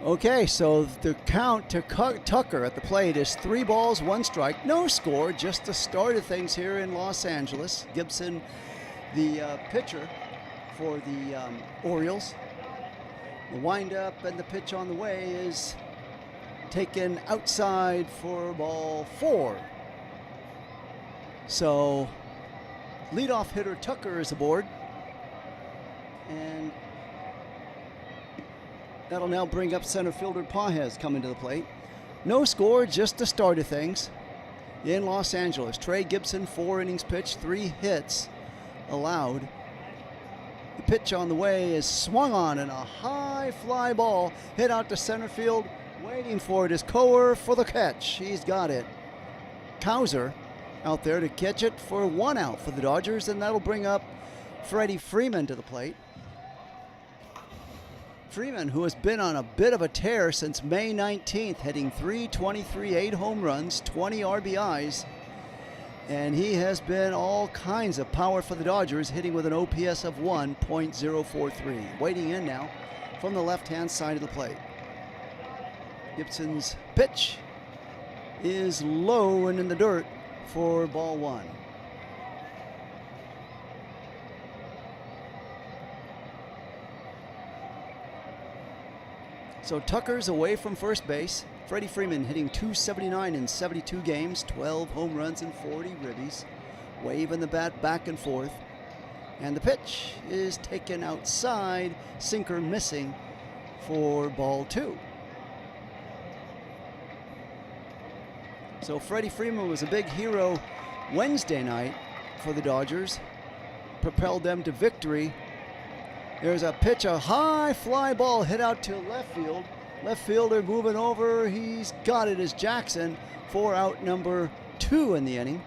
Okay, so the count to Tucker at the plate is 3 balls, 1 strike, no score, just the start of things here in Los Angeles. Gibson, the pitcher for the Orioles. The windup and the pitch on the way is taken outside for ball 4. So leadoff hitter Tucker is aboard, and that'll now bring up center fielder Pages coming to the plate. No score, just the start of things in Los Angeles. Trey Gibson, 4 innings pitched, 3 hits allowed. The pitch on the way is swung on, and a high fly ball hit out to center field. Waiting for it is Coer for the catch. He's got it. Cowser out there to catch it for 1 out for the Dodgers, and that'll bring up Freddie Freeman to the plate. Freeman, who has been on a bit of a tear since May 19th, hitting .323, 8 home runs, 20 RBIs, and he has been all kinds of power for the Dodgers, hitting with an OPS of 1.043. Waiting in now from the left-hand side of the plate. Gibson's pitch is low and in the dirt for ball 1. So Tucker's away from first base. Freddie Freeman hitting .279 in 72 games, 12 home runs and 40 ribbies. Waving the bat back and forth. And the pitch is taken outside, sinker missing for ball 2. So Freddie Freeman was a big hero Wednesday night for the Dodgers. Propelled them to victory. There's a pitch, a high fly ball hit out to left field. Left fielder moving over. He's got it as Jackson for out number 2 in the inning.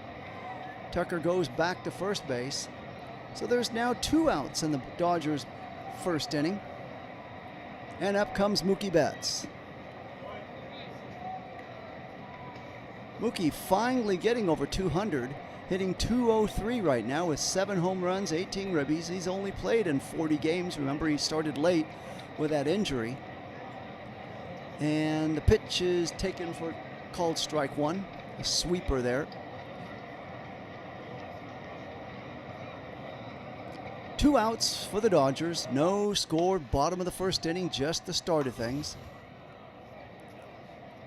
Tucker goes back to first base. So there's now 2 outs in the Dodgers' first inning. And up comes Mookie Betts. Mookie finally getting over 200. Hitting .203 right now with 7 home runs, 18 ribbies. He's only played in 40 games. Remember, he started late with that injury. And the pitch is taken for called strike 1. A sweeper there. 2 outs for the Dodgers. No score, bottom of the first inning, just the start of things.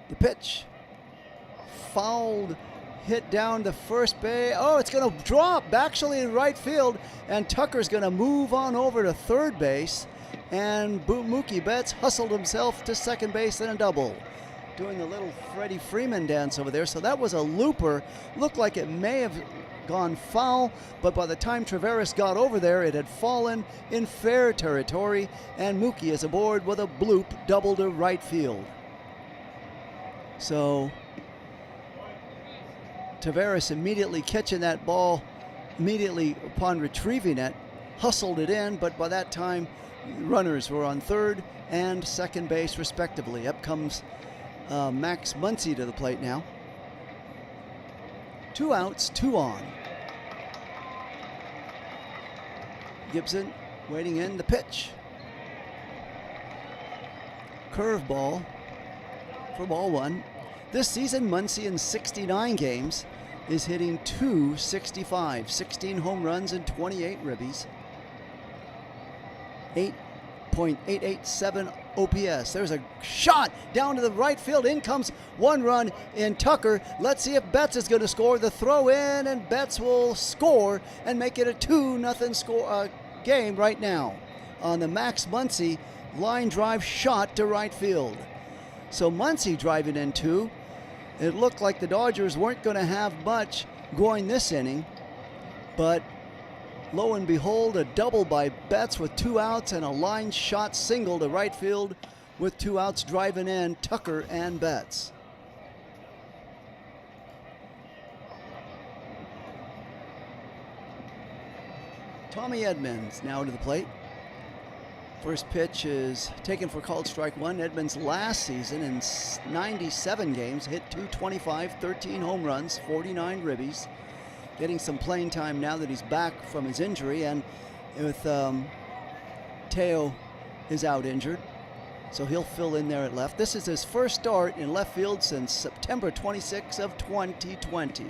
The pitch. Fouled. Hit down the first base. Oh, it's going to drop actually in right field, and Tucker's going to move on over to third base, and Mookie Betts hustled himself to second base in a double, doing the little Freddie Freeman dance over there. So that was a looper. Looked like it may have gone foul, but by the time Taveras got over there, it had fallen in fair territory, and Mookie is aboard with a bloop double to right field. So Taveras immediately catching that ball, immediately upon retrieving it, hustled it in, but by that time, runners were on third and second base respectively. Up comes Max Muncy to the plate now. 2 outs, 2 on. Gibson waiting in the pitch. Curveball for ball 1. This season, Muncy in 69 games is hitting .265, 16 home runs and 28 ribbies. 8.887 OPS. There's a shot down to the right field. In comes 1 run in Tucker. Let's see if Betts is going to score. The throw in, and Betts will score and make it a 2-0 score game right now on the Max Muncy line drive shot to right field. So Muncy driving in 2. It looked like the Dodgers weren't going to have much going this inning, but lo and behold, a double by Betts with 2 outs and a line shot single to right field with 2 outs driving in Tucker and Betts. Tommy Edmonds now to the plate. First pitch is taken for called strike 1. Edmonds last season in 97 games hit .225, 13 home runs, 49 ribbies. Getting some playing time now that he's back from his injury, and with Teo is out injured. so he'll fill in there at left. This is his first start in left field since September 26 of 2020.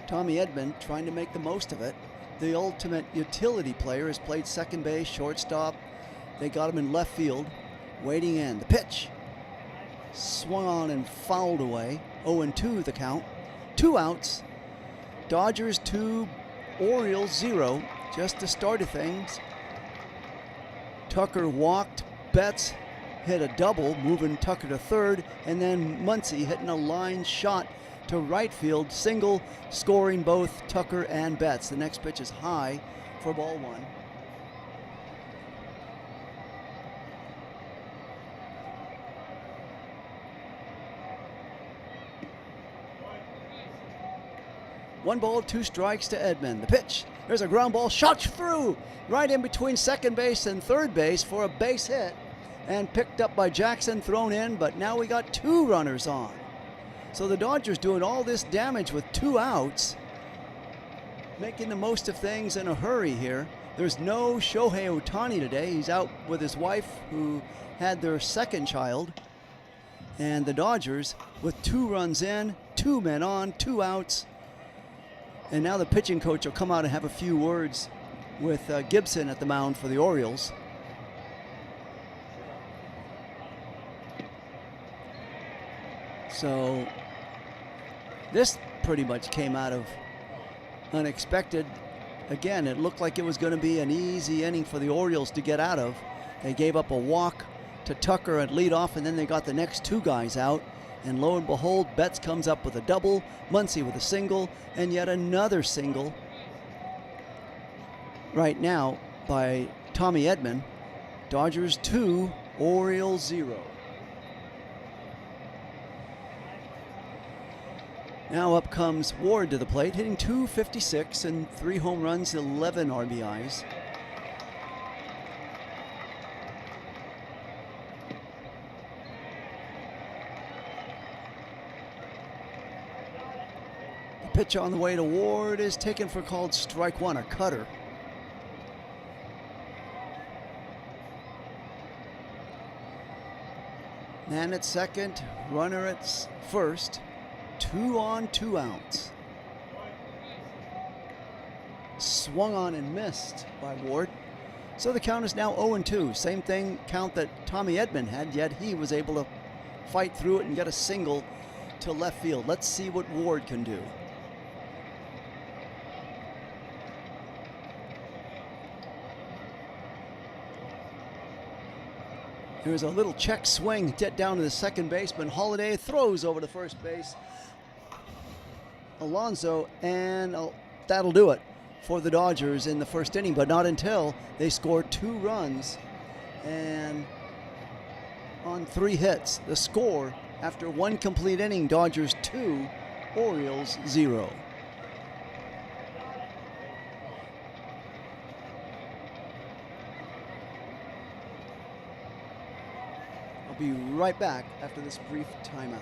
Tommy Edman trying to make the most of it. The ultimate utility player has played second base, shortstop. They got him in left field, waiting in. The pitch swung on and fouled away. 0-2 the count. 2 outs. Dodgers 2, Orioles 0. Just the start of things. Tucker walked. Betts hit a double, moving Tucker to third, and then Muncy hitting a line shot to right field, single, scoring both Tucker and Betts. The next pitch is high for ball 1. One ball, 2 strikes to Edman. The pitch. There's a ground ball shot through right in between second base and third base for a base hit, and picked up by Jackson, thrown in, but now we got 2 runners on. So the Dodgers doing all this damage with 2 outs, making the most of things in a hurry here. There's no Shohei Ohtani today. He's out with his wife, who had their second child. And the Dodgers with 2 runs in, 2 men on, 2 outs. And now the pitching coach will come out and have a few words with Gibson at the mound for the Orioles. So this pretty much came out of unexpected. Again, it looked like it was going to be an easy inning for the Orioles to get out of. They gave up a walk to Tucker at leadoff, and then they got the next 2 guys out. And lo and behold, Betts comes up with a double, Muncy with a single, and yet another single right now by Tommy Edman. Dodgers 2, Orioles 0. Now up comes Ward to the plate, hitting .256 and 3 home runs, 11 RBIs. The pitch on the way to Ward is taken for called strike 1, a cutter. Man at second, runner at first. 2 on, 2 outs. Swung on and missed by Ward. So the count is now 0-2. Same thing count that Tommy Edman had, yet he was able to fight through it and get a single to left field. Let's see what Ward can do. There's a little check swing, get down to the second baseman. Holiday throws over to first base. Alonso, and that'll do it for the Dodgers in the first inning, but not until they score 2 runs and on 3 hits. The score after 1 complete inning, Dodgers 2, Orioles 0. I'll be right back after this brief timeout.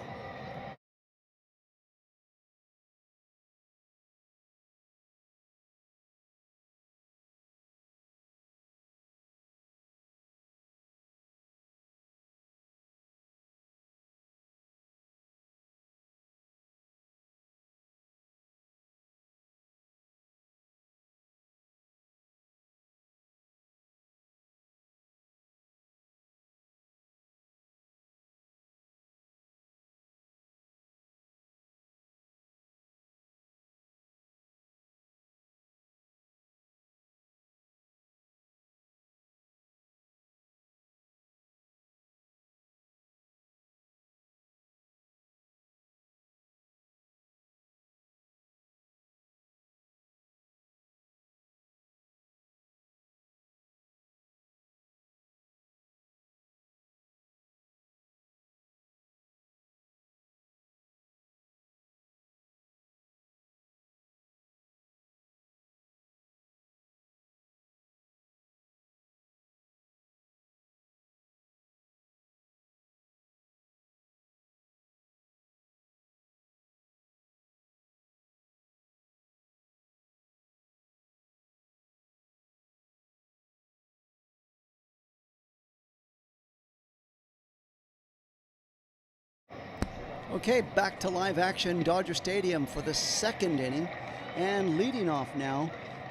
Okay, back to live action, Dodger Stadium for the second inning. And leading off now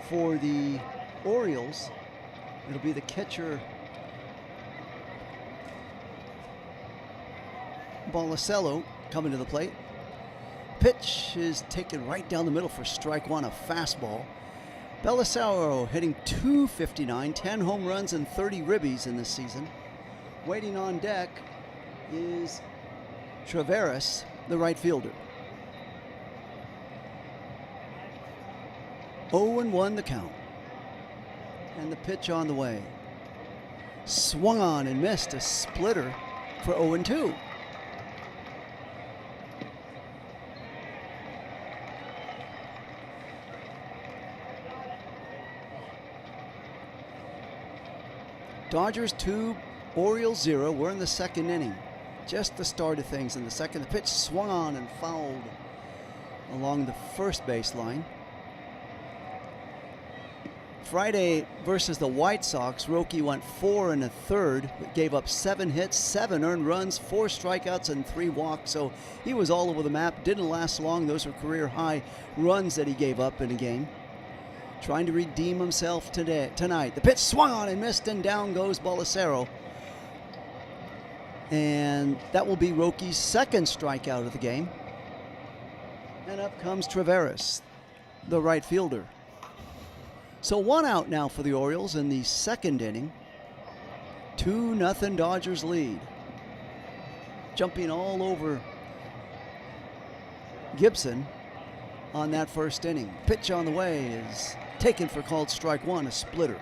for the Orioles, it'll be the catcher Bolicello coming to the plate. Pitch is taken right down the middle for strike one, a fastball. Belisario hitting .259, 10 home runs and 30 ribbies in this season. Waiting on deck is Traveris, the right fielder. 0-1 the count. And the pitch on the way. Swung on and missed, a splitter for 0-2. Dodgers 2, Orioles 0. We're in the second inning. Just the start of things in the second. The pitch swung on and fouled along the first baseline. Friday versus the White Sox, Roki went 4 1/3, gave up 7 hits, 7 earned runs, 4 strikeouts, and 3 walks. So he was all over the map. Didn't last long. Those were career high runs that he gave up in a game. Trying to redeem himself tonight. The pitch swung on and missed, and down goes Bolicello. And that will be Roki's second strikeout of the game. And up comes Traveris, the right fielder. So 1 out now for the Orioles in the second inning. 2-0 Dodgers lead. Jumping all over Gibson on that first inning. Pitch on the way is taken for called strike one, a splitter.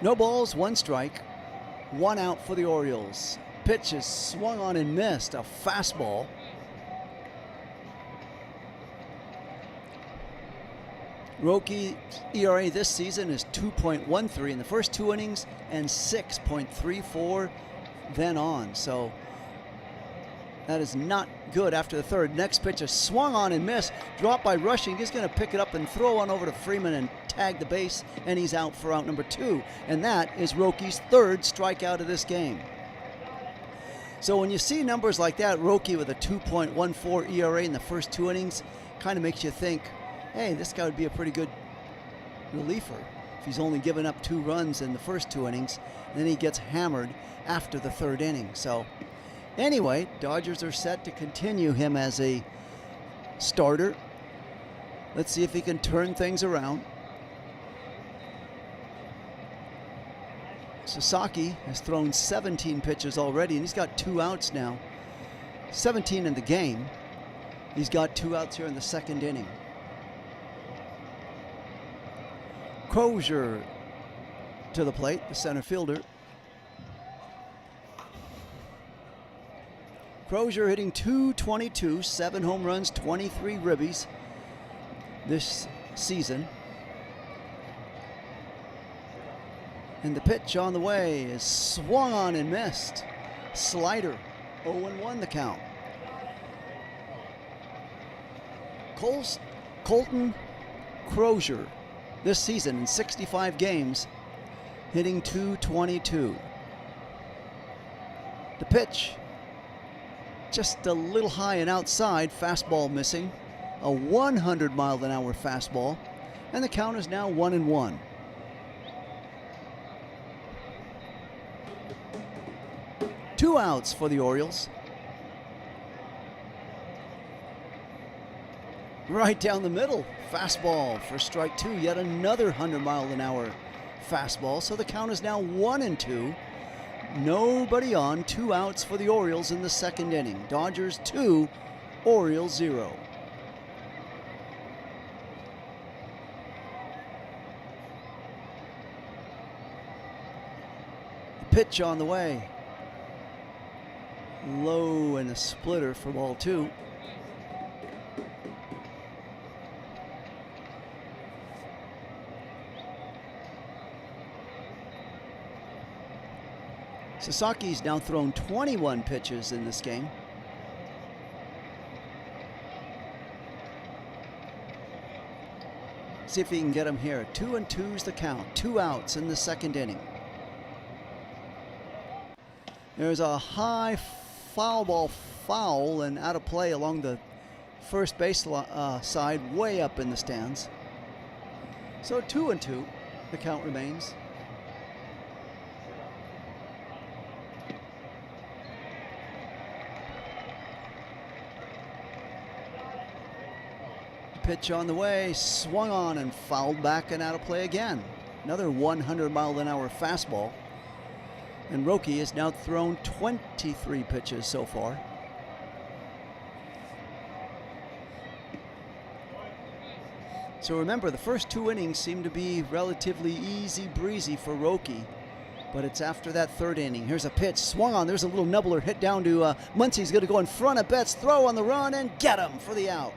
No balls, 1 strike. 1 out for the Orioles. Pitch is swung on and missed, a fastball. Roki's ERA this season is 2.13 in the first 2 innings and 6.34 then on. So that is not good after the third. Next pitch is swung on and missed, dropped by Rushing. He's going to pick it up and throw on over to Freeman and tag the base, and he's out for out number 2. And that is Roki's 3rd strikeout of this game. So when you see numbers like that, Roki with a 2.14 ERA in the first 2 innings, kind of makes you think, hey, this guy would be a pretty good reliever if he's only given up 2 runs in the first 2 innings, and then he gets hammered after the 3rd inning. So anyway, Dodgers are set to continue him as a starter. Let's see if he can turn things around. Sasaki has thrown 17 pitches already, and he's got 2 outs now. 17 in the game. He's got 2 outs here in the second inning. Crozier to the plate, the center fielder. Crozier hitting .222, 7 home runs, 23 ribbies this season. And the pitch on the way is swung on and missed. Slider, 0-1 the count. Colton Crozier this season in 65 games, hitting .222. The pitch, just a little high and outside, fastball missing, a 100-mile-an-hour fastball, and the count is now 1-1. Two outs for the Orioles. Right down the middle, fastball for strike 2, yet another 100-mile-an-hour fastball, so the count is now 1-2. Nobody on, 2 outs for the Orioles in the second inning. Dodgers 2, Orioles 0. The pitch on the way. Low and a splitter for ball 2. Sasaki's now thrown 21 pitches in this game. see if he can get him here. 2-2's the count. 2 outs in the second inning. There's a high foul ball foul and out of play along the first base side, way up in the stands. So 2-2, the count remains. Pitch on the way, swung on and fouled back and out of play again. Another 100-mile-an-hour fastball. And Roki has now thrown 23 pitches so far. So remember, the first 2 innings seem to be relatively easy breezy for Roki, but it's after that third inning. Here's a pitch, swung on. There's a little nibbler hit down to Muncy's going to go in front of Betts, throw on the run, and get him for the out.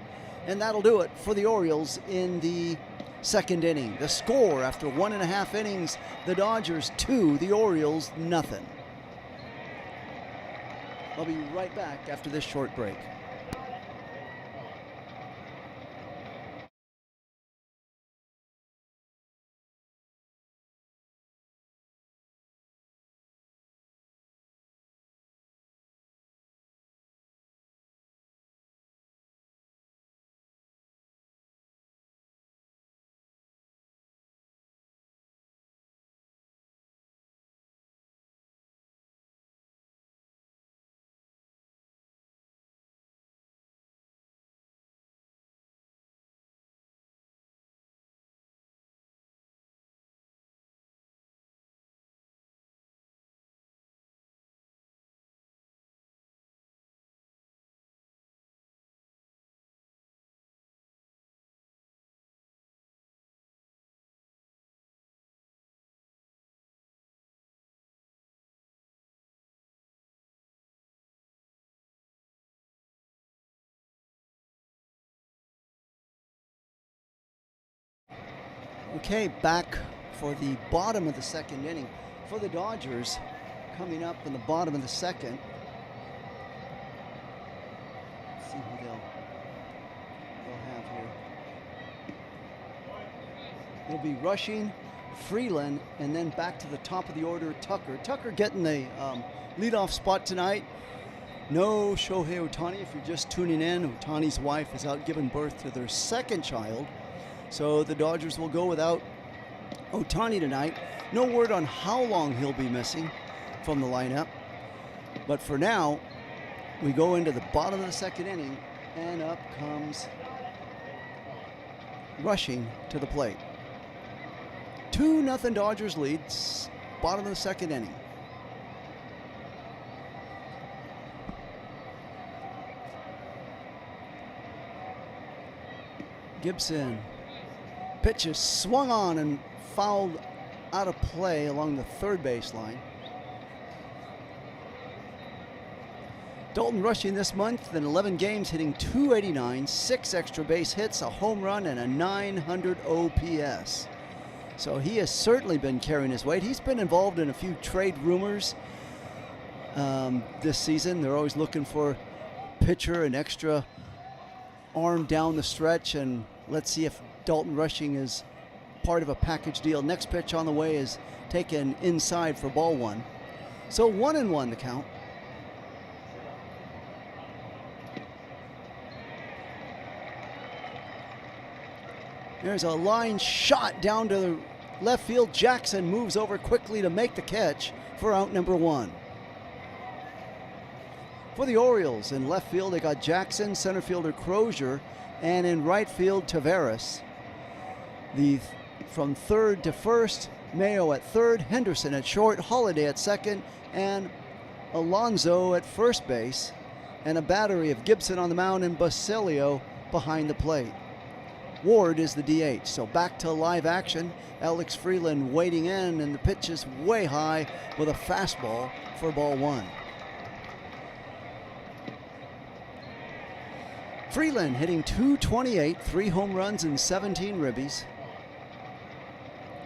And that'll do it for the Orioles in the second inning. The score after 1.5 innings, the Dodgers 2, the Orioles nothing. I'll be right back after this short break. Okay, back for the bottom of the second inning. For the Dodgers, coming up in the bottom of the second. Let's see who they'll have here. It'll be Rushing, Freeland, and then back to the top of the order, Tucker. Tucker getting the leadoff spot tonight. No Shohei Ohtani. If you're just tuning in, Ohtani's wife is out giving birth to their second child. So the Dodgers will go without Ohtani tonight. No word on how long he'll be missing from the lineup. But for now, we go into the bottom of the second inning, and up comes Rushing to the plate. 2-0 Dodgers leads, bottom of the second inning. Gibson. Pitch is swung on and fouled out of play along the third base line. Dalton Rushing this month in 11 games, hitting .289, 6 extra base hits, a home run, and a .900 OPS. So he has certainly been carrying his weight. He's been involved in a few trade rumors this season. They're always looking for pitcher, an extra arm down the stretch, and let's see if Dalton Rushing is part of a package deal. Next pitch on the way is taken inside for ball 1. So 1-1 the count. There's a line shot down to the left field. Jackson moves over quickly to make the catch for out number 1. For the Orioles, in left field, they got Jackson, center fielder Crozier, and in right field, Taveras. From third to first, Mayo at third, Henderson at short, Holiday at second, and Alonso at first base, and a battery of Gibson on the mound and Basilio behind the plate. Ward is the DH. So back to live action. Alex Freeland waiting in, and the pitch is way high with a fastball for ball 1. Freeland hitting .228, 3 home runs and 17 ribbies.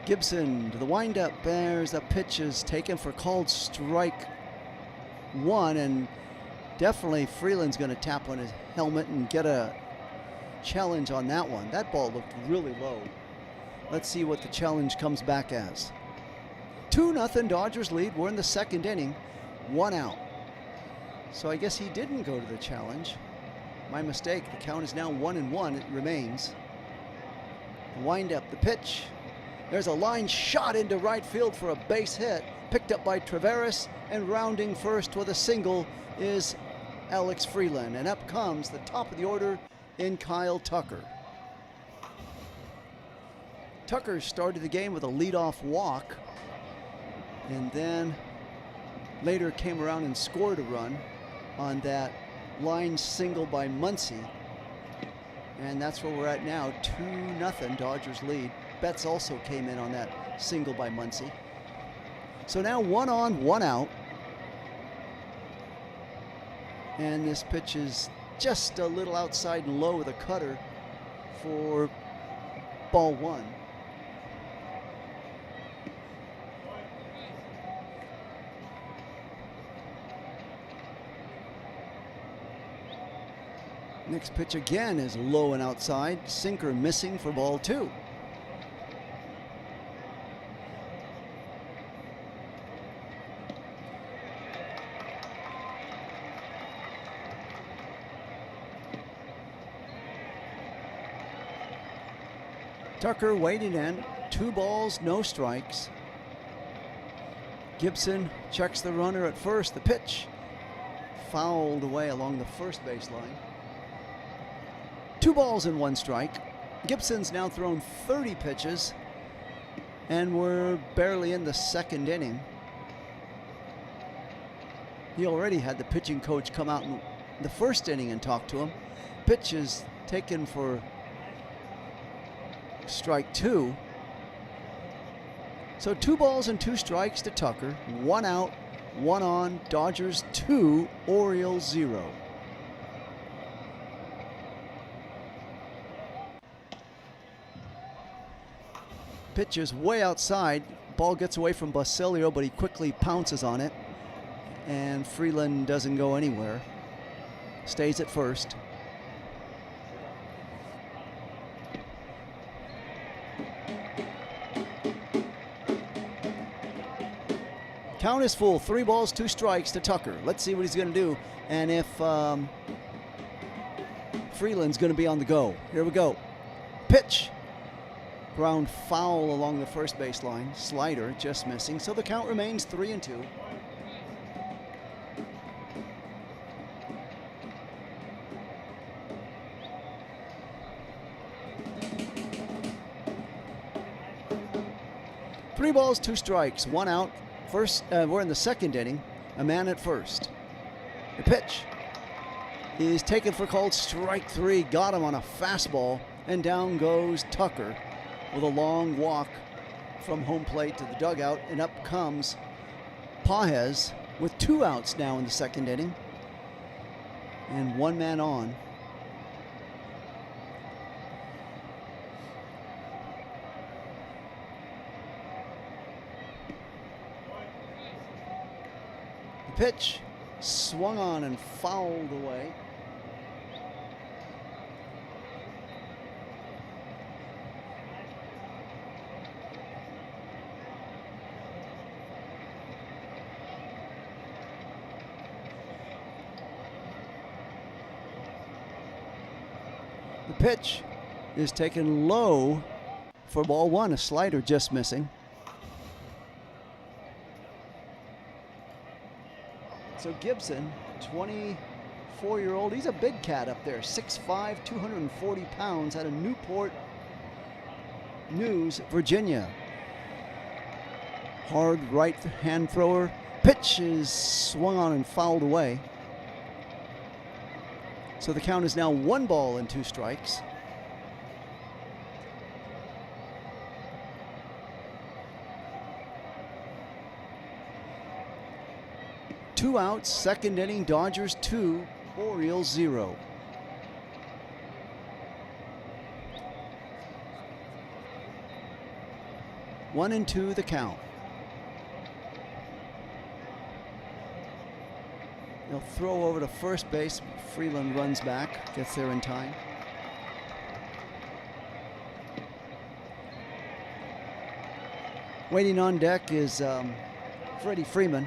Gibson to the windup. There's a pitch is taken for called strike 1, and definitely Freeland's going to tap on his helmet and get a challenge on that one. That ball looked really low. Let's see what the challenge comes back as. 2-0 Dodgers lead. We're in the second inning. 1 out. So I guess he didn't go to the challenge. My mistake. The count is now 1-1. It remains. The windup, the pitch. There's a line shot into right field for a base hit. Picked up by Traveris, and rounding first with a single is Alex Freeland. And up comes the top of the order in Kyle Tucker. Tucker started the game with a leadoff walk, and then later came around and scored a run on that line single by Muncy. And that's where we're at now, 2-0 Dodgers lead. Betts also came in on that single by Muncy. So now 1 on, 1 out. And this pitch is just a little outside and low with a cutter for ball 1. Next pitch again is low and outside. Sinker missing for ball 2. Tucker waiting in. 2 balls, no strikes. Gibson checks the runner at first. The pitch fouled away along the first baseline. 2 balls and 1 strike. Gibson's now thrown 30 pitches, and we're barely in the second inning. He already had the pitching coach come out in the first inning and talk to him. Pitch is taken for strike 2. So 2 balls and 2 strikes to Tucker. 1 out, 1 on. Dodgers 2, Orioles 0. Pitch is way outside. Ball gets away from Basilio, but he quickly pounces on it. And Freeland doesn't go anywhere. Stays at first. Count is full. 3 balls, 2 strikes to Tucker. Let's see what he's going to do. And if Freeland's going to be on the go. Here we go. Pitch. Ground foul along the first baseline. Slider just missing. So the count remains 3-2. Three balls, 2 strikes, 1 out. First, we're in the second inning. A man at first. The pitch is taken for called strike 3. Got him on a fastball, and down goes Tucker with a long walk from home plate to the dugout, and up comes Pages with 2 outs now in the second inning, and 1 man on. The pitch swung on and fouled away. The pitch is taken low for ball 1, a slider just missing. So Gibson, 24-year-old, he's a big cat up there, 6'5", 240 pounds, out of Newport News, Virginia. Hard right hand thrower. Pitch is swung on and fouled away. So the count is now 1 ball and 2 strikes. Two outs, second inning, Dodgers 2, Orioles 0. One and 2 the count. They'll throw over to first base. Freeland runs back, gets there in time. Waiting on deck is Freddie Freeman.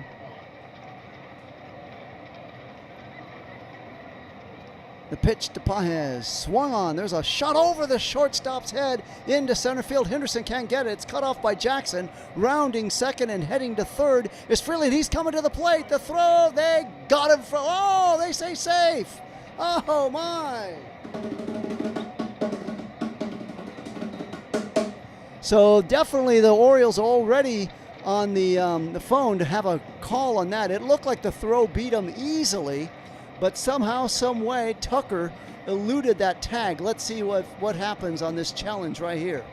The pitch to Pages, swung on. There's a shot over the shortstop's head into center field. Henderson can't get it. It's cut off by Jackson. Rounding second and heading to third is Freeland. He's coming to the plate. The throw, they got him from, oh, they say safe. Oh, my. So definitely the Orioles already on the phone to have a call on that. It looked like the throw beat him easily, but somehow, some way, Tucker eluded that tag. Let's see what happens on this challenge right here.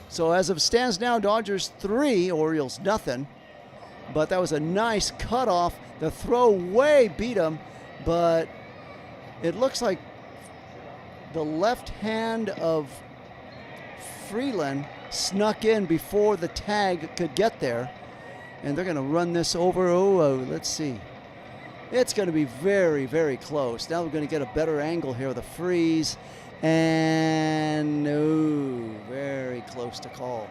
So as it stands now, Dodgers 3, Orioles nothing. But that was a nice cutoff. The throw way beat him, but it looks like the left hand of Freeland snuck in before the tag could get there. And they're going to run this over. Oh, let's see. It's going to be very, very close. Now we're going to get a better angle here with a freeze. And no, very close to call.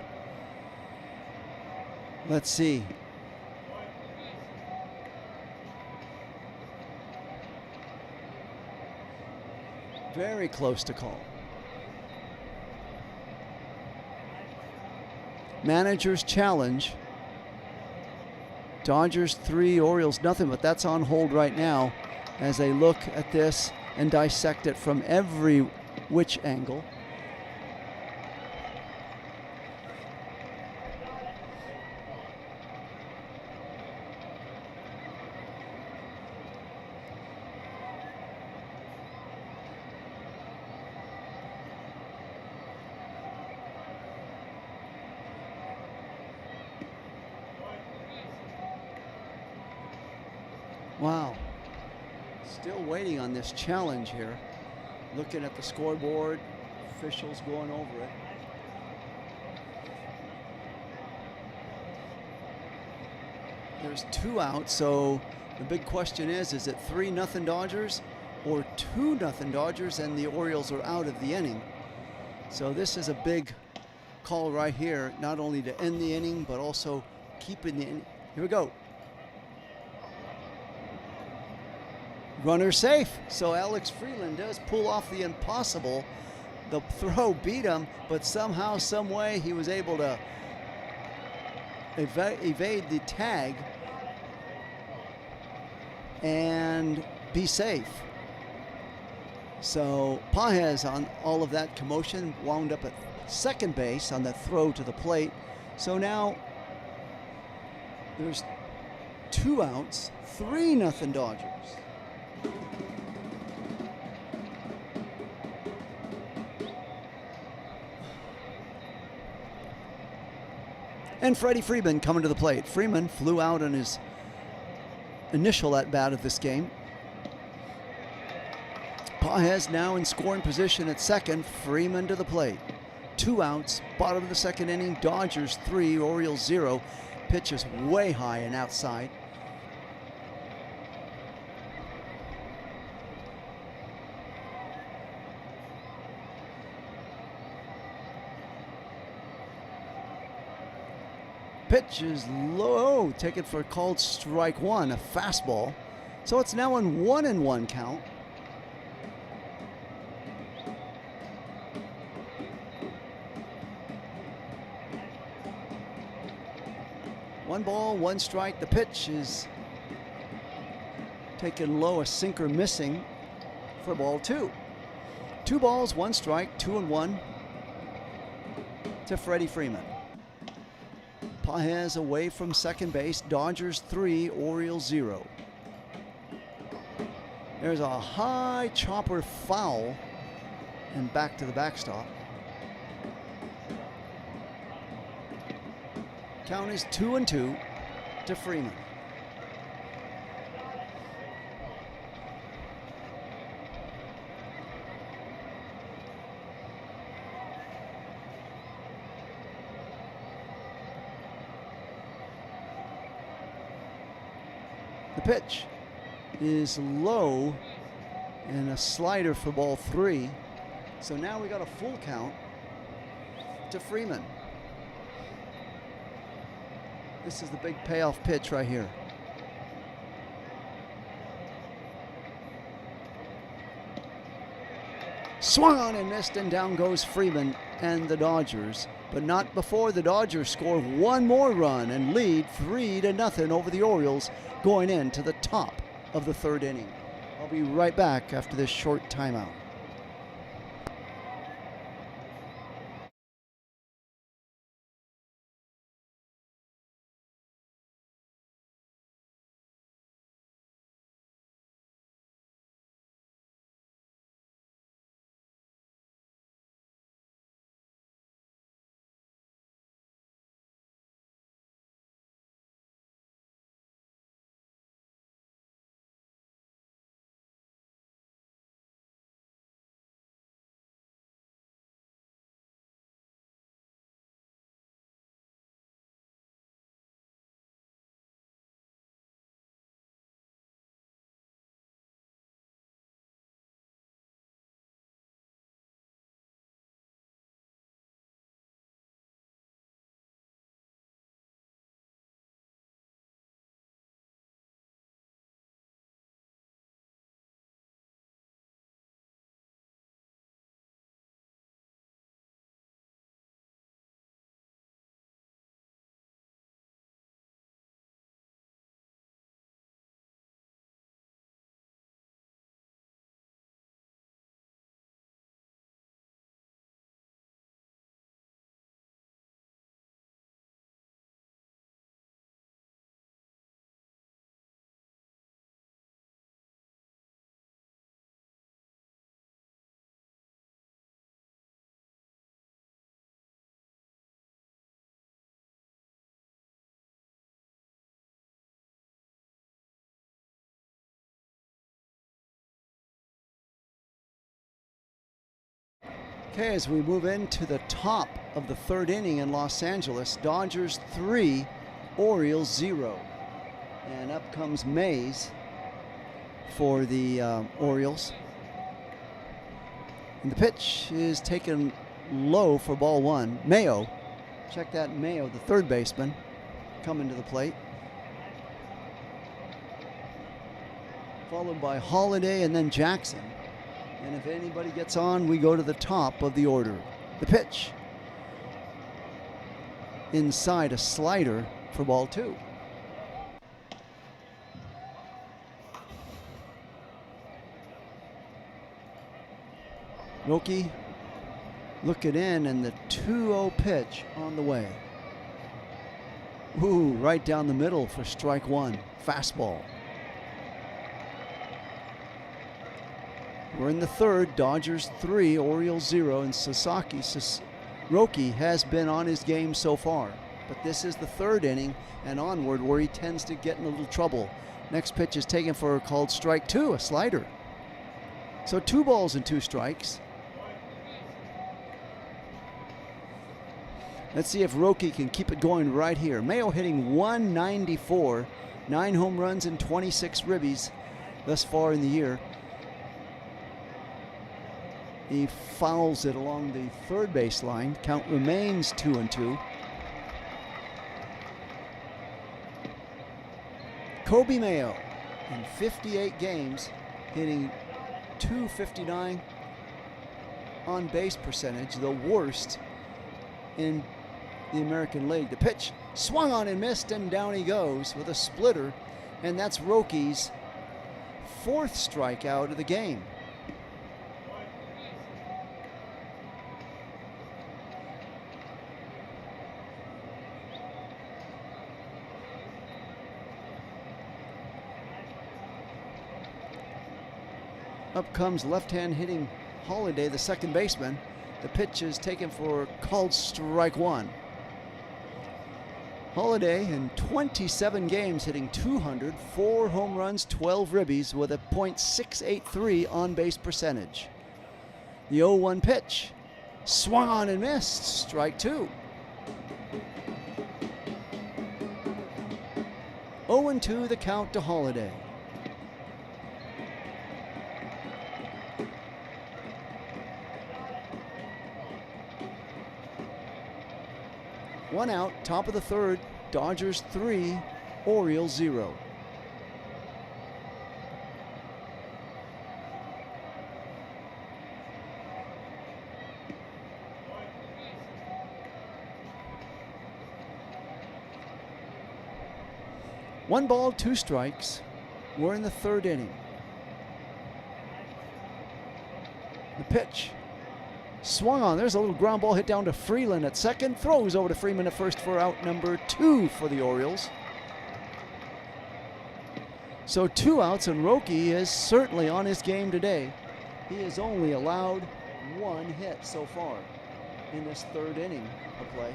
Let's see. Very close to call. Manager's challenge. Dodgers 3, Orioles nothing, but that's on hold right now as they look at this and dissect it from every which angle. Wow. Still waiting on this challenge here. Looking at the scoreboard, officials going over it. There's 2 outs, so the big question is it 3-0 Dodgers or 2-0 Dodgers and the Orioles are out of the inning? So this is a big call right here, not only to end the inning, but also keeping the inning. Here we go. Runner safe. So Alex Freeland does pull off the impossible. The throw beat him, but somehow, some way, he was able to evade the tag and be safe. So Pages, on all of that commotion, wound up at second base on that throw to the plate. So now there's 2 outs, 3-0 Dodgers. And Freddie Freeman coming to the plate. Freeman flew out on his initial at-bat of this game. Pages now in scoring position at second. Freeman to the plate. 2 outs, bottom of the second inning. Dodgers 3, Orioles 0. Pitch is way high and outside. Pitch is low, taken for a called strike 1, a fastball. So it's now in 1-1 count. One ball, 1 strike. The pitch is taken low, a sinker missing for ball 2. 2 balls, 1 strike, 2-1 to Freddie Freeman. Pages away from second base. Dodgers 3, Orioles 0. There's a high chopper foul and back to the backstop. Count is 2-2 to Freeman. The pitch is low and a slider for ball 3. So now we got a full count to Freeman. This is the big payoff pitch right here. Swung on and missed, and down goes Freeman and the Dodgers. But not before the Dodgers score one more run and lead 3-0 over the Orioles going into the top of the third inning. I'll be right back after this short timeout. Okay, as we move into the top of the third inning in Los Angeles, Dodgers 3, Orioles 0. And up comes Mays for the Orioles. And the pitch is taken low for ball one. Mayo, check that, Mayo, the third baseman, coming to the plate. Followed by Holiday and then Jackson. And if anybody gets on, we go to the top of the order. The pitch. Inside, a slider for ball two. Roki looking in, and the 2-0 pitch on the way. Ooh, right down the middle for strike one. Fastball. We're in the third, Dodgers 3, Orioles 0, and Roki has been on his game so far. But this is the third inning and onward where he tends to get in a little trouble. Next pitch is taken for called strike two, a slider. So 2 balls and 2 strikes. Let's see if Roki can keep it going right here. Mayo hitting 194, 9 home runs and 26 ribbies thus far in the year. He fouls it along the third base line. Count remains 2-2. Kobe Mayo in 58 games hitting .259 on base percentage, the worst in the American League. The pitch swung on and missed, and down he goes with a splitter, and that's Roki's 4th strikeout of the game. Up comes left-hand hitting Holiday, the second baseman. The pitch is taken for called strike one. Holiday in 27 games hitting .200, 4 home runs, 12 ribbies with a .683 on-base percentage. The 0-1 pitch swung on and missed, strike two. 0-2 the count to Holiday. 1 out, top of the third. Dodgers 3, Orioles 0. One ball, 2 strikes. We're in the third inning. The pitch. Swung on. There's a little ground ball hit down to Freeland at second. Throws over to Freeman at first for out number 2 for the Orioles. So 2 outs, and Roki is certainly on his game today. He has only allowed 1 hit so far in this third inning of play.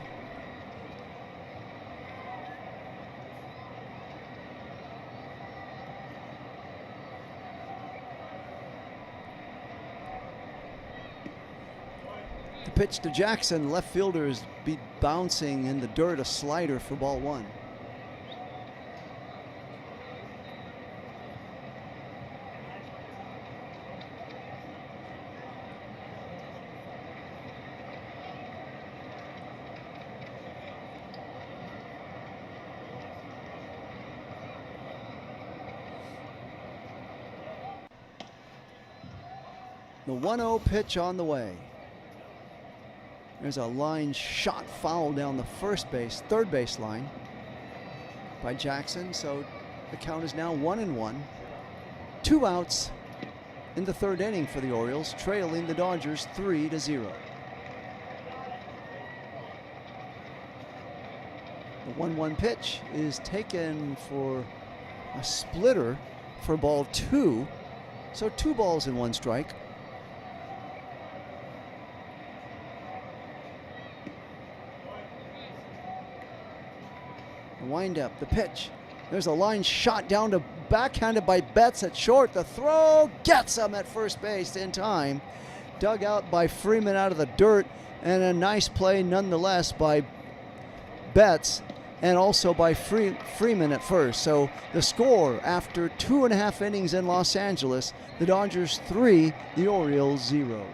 The pitch to Jackson, left fielder is bouncing in the dirt, a slider for ball 1. The 1-0 pitch on the way. There's a line shot foul down the third base line by Jackson. So the count is now 1-1. 2 outs in the third inning for the Orioles, trailing the Dodgers 3-0. The 1-1 pitch is taken for a splitter for ball 2. So 2 balls and 1 strike. Wind up, the pitch. There's a line shot down to backhanded by Betts at short. The throw gets him at first base in time. Dug out by Freeman out of the dirt, and a nice play nonetheless by Betts and also by Freeman at first. So the score after 2.5 innings in Los Angeles, the Dodgers 3, the Orioles 0.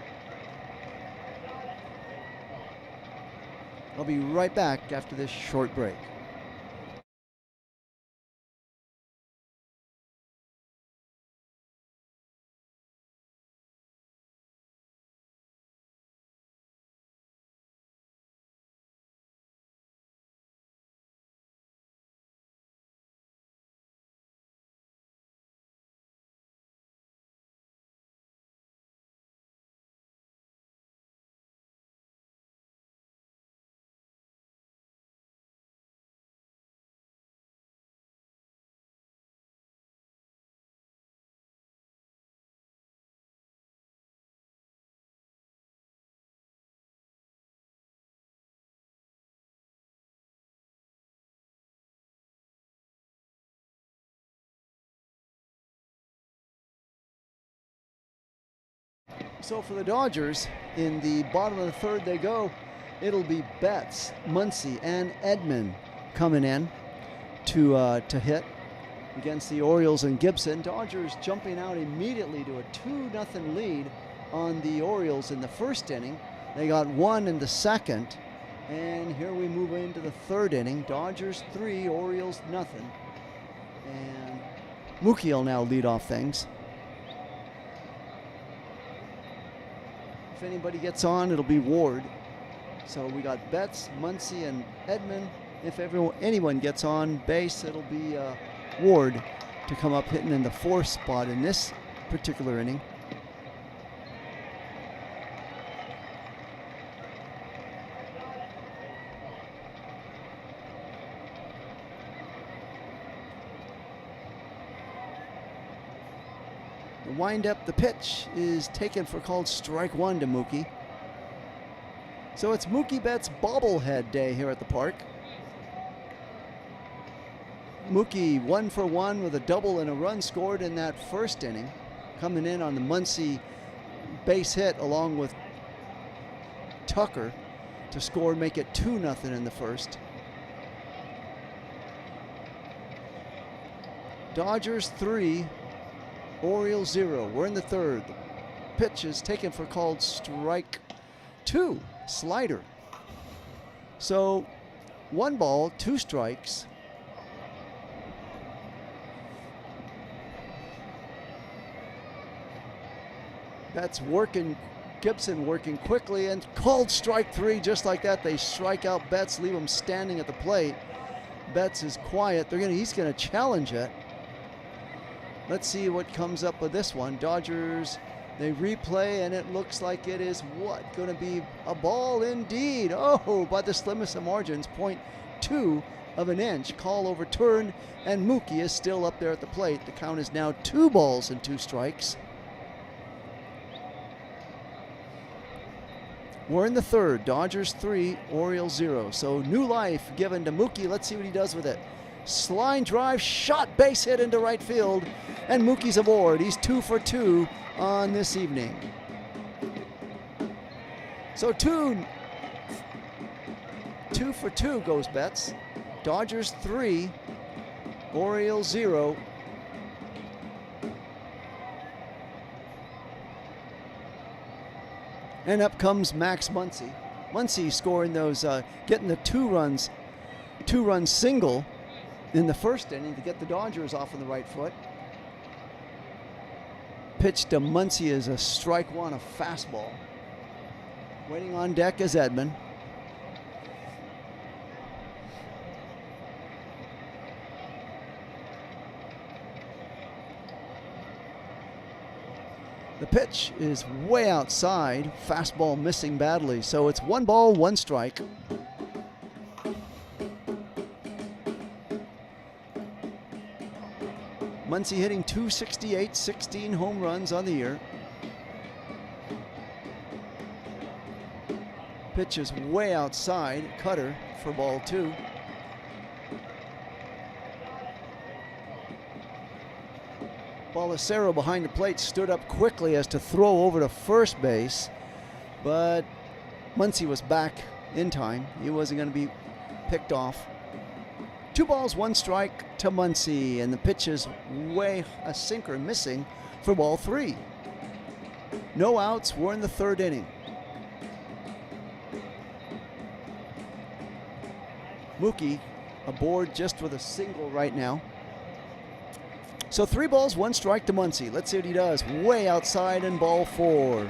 I'll be right back after this short break. So for the Dodgers, in the bottom of the third they go. It'll be Betts, Muncy, and Edman coming in to hit against the Orioles and Gibson. Dodgers jumping out immediately to a 2-0 lead on the Orioles in the first inning. They got 1 in the second. And here we move into the third inning. Dodgers 3, Orioles 0. And Mookie will now lead off things. If anybody gets on, it'll be Ward. So we got Betts, Muncy, and Edman. If anyone gets on base, it'll be Ward to come up hitting in the 4th spot in this particular inning. The wind up, the pitch is taken for called strike 1 to Mookie. So it's Mookie Betts bobblehead day here at the park. Mookie 1 for 1 with a double and a run scored in that first inning, coming in on the Muncy base hit along with Tucker to score, make it 2-0 in the first. Dodgers 3, Orioles 0. We're in the third. The pitch is taken for called strike 2, slider. So 1 ball, 2 strikes. That's working. Gibson working quickly and called strike 3 just like that. They strike out Betts, leave him standing at the plate. Betts is quiet. He's gonna challenge it. Let's see what comes up with this one. Dodgers, they replay and it looks like it is what? Gonna be a ball indeed. Oh, by the slimmest of margins, 0.2 of an inch. Call overturned and Mookie is still up there at the plate. The count is now 2 balls and 2 strikes. We're in the third. Dodgers 3, Orioles 0. So new life given to Mookie. Let's see what he does with it. Line drive, shot, base hit into right field, and Mookie's aboard. He's 2 for 2 on this evening. So 2 for 2 goes Betts. Dodgers 3, Orioles 0. And up comes Max Muncy. Muncy scoring those, getting the 2-run single in the first inning to get the Dodgers off on the right foot. Pitch to Muncy is a strike 1, a fastball. Waiting on deck is Edman. The pitch is way outside, fastball missing badly, so it's 1 ball, 1 strike. Muncy hitting .268, 16 home runs on the year. Pitch is way outside, cutter for ball 2. Balisero behind the plate stood up quickly as to throw over to first base, but Muncy was back in time. He wasn't going to be picked off. 2 balls, 1 strike to Muncy, and the pitch is way a sinker missing for ball 3. No outs. We're in the 3rd inning. Mookie aboard just with a single right now. So 3 balls, 1 strike to Muncy. Let's see what he does. Way outside in ball 4.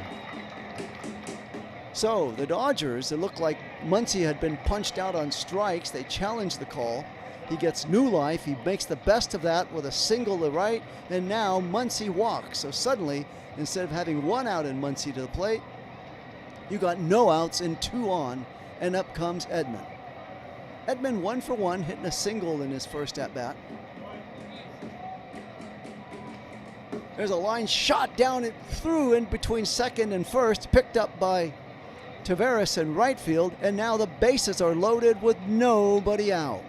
So the Dodgers, it looked like Muncy had been punched out on strikes. They challenged the call. He gets new life. He makes the best of that with a single to right, and now Muncy walks. So suddenly, instead of having 1 out in Muncy to the plate, you got no outs and 2 on, and up comes Edman. Edman 1 for 1, hitting a single in his first at-bat. There's a line shot down it through in between second and first, picked up by Taveras in right field, and now the bases are loaded with nobody out.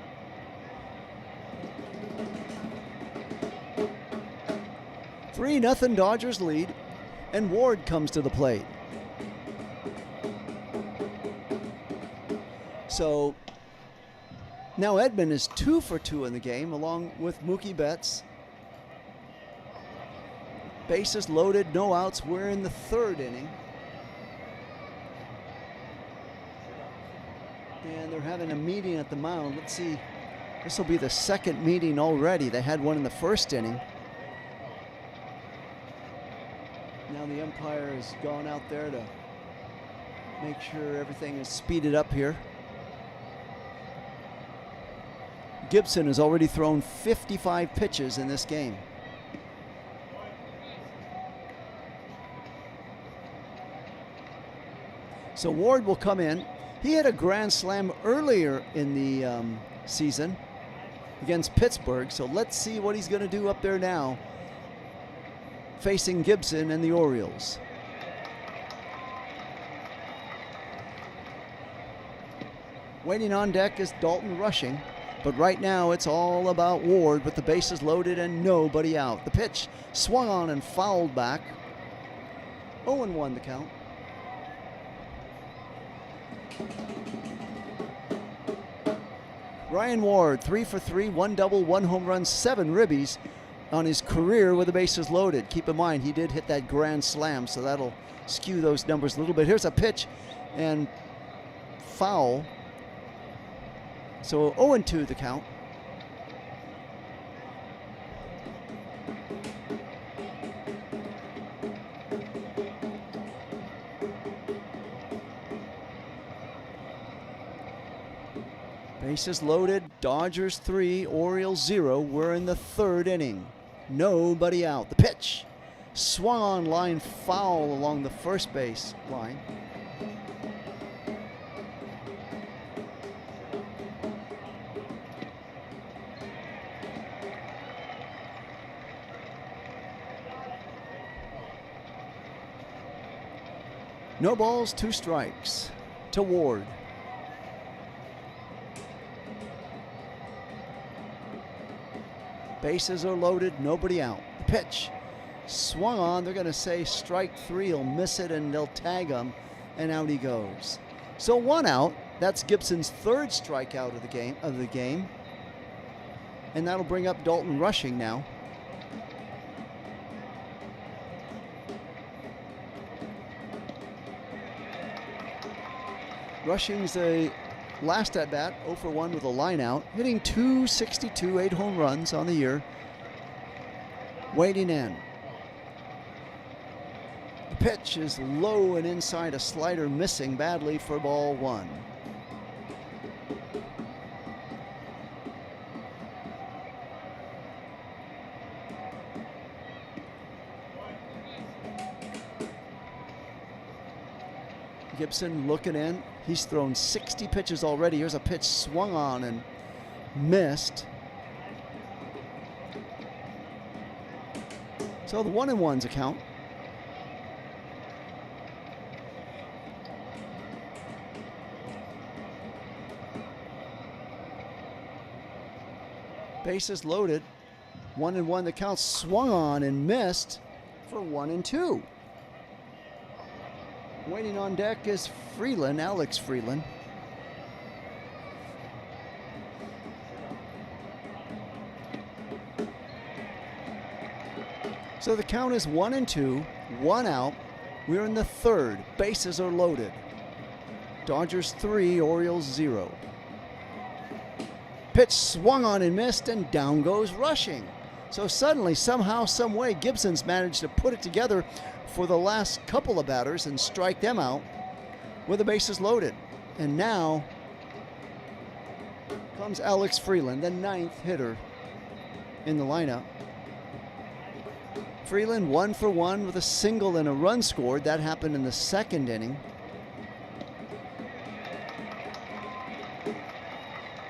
Three nothing Dodgers lead, and Ward comes to the plate. So now Edman is 2 for 2 in the game, along with Mookie Betts. Bases loaded, no outs. We're in the 3rd inning. And they're having a meeting at the mound. Let's see. This will be the 2nd meeting already. They had one in the 1st inning. Now the umpire has gone out there to make sure everything is speeded up here. Gibson has already thrown 55 pitches in this game. So Ward will come in. He had a grand slam earlier in the season against Pittsburgh. So let's see what he's going to do up there now, facing Gibson and the Orioles. Waiting on deck is Dalton rushing, but right now it's all about Ward with the bases loaded and nobody out. The pitch swung on and fouled back. 0-1 the count. Ryan Ward, 3 for 3, 1 double, 1 home run, 7 ribbies on his career with the bases loaded. Keep in mind, he did hit that grand slam, so that'll skew those numbers a little bit. Here's a pitch and foul. So 0-2 the count. Bases loaded, Dodgers 3, Orioles 0. We're in the third inning. Nobody out. The pitch. Swung on line foul along the first base line. No balls, 2 strikes to Ward. Bases are loaded, nobody out. The pitch swung on. They're going to say strike 3. He'll miss it and they'll tag him, and out he goes. So 1 out. That's Gibson's 3rd strikeout of the game. And that'll bring up Dalton Rushing now. Rushing's a last at bat, 0 for 1 with a line out, hitting .262, 8 home runs on the year. Waiting in. The pitch is low and inside, a slider missing badly for ball 1. Gibson looking in. He's thrown 60 pitches already. Here's a pitch swung on and missed. So the 1-1's a count. Bases loaded. 1-1 the count, swung on and missed for 1-2. Waiting on deck is Freeland, Alex Freeland. So the count is 1-2, 1 out. We're in the third. Bases are loaded. Dodgers 3, Orioles 0. Pitch swung on and missed, and down goes Rushing. So suddenly, somehow, some way, Gibson's managed to put it together for the last couple of batters and strike them out with the bases loaded. And now comes Alex Freeland, the 9th hitter in the lineup. Freeland 1 for 1 with a single and a run scored. That happened in the 2nd inning.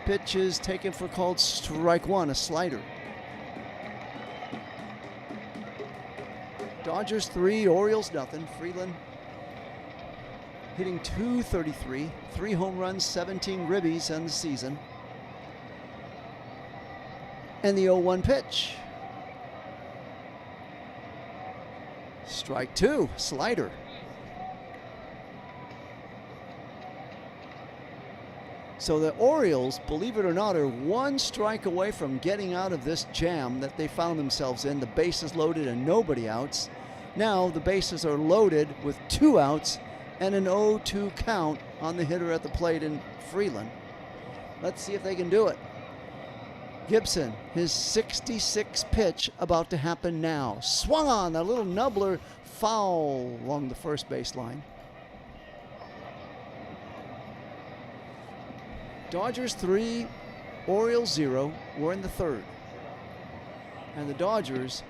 Pitch is taken for called strike 1, a slider. Dodgers 3, Orioles nothing. Freeland hitting .233, 3 home runs, 17 ribbies on the season. And the 0-1 pitch. Strike 2, slider. So the Orioles, believe it or not, are 1 strike away from getting out of this jam that they found themselves in. The bases loaded and nobody outs. Now the bases are loaded with 2 outs and an 0-2 count on the hitter at the plate in Freeland. Let's see if they can do it. Gibson, his 66th pitch about to happen now. Swung on, a little nubbler foul along the first baseline. Dodgers 3, Orioles 0. We're in the third. And the Dodgers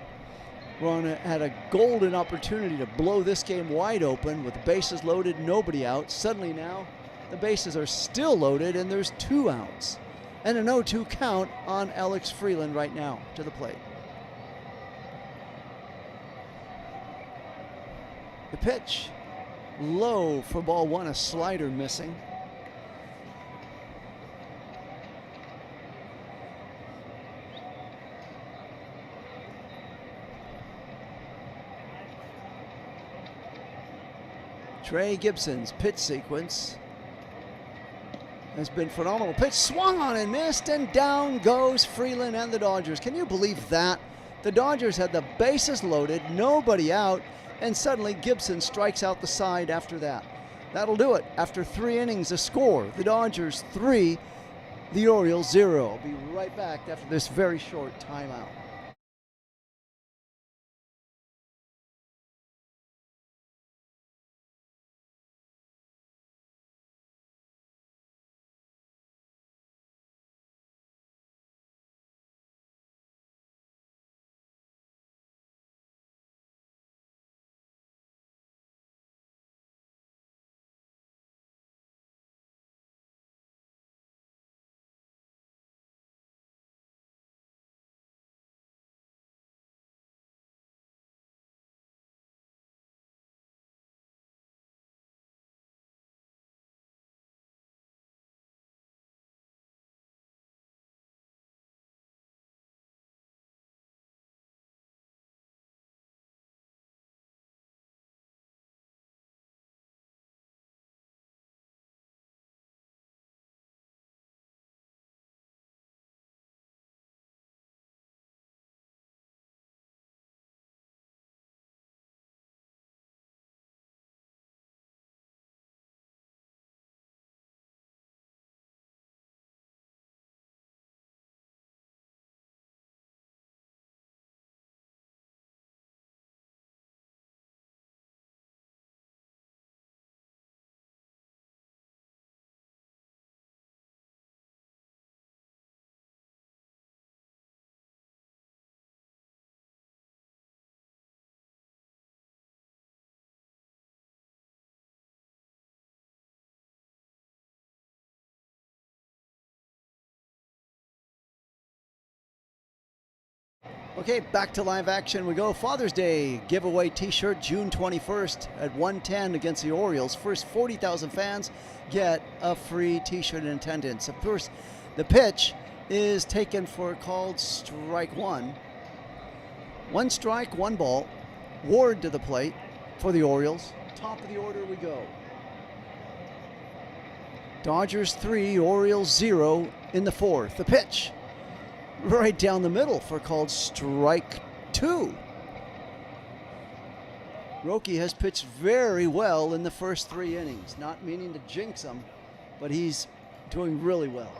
had a golden opportunity to blow this game wide open with the bases loaded, nobody out. Suddenly now the bases are still loaded and there's 2 outs. And an 0-2 count on Alex Freeland right now to the plate. The pitch low for ball 1, a slider missing. Trey Gibson's pitch sequence has been phenomenal. Pitch swung on and missed, and down goes Freeland and the Dodgers. Can you believe that? The Dodgers had the bases loaded, nobody out, and suddenly Gibson strikes out the side after that. That'll do it. After 3 innings, a score. The Dodgers 3, The Orioles 0. I'll be right back after this very short timeout. Okay, back to live action we go. Father's Day giveaway t-shirt June 21st at 1:10 against the Orioles. First 40,000 fans get a free t-shirt in attendance. Of course, the pitch is taken for called strike one. One strike, one ball. Ward to the plate for the Orioles. Top of the order we go. Dodgers 3, Orioles 0 in the fourth. The pitch right down the middle for called strike two. Roki has pitched very well in the first 3 innings. Not meaning to jinx him, but he's doing really well.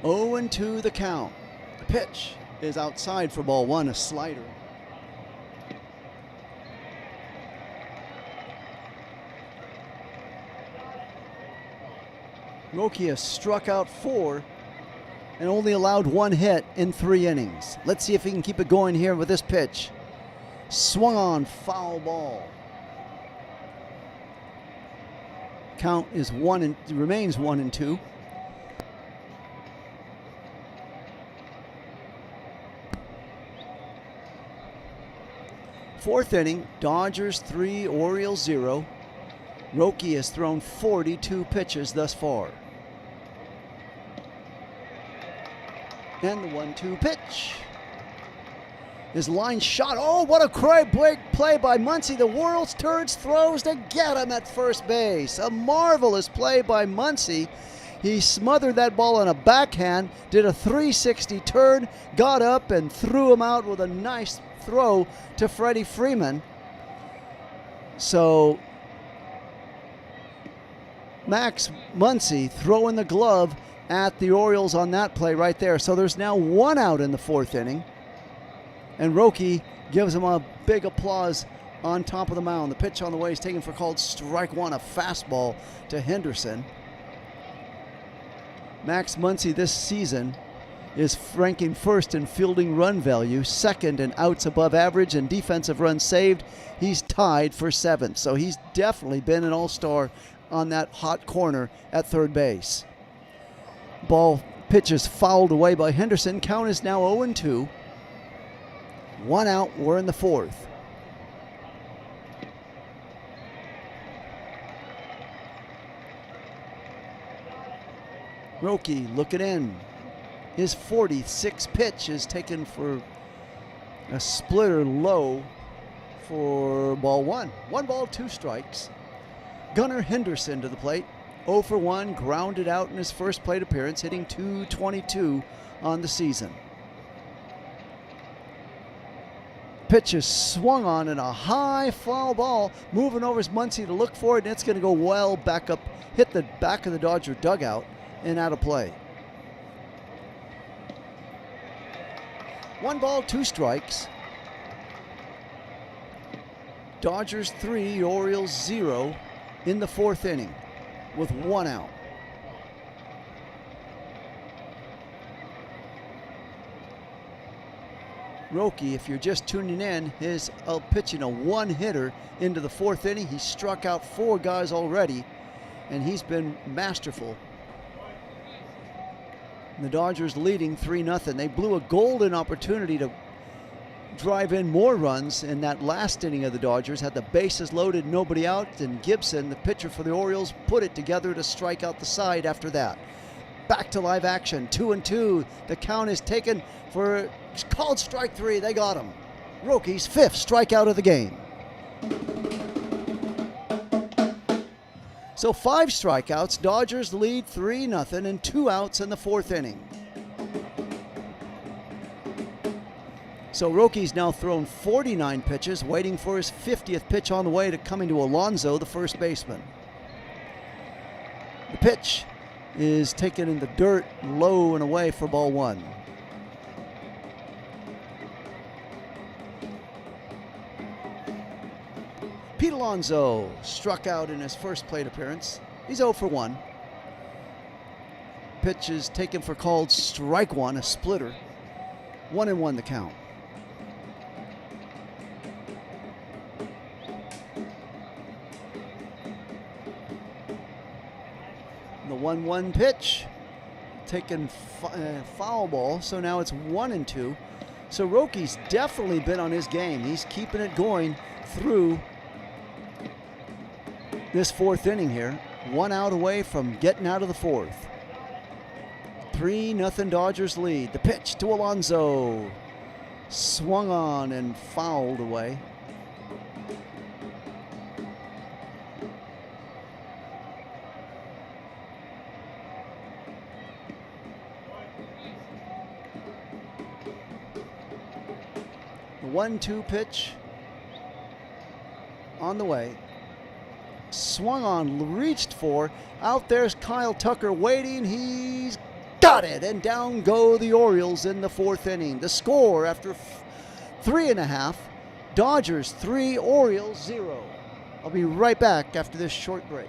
0-2 the count. The pitch is outside for ball one, a slider. Roki has struck out 4 and only allowed 1 hit in 3 innings. Let's see if he can keep it going here with this pitch. Swung on, foul ball. Count is remains 1-2. Fourth inning, Dodgers 3, Orioles 0. Roki has thrown 42 pitches thus far. And the 1-2 pitch. His line shot. Oh, what a great play by Muncy. The World's turns, throws to get him at first base. A marvelous play by Muncy. He smothered that ball on a backhand, did a 360 turn, got up and threw him out with a nice throw to Freddie Freeman. So Max Muncy throwing the glove at the Orioles on that play right there. So there's now 1 out in the 4th inning. And Roki gives him a big applause on top of the mound. The pitch on the way is taken for called strike one, a fastball to Henderson. Max Muncy this season is ranking first in fielding run value, second in outs above average, and defensive runs saved. He's tied for 7th. So he's definitely been an all-star on that hot corner at third base. Ball pitch is fouled away by Henderson. Count is now 0-2. 1 out, we're in the 4th. Roki looking in. His 46th pitch is taken for a splitter low for ball 1. 1 ball, 2 strikes. Gunnar Henderson to the plate. 0 for 1, grounded out in his first plate appearance, hitting .222 on the season. Pitch is swung on and a high foul ball moving over his Muncy to look for it, and it's going to go well back up, hit the back of the Dodger dugout and out of play. 1 ball, 2 strikes. Dodgers 3, Orioles 0 in the 4th inning with 1 out. Roki, if you're just tuning in, is pitching a 1-hitter into the 4th inning. He struck out 4 guys already, and he's been masterful. And the Dodgers leading 3-0. They blew a golden opportunity to drive in more runs in that last inning of the Dodgers. Had the bases loaded, nobody out, and Gibson, the pitcher for the Orioles, put it together to strike out the side after that. Back to live action, 2-2. The count is taken for called strike 3. They got him. Roki's 5th strikeout of the game. So 5 strikeouts. Dodgers lead 3-0 and 2 outs in the 4th inning. So Roki's now thrown 49 pitches, waiting for his 50th pitch on the way to coming to Alonso, the first baseman. The pitch is taken in the dirt, low and away for ball 1. Pete Alonso struck out in his first plate appearance. He's 0 for 1. Pitch is taken for called strike 1, a splitter. 1-1 the count. The 1-1 pitch, taken foul ball, so now it's 1-2. So Roki's definitely been on his game. He's keeping it going through this 4th inning here. 1 out away from getting out of the 4th. 3-0 Dodgers lead. The pitch to Alonso. Swung on and fouled away. The 1-2 pitch on the way. Swung on, reached for. Out there's Kyle Tucker waiting. He's got it, and down go the Orioles in the 4th inning. The score after 3.5, Dodgers 3, Orioles 0. I'll be right back after this short break.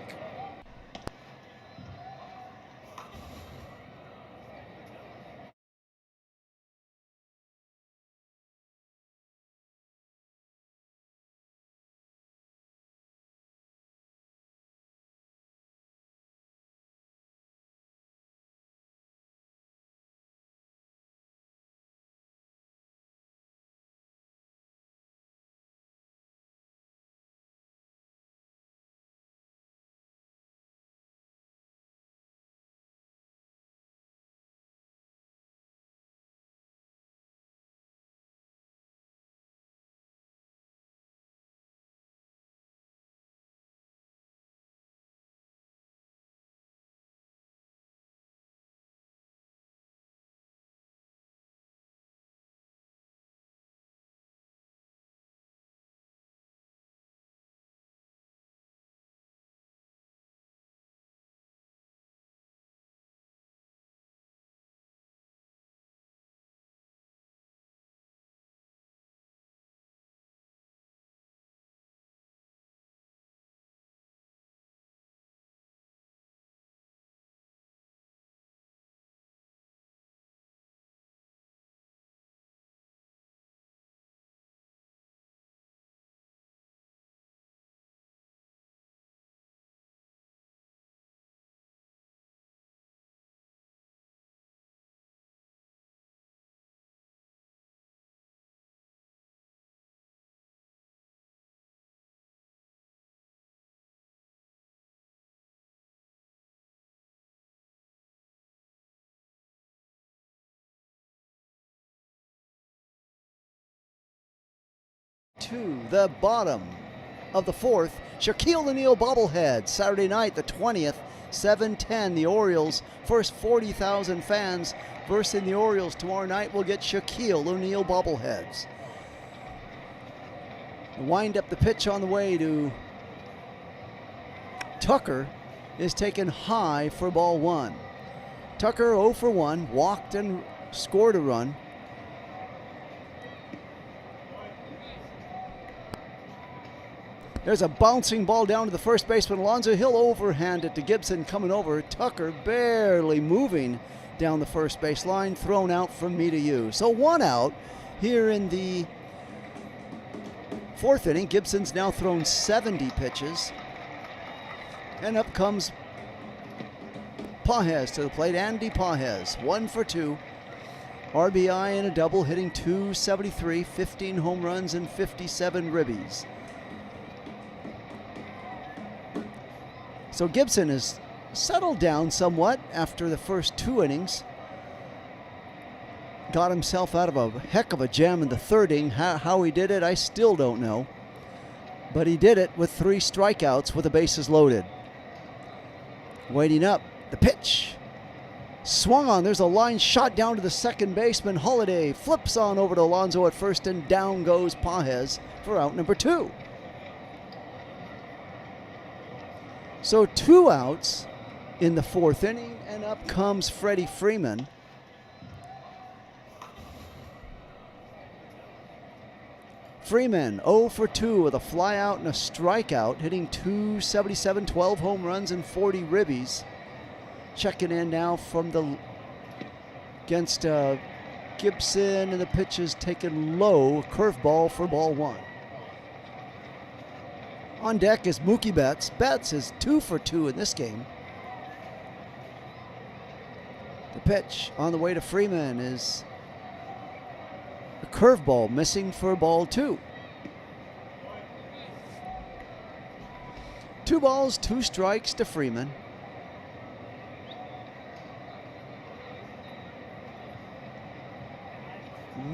To the bottom of the 4th, Shaquille O'Neal bobblehead, Saturday night, the 20th, 7:10. The Orioles, first 40,000 fans versus the Orioles tomorrow night will get Shaquille O'Neal bobbleheads. Wind up the pitch on the way to Tucker is taken high for ball 1. Tucker 0 for 1, walked and scored a run. There's a bouncing ball down to the first baseman, Alonzo. He'll overhand it to Gibson coming over. Tucker barely moving down the first base line, thrown out from me to you. So 1 out here in the 4th inning. Gibson's now thrown 70 pitches. And up comes Pages to the plate. Andy Pages, 1 for 2. RBI and a double, hitting .273, 15 home runs and 57 ribbies. So Gibson has settled down somewhat after the first 2 innings. Got himself out of a heck of a jam in the 3rd inning. How he did it, I still don't know. But he did it with 3 strikeouts with the bases loaded. Waiting up, the pitch. Swung on, there's a line shot down to the second baseman. Holiday flips on over to Alonzo at first, and down goes Pages for out number 2. So 2 outs in the 4th inning, and up comes Freddie Freeman. Freeman 0 for 2 with a flyout and a strikeout, hitting .277, 12 home runs and 40 ribbies. Checking in now from the against Gibson, and the pitch is taken low. Curveball for ball 1. On deck is Mookie Betts. Betts is 2 for 2 in this game. The pitch on the way to Freeman is a curveball, missing for ball 2. 2 balls, 2 strikes to Freeman.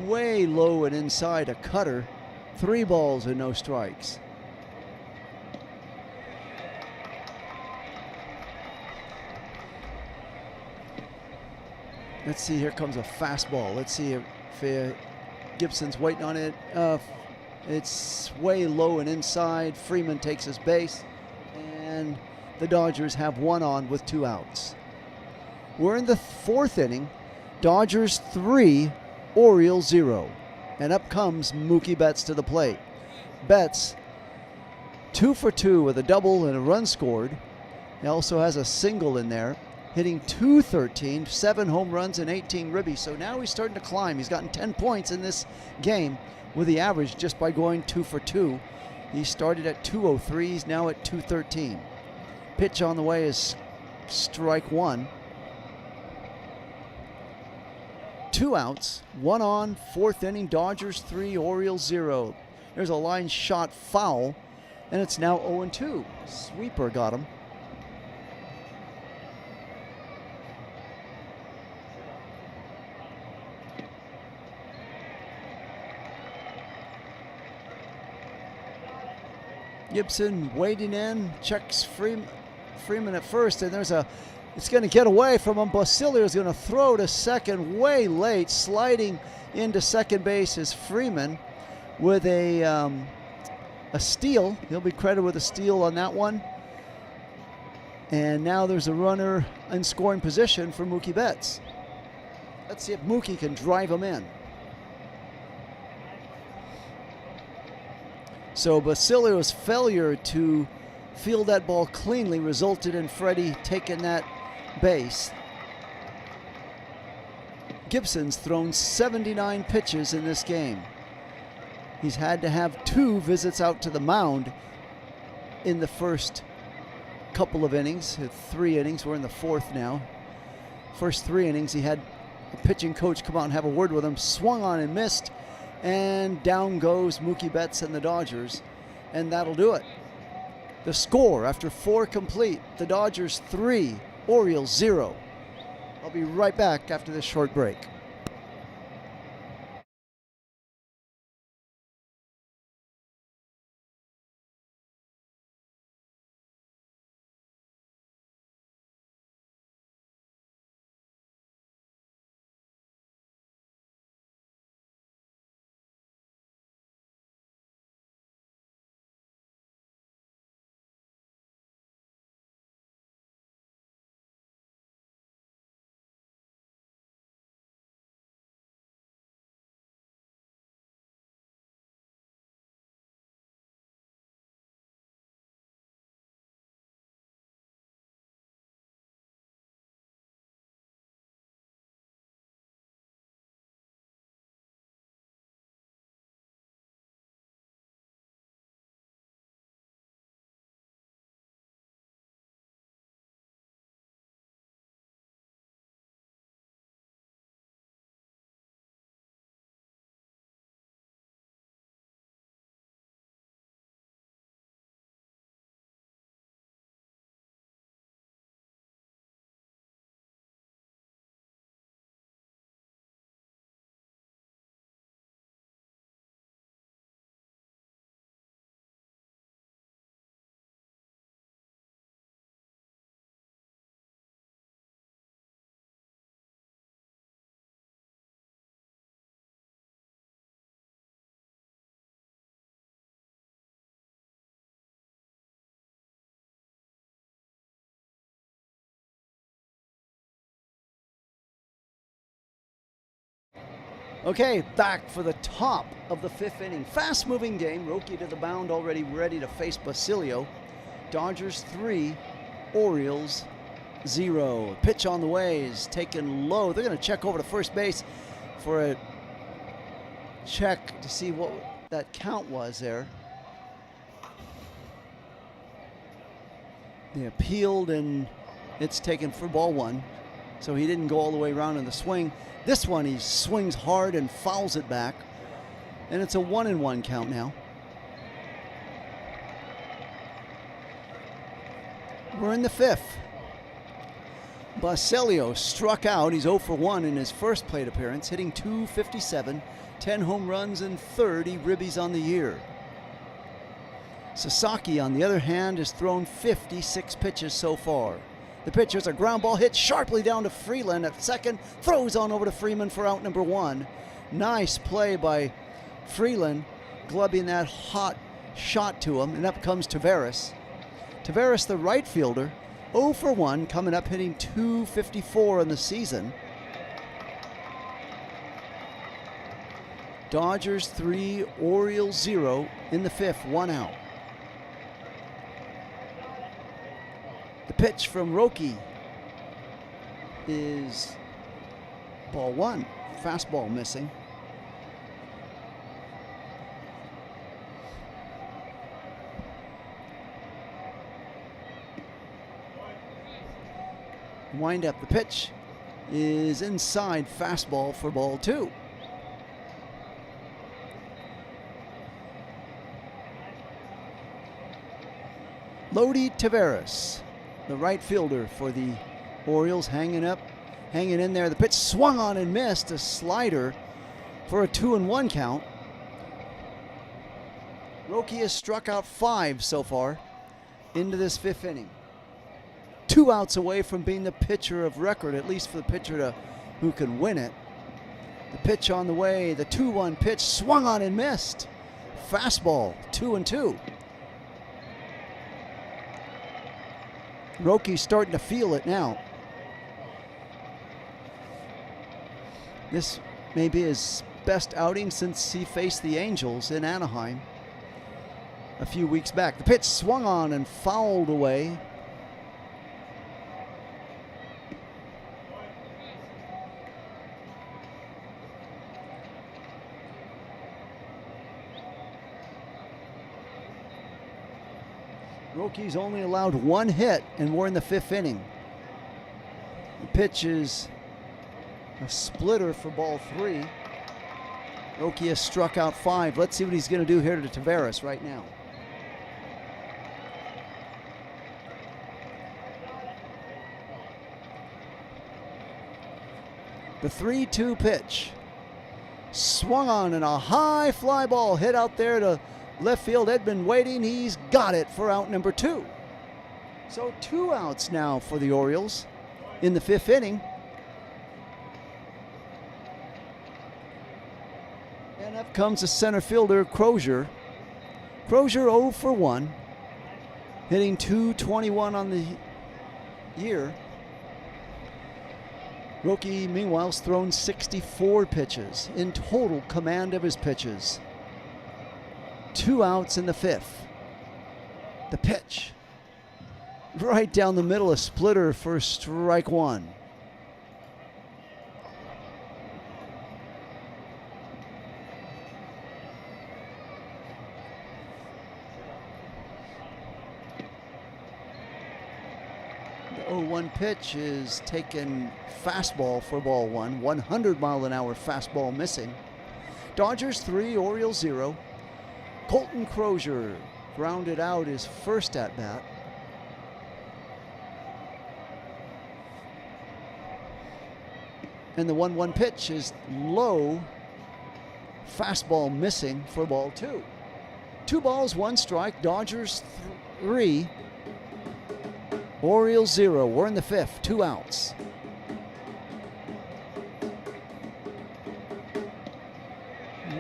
Way low and inside, a cutter. 3 balls and no strikes. Let's see, here comes a fastball. Let's see if Gibson's waiting on it. It's way low and inside. Freeman takes his base, and the Dodgers have 1 on with 2 outs. We're in the 4th inning. Dodgers 3, Orioles 0. And up comes Mookie Betts to the plate. Betts 2 for 2 with a double and a run scored. He also has a single in there, hitting .213, 7 home runs and 18 ribbies. So now he's starting to climb. He's gotten 10 points in this game with the average just by going 2 for 2. He started at .203. He's now at .213. Pitch on the way is strike 1. 2 outs, 1 on, 4th inning. Dodgers 3, Orioles 0. There's a line shot foul, and it's now 0-2. Sweeper got him. Gibson waiting in, checks Freeman at first, and it's going to get away from him. Basilio is going to throw to second way late. Sliding into second base is Freeman with a steal. He'll be credited with a steal on that one. And now there's a runner in scoring position for Mookie Betts. Let's see if Mookie can drive him in. So Basilio's failure to field that ball cleanly resulted in Freddie taking that base. Gibson's thrown 79 pitches in this game. He's had to have 2 visits out to the mound in the first couple of innings. 3 innings, we're in the 4th now. First 3 innings, he had a pitching coach come out and have a word with him, swung on and missed, and down goes Mookie Betts and the Dodgers, and that'll do it. The score after 4 complete, the Dodgers 3, Orioles 0. I'll be right back after this short break. Okay, back for the top of the 5th inning. Fast-moving game. Roki to the mound, already ready to face Basilio. Dodgers 3, Orioles 0. Pitch on the way is taken low. They're going to check over to first base for a check to see what that count was there. They appealed and it's taken for ball 1. So he didn't go all the way around in the swing. This one he swings hard and fouls it back. And it's a 1-1 count now. We're in the 5th. Basilio struck out. He's 0 for 1 in his first plate appearance, hitting .257, 10 home runs and 30 ribbies on the year. Sasaki, on the other hand, has thrown 56 pitches so far. The pitch is a ground ball hit sharply down to Freeland at second, throws on over to Freeman for out number 1. Nice play by Freeland, glubbing that hot shot to him, and up comes Taveras. Taveras, the right fielder, 0 for 1, coming up hitting .254 in the season. Dodgers 3, Orioles 0 in the 5th, 1 out. The pitch from Roki is ball 1, fastball missing. Wind up, the pitch is inside, fastball for ball 2. Lodi Taveras, the right fielder for the Orioles, hanging in there. The pitch swung on and missed, a slider for a 2-1 count. Roki has struck out 5 so far into this 5th inning. 2 outs away from being the pitcher of record, at least for the pitcher who can win it. The pitch on the way, the 2-1 pitch, swung on and missed. Fastball, 2-2. Roki's starting to feel it now. This may be his best outing since he faced the Angels in Anaheim a few weeks back. The pitch swung on and fouled away. Roki's only allowed 1 hit, and we're in the 5th inning. The pitch is a splitter for ball 3. Roki has struck out 5. Let's see what he's going to do here to Taveras right now. The 3-2 pitch. Swung on, and a high fly ball hit out there to left field. Edmund waiting. He's got it for out number 2. So 2 outs now for the Orioles in the 5th inning. And up comes the center fielder, Crozier. Crozier 0 for 1, hitting .221 on the year. Roki, meanwhile, has thrown 64 pitches, in total command of his pitches. 2 outs in the 5th. The pitch, right down the middle, a splitter for strike 1. The 0-1 pitch is taken fastball for ball 1, 100-mile-an-hour fastball missing. Dodgers 3, Orioles 0. Colton Crozier grounded out his first at-bat. And the 1-1 pitch is low, fastball missing for ball 2. 2 balls, 1 strike, Dodgers 3, Orioles 0. We're in the 5th, 2 outs.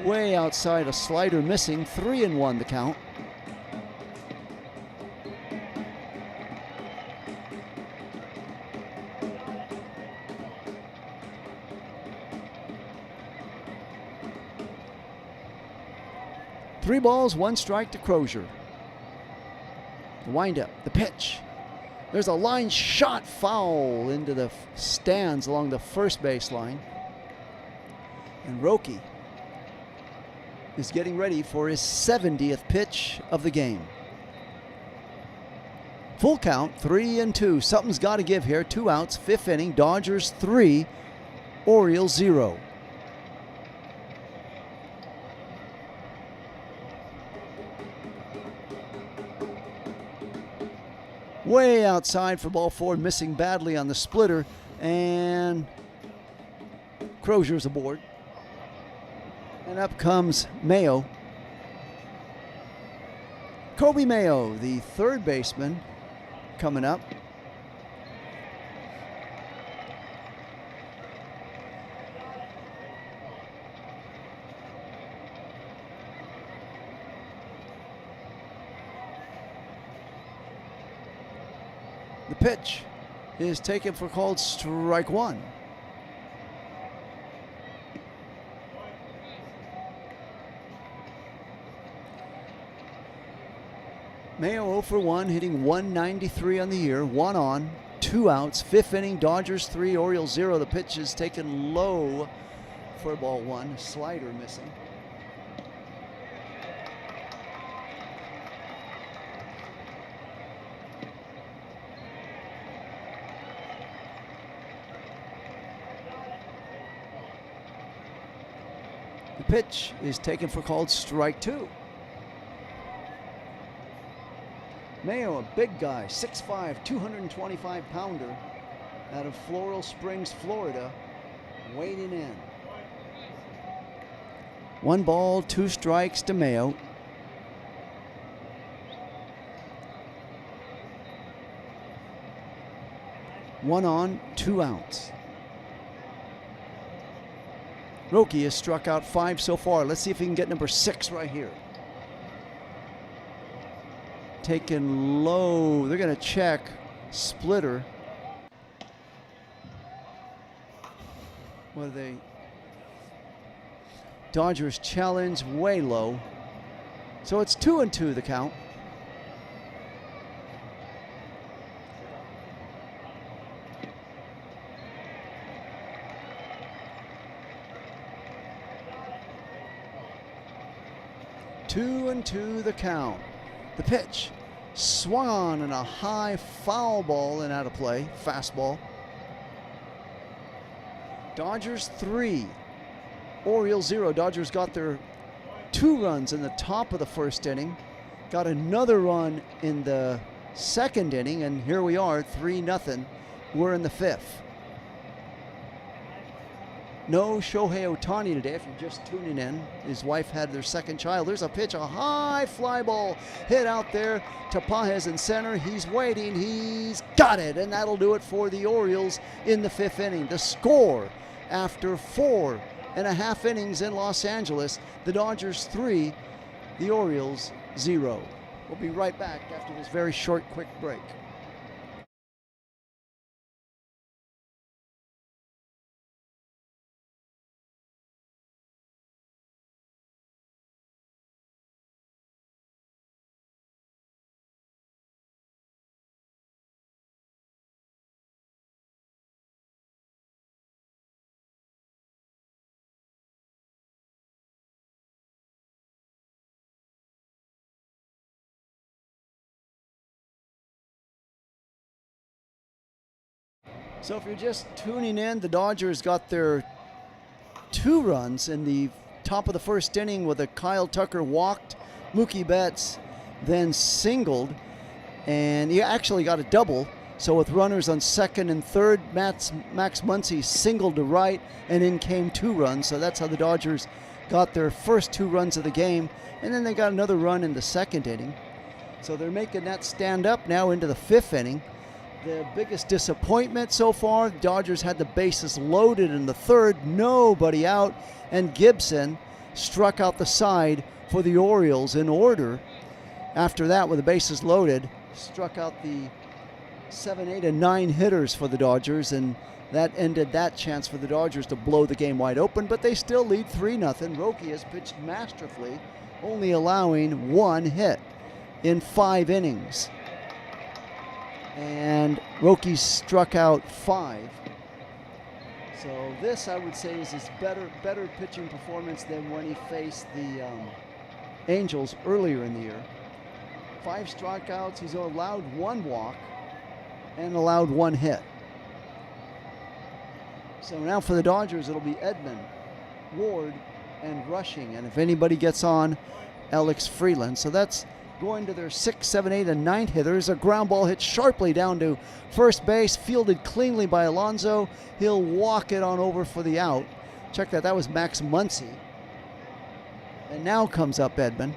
Way outside, a slider missing, 3-1 the count. 3 balls, 1 strike to Crozier. The windup, the pitch. There's a line shot foul into the stands along the first base line. And Roki is getting ready for his 70th pitch of the game. Full count, 3-2. Something's got to give here. 2 outs, 5th inning. Dodgers 3, Orioles 0. Way outside for ball 4, missing badly on the splitter, and Crozier's aboard. And up comes Mayo. Kobe Mayo, the third baseman, coming up. The pitch is taken for called strike 1. Mayo 0 for 1, hitting 193 on the year, 1 on, 2 outs, 5th inning, Dodgers 3, Orioles 0. The pitch is taken low for ball 1, slider missing. The pitch is taken for called strike 2. Mayo, a big guy, 6'5", 225-pounder out of Floral Springs, Florida, wading in. 1 ball, 2 strikes to Mayo. One on, 2 outs. Roki has struck out 5 so far. Let's see if he can get number 6 right here. Taken low. They're going to check. Splitter. What are they? Dodgers challenge way low. So it's 2-2 the count. Two and two the count. The pitch swung on and a high foul ball and out of play. Fastball. Dodgers 3, Orioles 0. Dodgers got their 2 runs in the top of the first inning. Got another run in the second inning, and here we are, 3-0. We're in the 5th. No Shohei Ohtani today, if you're just tuning in. His wife had their second child. There's a pitch, a high fly ball hit out there to Pages in center. He's waiting. He's got it, and that'll do it for the Orioles in the 5th inning. The score after 4.5 innings in Los Angeles, the Dodgers 3, the Orioles 0. We'll be right back after this very short, quick break. So if you're just tuning in, the Dodgers got their 2 runs in the top of the first inning with a Kyle Tucker walked, Mookie Betts then singled, and he actually got a double. So with runners on second and third, Max Muncy singled to right, and in came 2 runs. So that's how the Dodgers got their first 2 runs of the game, and then they got another run in the second inning. So they're making that stand up now into the 5th inning. The biggest disappointment so far, the Dodgers had the bases loaded in the 3rd, nobody out, and Gibson struck out the side for the Orioles in order. After that, with the bases loaded, struck out the 7, 8, and 9 hitters for the Dodgers, and that ended that chance for the Dodgers to blow the game wide open, but they still lead 3-0. Roki has pitched masterfully only allowing 1 hit in 5 innings. And Roki struck out 5. So this, I would say, is his better pitching performance than when he faced the Angels earlier in the year. 5 strikeouts. He's allowed 1 walk and allowed 1 hit. So now for the Dodgers, it'll be Edman, Ward, and Rushing. And if anybody gets on, Alex Freeland. So that's going to their 6, 7, 8, and 9th hitters. A ground ball hit sharply down to first base, fielded cleanly by Alonso. He'll walk it on over for the out. Check that. That was Max Muncy. And now comes up Edman.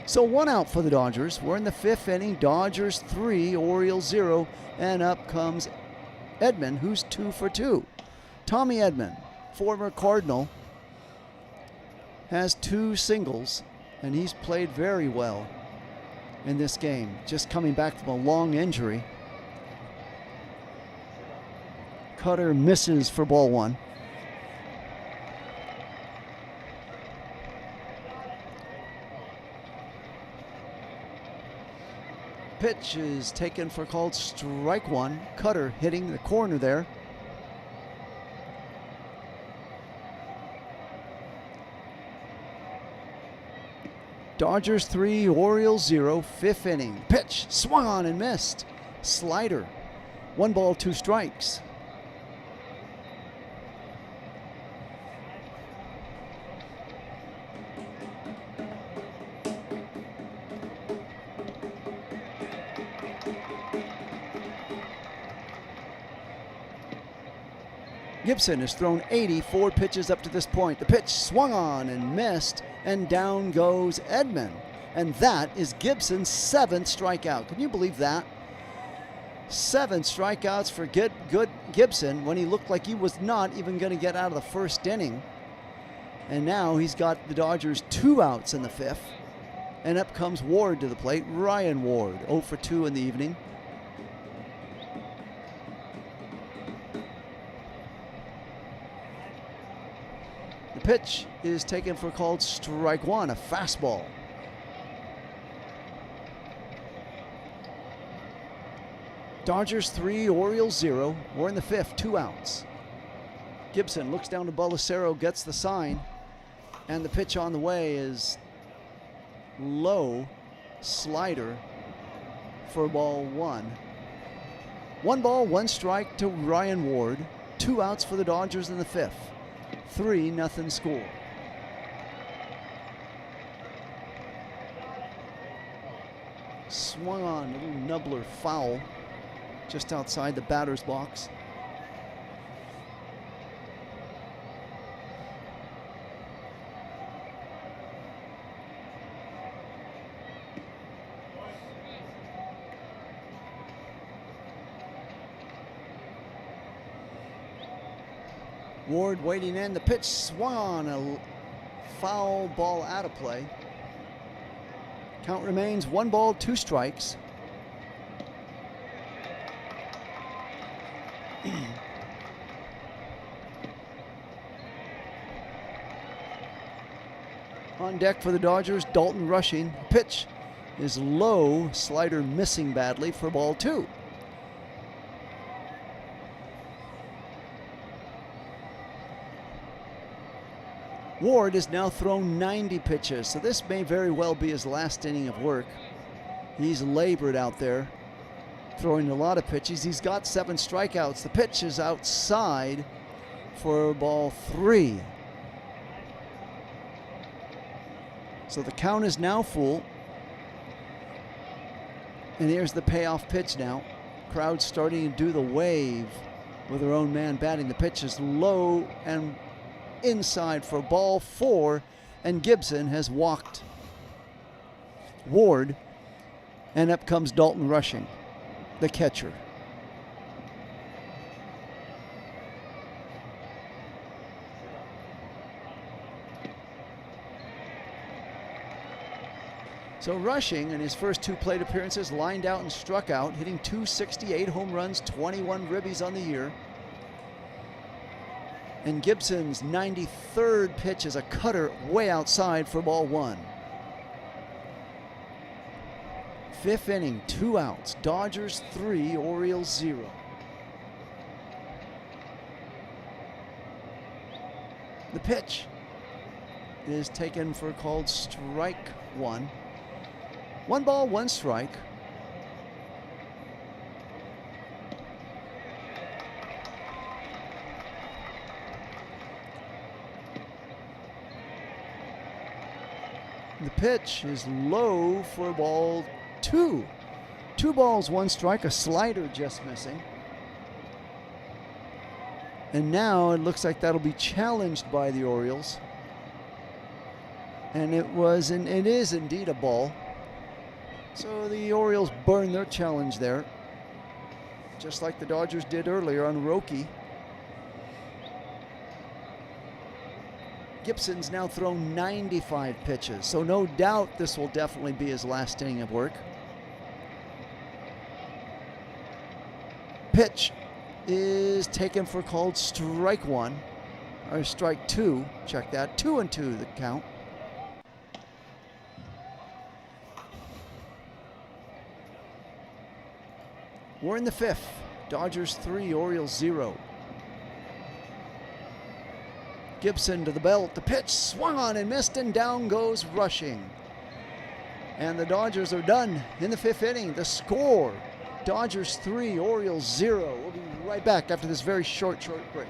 So 1 out for the Dodgers. We're in the 5th inning. Dodgers 3, Orioles 0. And up comes Edman, who's 2 for 2. Tommy Edman, former Cardinal, has 2 singles, and he's played very well in this game, just coming back from a long injury. Cutter misses for ball 1. Pitch is taken for called strike 1. Cutter hitting the corner there. Dodgers 3, Orioles 0, 5th inning. Pitch swung on and missed. Slider. 1 ball, 2 strikes. Gibson has thrown 84 pitches up to this point. The pitch swung on and missed, and down goes Edman. And that is Gibson's 7th strikeout. Can you believe that? 7 strikeouts for good Gibson when he looked like he was not even going to get out of the 1st inning. And now he's got the Dodgers 2 outs in the 5th. And up comes Ward to the plate. Ryan Ward, 0 for 2 in the evening. The pitch is taken for called strike 1, a fastball. Dodgers 3, Orioles 0. We're in the 5th, 2 outs. Gibson looks down to Balisero, gets the sign, and the pitch on the way is low, slider for ball 1. 1 ball, 1 strike to Ryan Ward. 2 outs for the Dodgers in the 5th. 3-0 score. Swung on, a little nubbler foul just outside the batter's box. Ward waiting in. The pitch swung on, a foul ball out of play. Count remains 1 ball, 2 strikes. On deck for the Dodgers, Dalton Rushing. Pitch is low, slider missing badly for ball 2. Ward has now thrown 90 pitches, so this may very well be his last inning of work. He's labored out there, throwing a lot of pitches. He's got 7 strikeouts. The pitch is outside for ball 3. So the count is now full. And here's the payoff pitch now. Crowd starting to do the wave with their own man batting. The pitch is low and inside for ball 4, and Gibson has walked Ward, and up comes Dalton Rushing, the catcher. So Rushing, in his first 2 plate appearances, lined out and struck out, hitting .268, home runs, 21 ribbies on the year. And Gibson's 93rd pitch is a cutter way outside for ball 1. 5th inning, 2 outs. Dodgers 3, Orioles 0. The pitch is taken for called strike 1. 1 ball, 1 strike. The pitch is low for ball 2. 2 balls, 1 strike, a slider just missing. And now it looks like that'll be challenged by the Orioles. And it is indeed a ball. So the Orioles burn their challenge there, just like the Dodgers did earlier on Roki. Gibson's now thrown 95 pitches, so no doubt this will definitely be his last inning of work. Pitch is taken for called strike 1, or strike 2, check that, 2-2 the count. We're in the 5th, Dodgers 3, Orioles 0. Gibson to the belt, the pitch swung on and missed, and down goes Rushing. And the Dodgers are done in the 5th inning. The score, Dodgers 3, Orioles 0. We'll be right back after this very short break.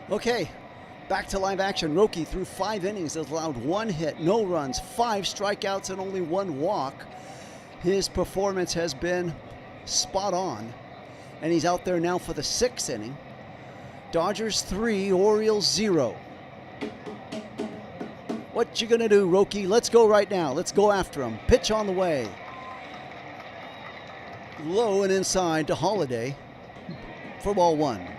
Okay, back to live action. Roki through 5 innings has allowed 1 hit, no runs, 5 strikeouts, and only 1 walk. His performance has been spot on, and he's out there now for the 6th inning. Dodgers 3, Orioles 0. What you gonna do, Roki? Let's go right now. Let's go after him. Pitch on the way. Low and inside to Holiday for ball 1.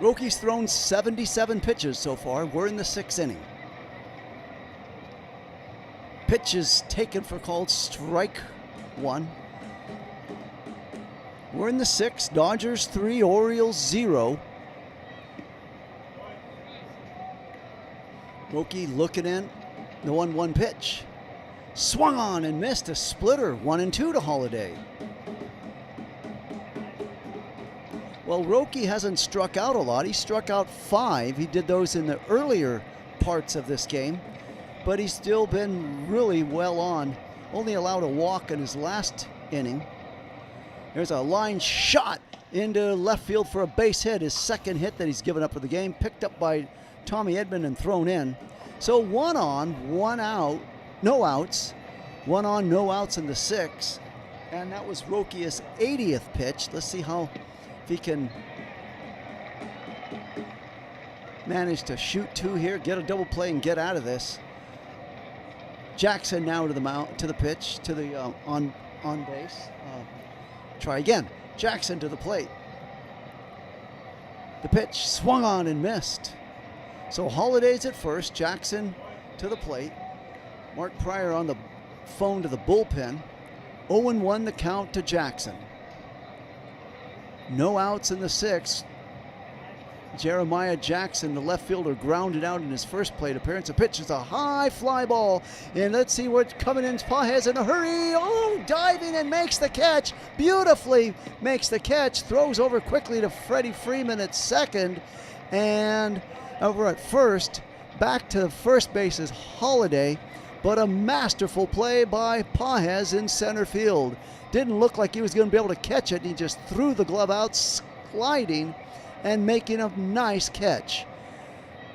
Roki's thrown 77 pitches so far. We're in the 6th inning. Pitch is taken for called strike 1. We're in the 6th. Dodgers 3, Orioles 0. Roki looking in the 1-1 pitch. Swung on and missed, a splitter, 1-2 to Holiday. Well, Roki hasn't struck out a lot. He struck out 5. He did those in the earlier parts of this game, but he's still been really well on. Only allowed a walk in his last inning. There's a line shot into left field for a base hit. His 2nd hit that he's given up for the game, picked up by Tommy Edman and thrown in. So 1 on, 1 out, no outs. 1 on, no outs in the 6th. And that was Roki's 80th pitch. Let's see if he can manage to shoot 2 here, get a double play, and get out of this. Jackson now to the pitch, to the on base. Try again. Jackson to the plate. The pitch swung on and missed. So Holiday's at first. Jackson to the plate. Mark Pryor on the phone to the bullpen. 0-1 the count to Jackson. No outs in the 6th. Jeremiah Jackson, the left fielder, grounded out in his first plate appearance. The pitch is a high fly ball. And let's see what's coming in. Pages in a hurry. Oh, diving and makes the catch. Beautifully makes the catch. Throws over quickly to Freddie Freeman at second. And over at first, back to first base is Holiday. But a masterful play by Pages in center field. Didn't look like he was going to be able to catch it. And he just threw the glove out, sliding and making a nice catch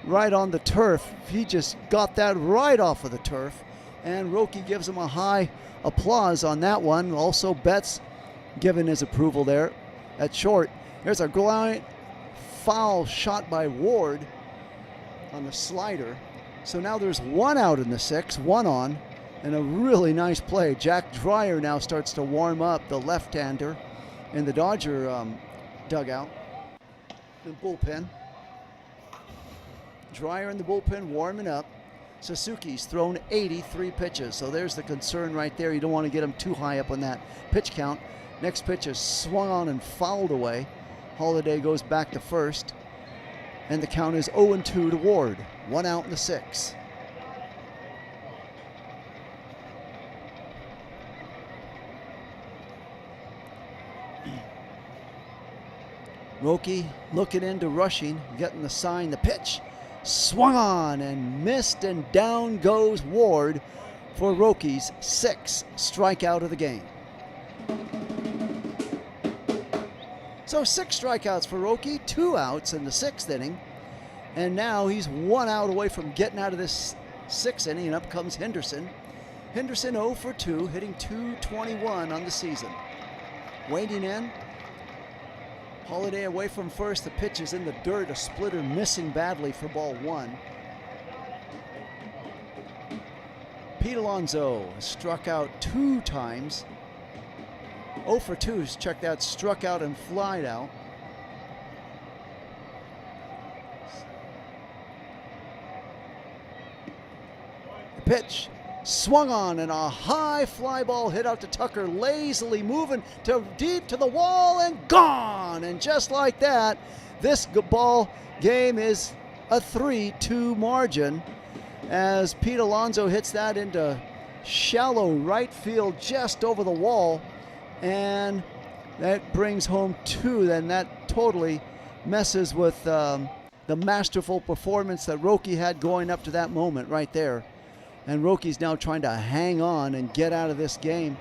right on the turf. He just got that right off of the turf, and Roki gives him a high applause on that one. Also, Betts giving his approval there at short. There's a glide foul shot by Ward on the slider. So now there's 1 out in the 6th, 1 on, and a really nice play. Jack Dreyer now starts to warm up, the left-hander in the Dodger dugout. The bullpen. Dreyer in the bullpen warming up. Suzuki's thrown 83 pitches, so there's the concern right there. You don't want to get him too high up on that pitch count. Next pitch is swung on and fouled away. Holiday goes back to first, and the count is 0-2 to Ward. 1 out in the 6th. Roki looking into rushing, getting the sign. The pitch swung on and missed, and down goes Ward for Roki's 6th strikeout of the game. So 6 strikeouts for Roki, 2 outs in the 6th inning, and now he's 1 out away from getting out of this 6th inning, and up comes Henderson. Henderson 0 for 2, hitting .221 on the season. Waiting in. Holiday away from first. The pitch is in the dirt. A splitter missing badly for ball 1. Pete Alonso struck out 2 times. 0 for 2. Check that. Struck out and flied out. The pitch swung on, and a high fly ball hit out to Tucker, lazily moving to deep to the wall and gone. And just like that, this ball game is a 3-2 margin as Pete Alonso hits that into shallow right field just over the wall, and that brings home 2. Then that totally messes with the masterful performance that Roki had going up to that moment right there. And Roki's now trying to hang on and get out of this game,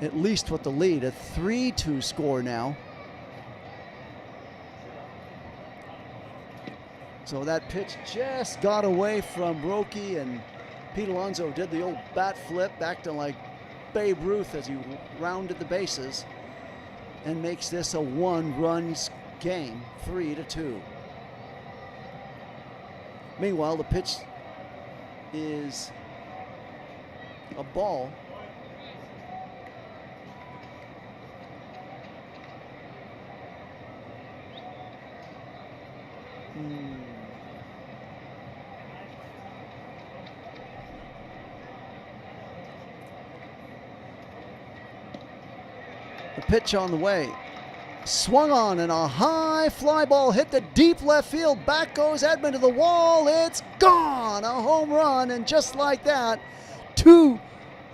at least with the lead. A 3-2 score now. So that pitch just got away from Roki, and Pete Alonso did the old bat flip back to like Babe Ruth as he rounded the bases and makes this a 1-run game, 3-2. Meanwhile, the pitch is a ball. The pitch on the way. Swung on, and a high fly ball hit the deep left field. Back goes Edman to the wall. It's gone. A home run, and just like that, 2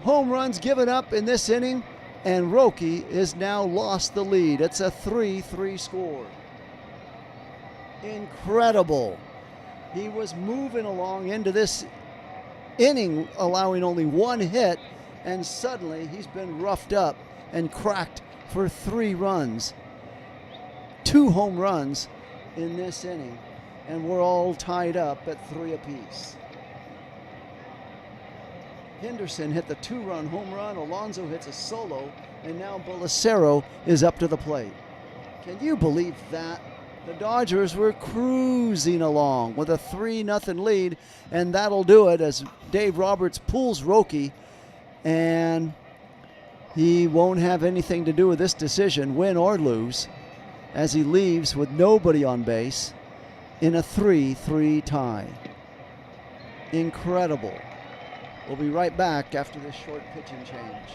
home runs given up in this inning, and Roki is now lost the lead. It's a 3-3 score. Incredible. He was moving along into this inning, allowing only 1 hit, and suddenly he's been roughed up and cracked for 3 runs. 2 home runs in this inning, and we're all tied up at 3 apiece. Henderson hit the 2-run home run. Alonso hits a solo. And now Bollicero is up to the plate. Can you believe that? The Dodgers were cruising along with a 3-0 lead, and that'll do it as Dave Roberts pulls Roki, and he won't have anything to do with this decision, win or lose, as he leaves with nobody on base in a 3-3 tie. Incredible. We'll be right back after this short pitching change.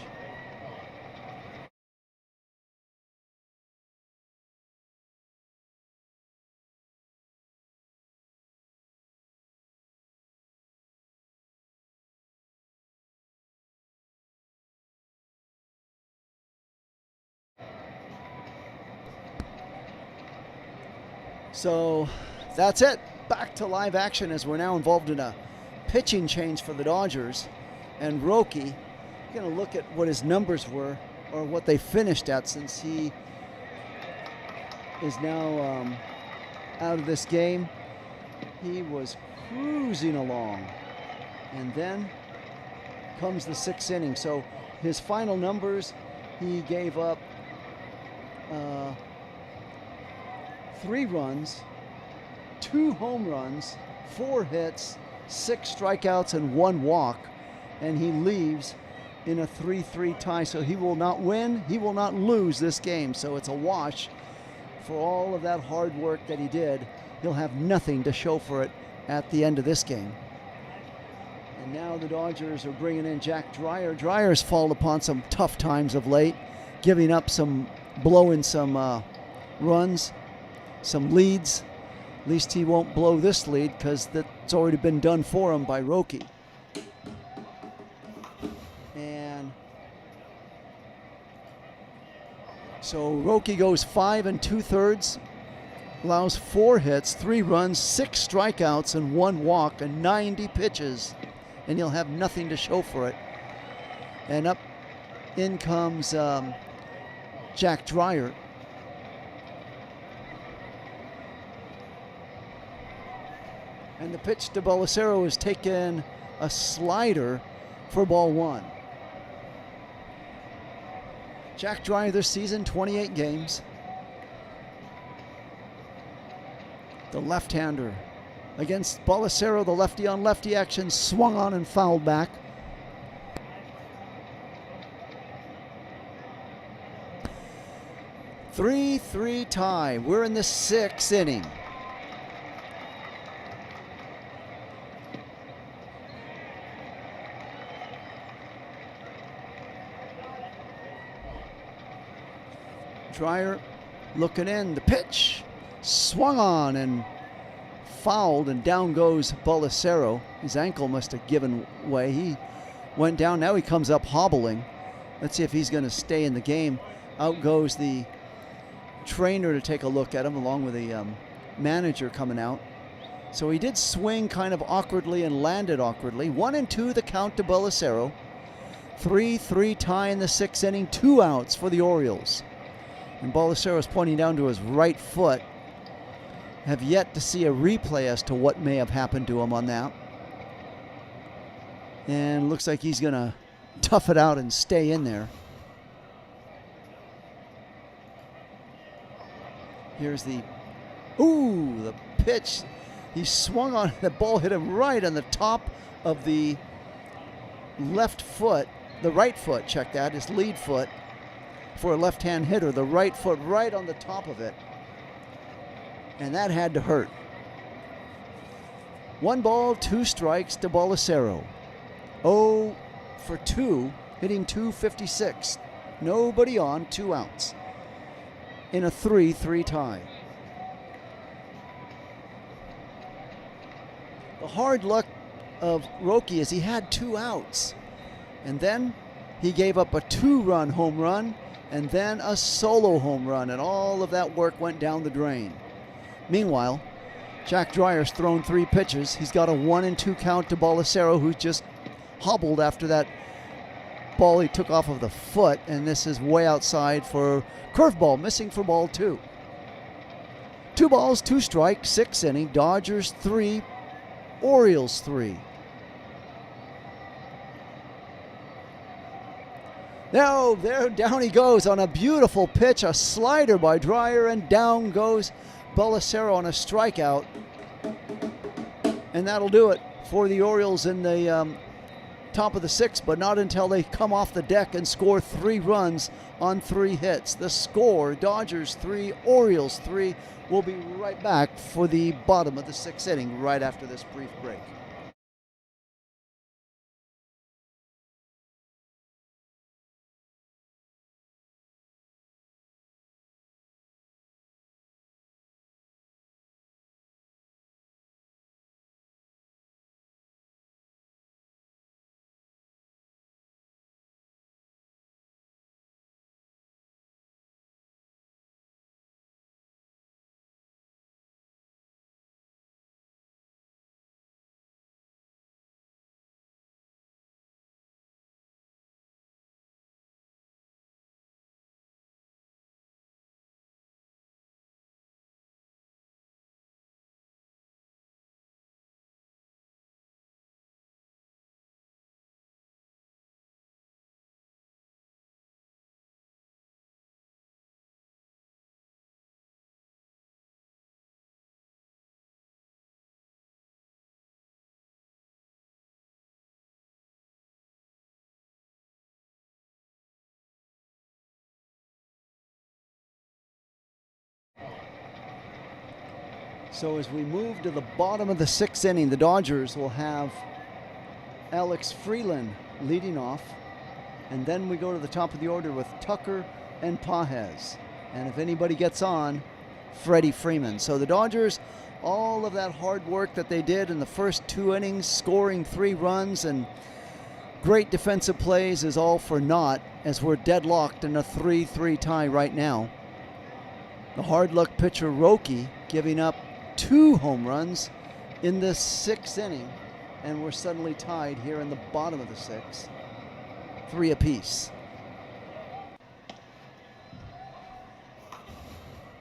So that's it. Back to live action as we're now involved in a pitching change for the Dodgers. And Roki, we're going to look at what his numbers were, or what they finished at, since he is now out of this game. He was cruising along. And then comes the 6th inning. So his final numbers, he gave up 3 runs, 2 home runs, 4 hits, 6 strikeouts, and 1 walk. And he leaves in a 3-3 tie. So he will not win, he will not lose this game. So it's a wash for all of that hard work that he did. He'll have nothing to show for it at the end of this game. And now the Dodgers are bringing in Jack Dreyer. Dreyer's fallen upon some tough times of late, giving up blowing some runs, some leads. At least he won't blow this lead, because that's already been done for him by Roki. And so Roki goes 5 2/3, allows 4 hits, 3 runs, 6 strikeouts, and 1 walk, and 90 pitches, and he'll have nothing to show for it. And up in comes Jack Dreyer. And the pitch to Bollicero is taken a slider for ball 1. Jack Dreyer this season, 28 games. The left-hander against Bollicero, the lefty-on-lefty action, swung on and fouled back. Three tie. We're in the 6th inning. Dreyer looking in, the pitch swung on and fouled, and down goes Bollicero. His ankle must have given way. He went down. Now he comes up hobbling. Let's see if he's going to stay in the game. Out goes the trainer to take a look at him, along with the manager coming out. So he did swing kind of awkwardly and landed awkwardly. 1-2 the count to Bollicero. 3-3 tie in the 6th inning. 2 outs for the Orioles. And Bollicero is pointing down to his right foot. Have yet to see a replay as to what may have happened to him on that. And looks like he's going to tough it out and stay in there. Here's the pitch. He swung on, the ball hit him right on the top of the left foot, the right foot, check that, his lead foot. For a left-hand hitter, the right foot right on the top of it. And that had to hurt. 1 ball, 2 strikes to Bollicero. 0 for 2, hitting .256. Nobody on, 2 outs. In a 3-3 tie. The hard luck of Roki is he had 2 outs. And then he gave up a 2-run home run, and then a solo home run, and all of that work went down the drain. Meanwhile, Jack Dreyer's thrown 3 pitches. He's got a 1-2 count to Bollicero, who just hobbled after that ball he took off of the foot, and this is way outside for curveball, missing for ball 2. 2 balls, 2 strikes, 6th inning. Dodgers 3, Orioles 3. No, there down he goes on a beautiful pitch, a slider by Dreyer, and down goes Belisaro on a strikeout. And that'll do it for the Orioles in the top of the sixth, but not until they come off the deck and score 3 runs on 3 hits. The score, Dodgers 3, Orioles 3. We'll be right back for the bottom of the 6th inning right after this brief break. So as we move to the bottom of the 6th inning, the Dodgers will have Alex Freeland leading off. And then we go to the top of the order with Tucker and Pages. And if anybody gets on, Freddie Freeman. So the Dodgers, all of that hard work that they did in the first 2 innings, scoring 3 runs and great defensive plays, is all for naught as we're deadlocked in a 3-3 tie right now. The hard luck pitcher Roki giving up 2 home runs in the 6th inning, and we're suddenly tied here in the bottom of the 6th, 3 apiece.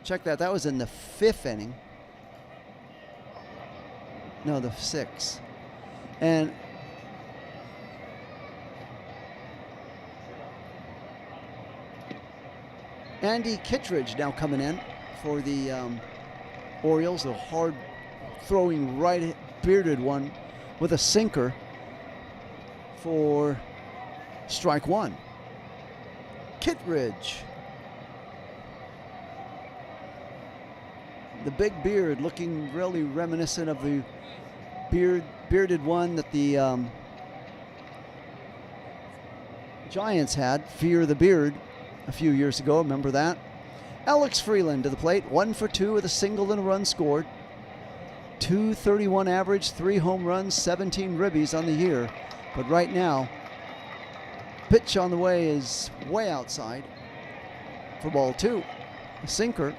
Check that. That was in the 5th inning. No, the 6th. And Andy Kittredge now coming in for the Orioles, a hard throwing right bearded one with a sinker for strike 1. Kittredge. The big beard looking really reminiscent of the bearded one that the Giants had, Fear the Beard, a few years ago. Remember that? Alex Freeland to the plate, 1 for 2 with a single and a run scored. .231 average, 3 home runs, 17 ribbies on the year. But right now, pitch on the way is way outside for ball 2. A sinker.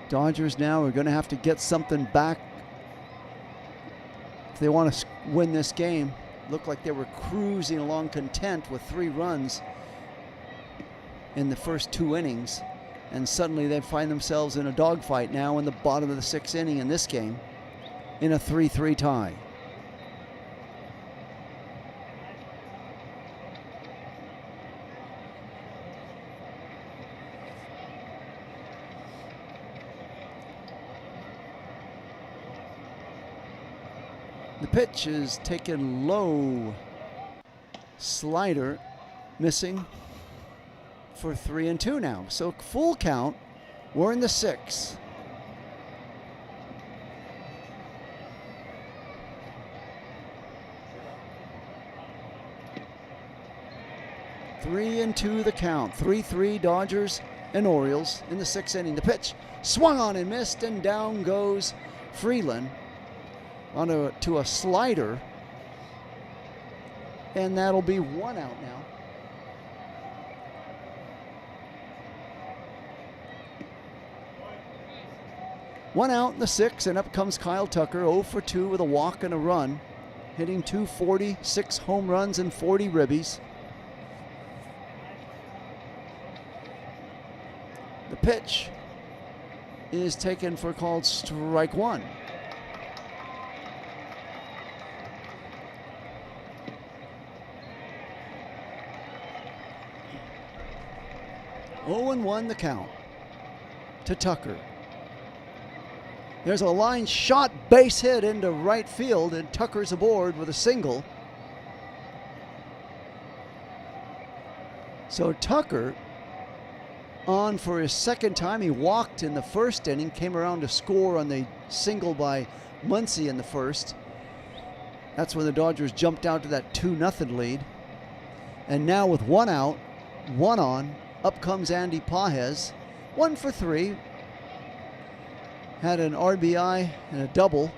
Dodgers now are going to have to get something back if they want to win this game. Looked like they were cruising along content with 3 runs in the first 2 innings, and suddenly they find themselves in a dogfight now in the bottom of the 6th inning in this game in a 3-3 tie. The pitch is taken low. Slider missing for 3-2 now. So full count. We're in the 6th. Three and two the count. 3-3 Dodgers and Orioles in the 6th inning. The pitch swung on and missed, and down goes Freeland onto a slider, and that'll be 1 out now. One out in the 6th, and up comes Kyle Tucker, 0 for 2 with a walk and a run, hitting .240, 6 home runs and 40 ribbies. The pitch is taken for called strike 1. 0-1 the count to Tucker. There's a line shot, base hit into right field, and Tucker's aboard with a single. So Tucker on for his second time. He walked in the first inning, came around to score on the single by Muncy in the first. That's when the Dodgers jumped out to that 2-0 lead. And now with one out, one on, up comes Andy Pages, 1 for 3. Had an RBI and a double.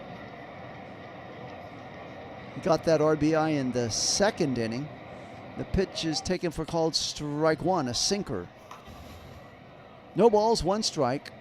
He got that RBI in the second inning. The pitch is taken for called strike one, a sinker. No balls, 1 strike.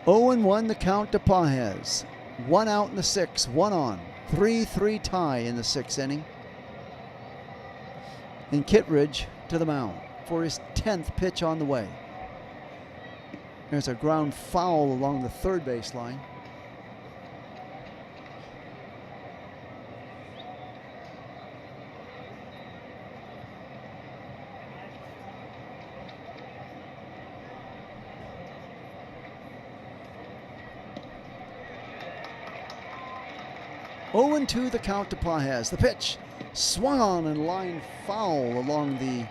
Oh and 1 the count to Pages. 1 out in the 6th, 1 on. 3-3 tie in the 6th inning. And Kittredge to the mound for his 10th pitch on the way. There's a ground foul along the third base line. Oh and 2 the count to Pages. The pitch swung on and lined foul along the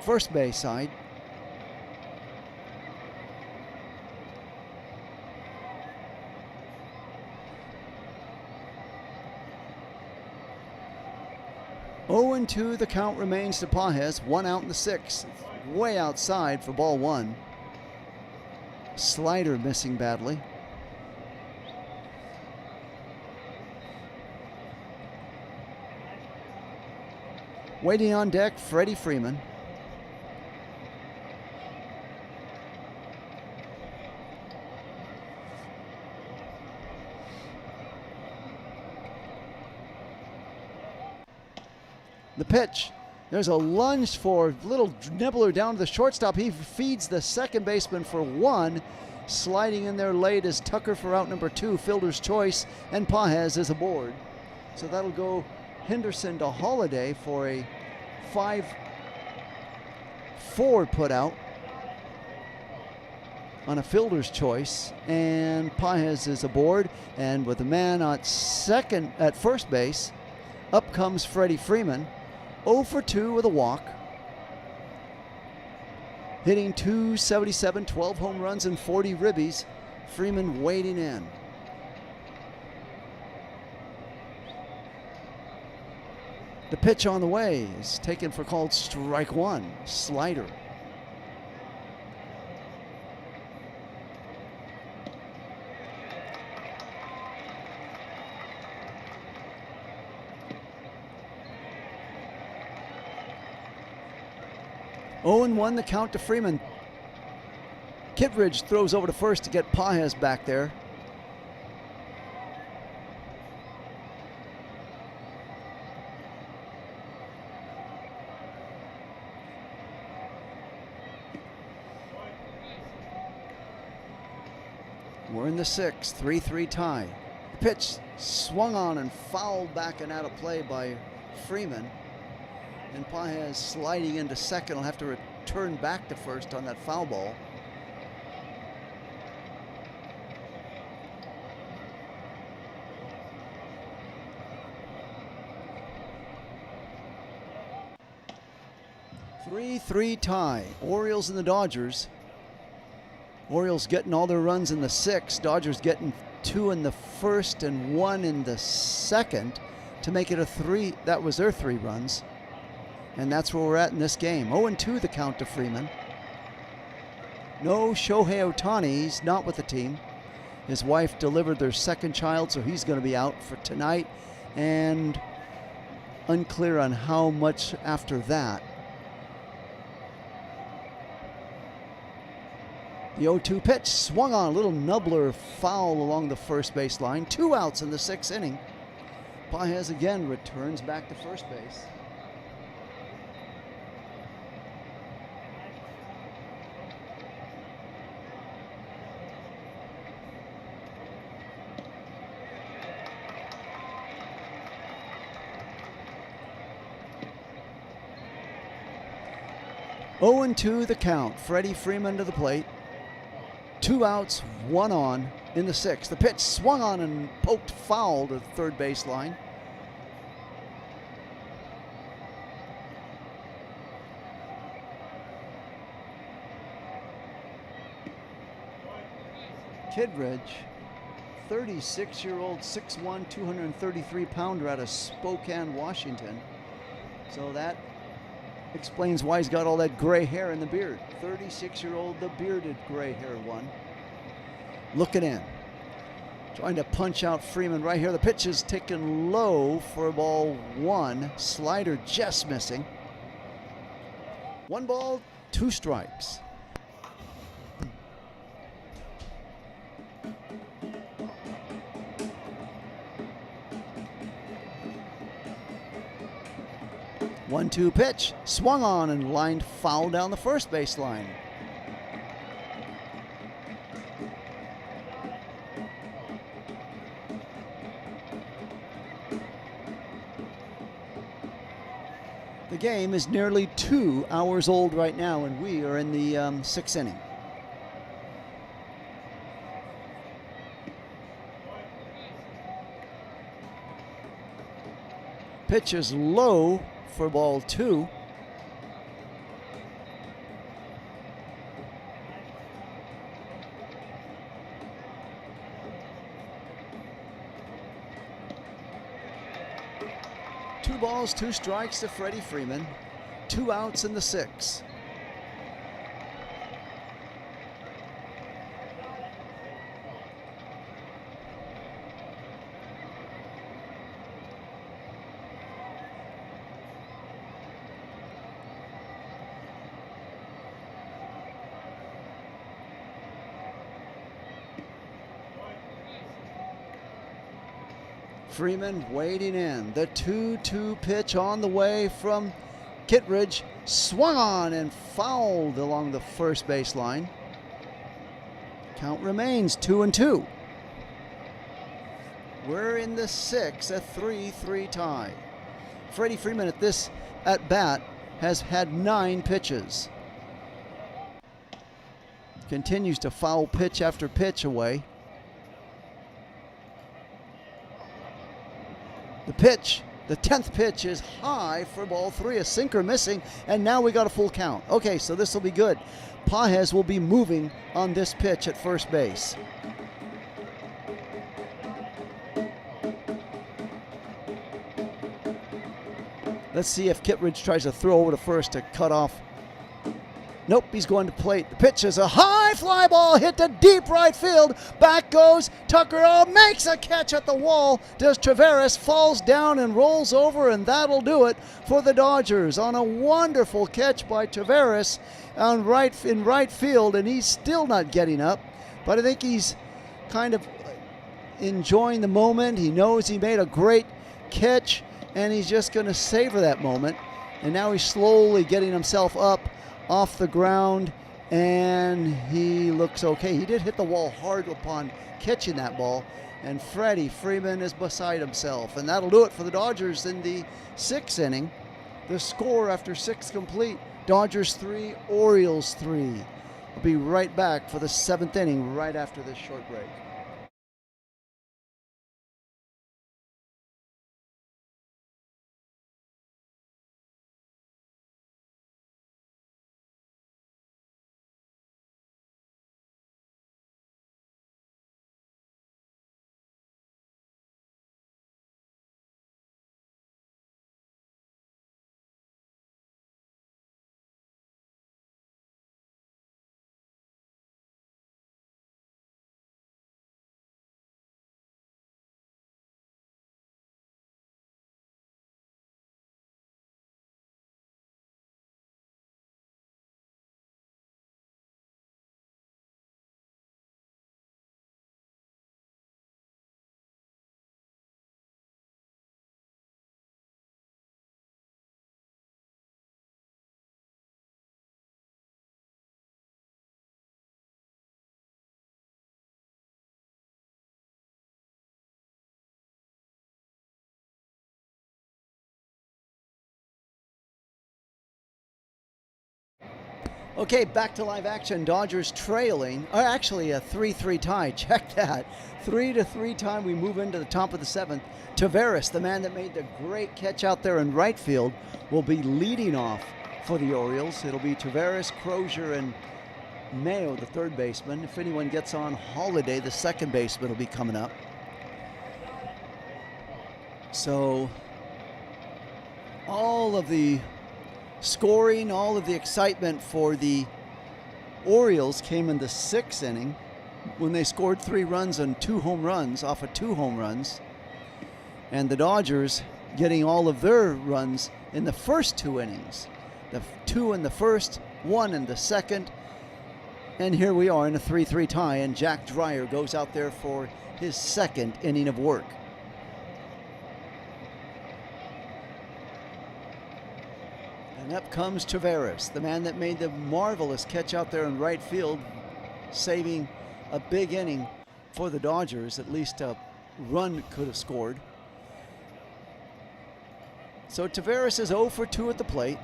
first base side. Oh and 2 the count remains to Pages. 1 out in the 6th. Way outside for ball 1. Slider missing badly. Waiting on deck, Freddie Freeman. The pitch. There's a lunge for little nibbler down to the shortstop. He feeds the second baseman for 1. Sliding in there late is Tucker for out number 2, fielder's choice, and Pages is aboard. So that'll go Henderson to Holiday for a 5-4 put out on a fielder's choice, and Pages is aboard, and with a man at first base, up comes Freddie Freeman, 0 for 2 with a walk, hitting .277, 12 home runs and 40 ribbies. Freeman waiting in. The pitch on the way is taken for called strike 1, slider. Oh and 1 the count to Freeman. Kittredge throws over to first to get Pages back there. We're in the 6th, 3-3 tie. The pitch swung on and fouled back and out of play by Freeman. And Pages sliding into second will have to return back to first on that foul ball. Three tie. Orioles and the Dodgers. Orioles getting all their runs in the 6th. Dodgers getting 2 in the first and 1 in the second to make it a 3. That was their 3 runs. And that's where we're at in this game. 0 and 2 the count to Freeman. No Shohei Ohtani. He's not with the team. His wife delivered their second child, so he's going to be out for tonight. And unclear on how much after that. The 0-2 pitch swung on, a little nubbler foul along the first base line. 2 outs in the 6th inning. Pages again returns back to first base. 0-2 the count. Freddie Freeman to the plate. 2 outs, 1 on in the 6th. The pitch swung on and poked foul to the third baseline. Kittredge, 36-year-old, 6'1", 233-pounder out of Spokane, Washington. So that explains why he's got all that gray hair in the beard. 36-year-old, the bearded gray hair one. Looking in. Trying to punch out Freeman right here. The pitch is taken low for ball 1. Slider just missing. 1 ball, 2 strikes. One-two pitch, swung on and lined foul down the first baseline. The game is nearly 2 hours old right now, and we are in the 6th inning. Pitch is low for ball 2. Two balls, 2 strikes to Freddie Freeman. 2 outs in the 6th. Freeman waiting in. The 2-2 pitch on the way from Kittredge. Swung on and fouled along the first baseline. Count remains 2-2. We're in the 6th, a 3-3 tie. Freddie Freeman at this at bat has had 9 pitches. Continues to foul pitch after pitch away. The pitch, the 10th pitch is high for ball 3, a sinker missing, and now we got a full count. Okay, so this will be good. Pages will be moving on this pitch at first base. Let's see if Kittredge tries to throw over to first to cut off. Nope, he's going to plate. The pitch is a high fly ball hit to deep right field. Back goes Tucker. Oh, makes a catch at the wall. Does Taveras, falls down and rolls over, and that'll do it for the Dodgers on a wonderful catch by Taveras in right field, and he's still not getting up. But I think he's kind of enjoying the moment. He knows he made a great catch, and he's just going to savor that moment. And now he's slowly getting himself up off the ground, and he looks okay. He did hit the wall hard upon catching that ball, and Freddie Freeman is beside himself. And that'll do it for the Dodgers in the 6th inning. The score after 6 complete, Dodgers 3, Orioles 3. We'll be right back for the 7th inning right after this short break. Okay, back to live action. Dodgers trailing, or actually a 3-3 tie. Check that. 3-3 tie. We move into the top of the seventh. Taveras, the man that made the great catch out there in right field, will be leading off for the Orioles. It'll be Taveras, Crozier, and Mayo, the third baseman. If anyone gets on Holiday, the second baseman will be coming up. So all of the scoring, all of the excitement for the Orioles came in the sixth inning when they scored 3 runs and 2 home runs off of 2 home runs. And the Dodgers getting all of their runs in the first 2 innings. The 2 in the first, 1 in the second. And here we are in a 3-3 tie, and Jack Dreyer goes out there for his second inning of work. And up comes Taveras, the man that made the marvelous catch out there in right field, saving a big inning for the Dodgers. At least a run could have scored. So Taveras is 0 for 2 at the plate.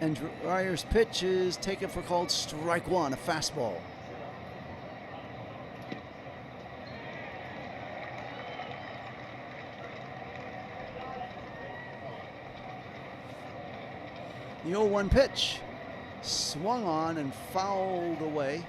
And Dreyer's pitch is taken for called strike 1, a fastball. The 0-1 pitch swung on and fouled away.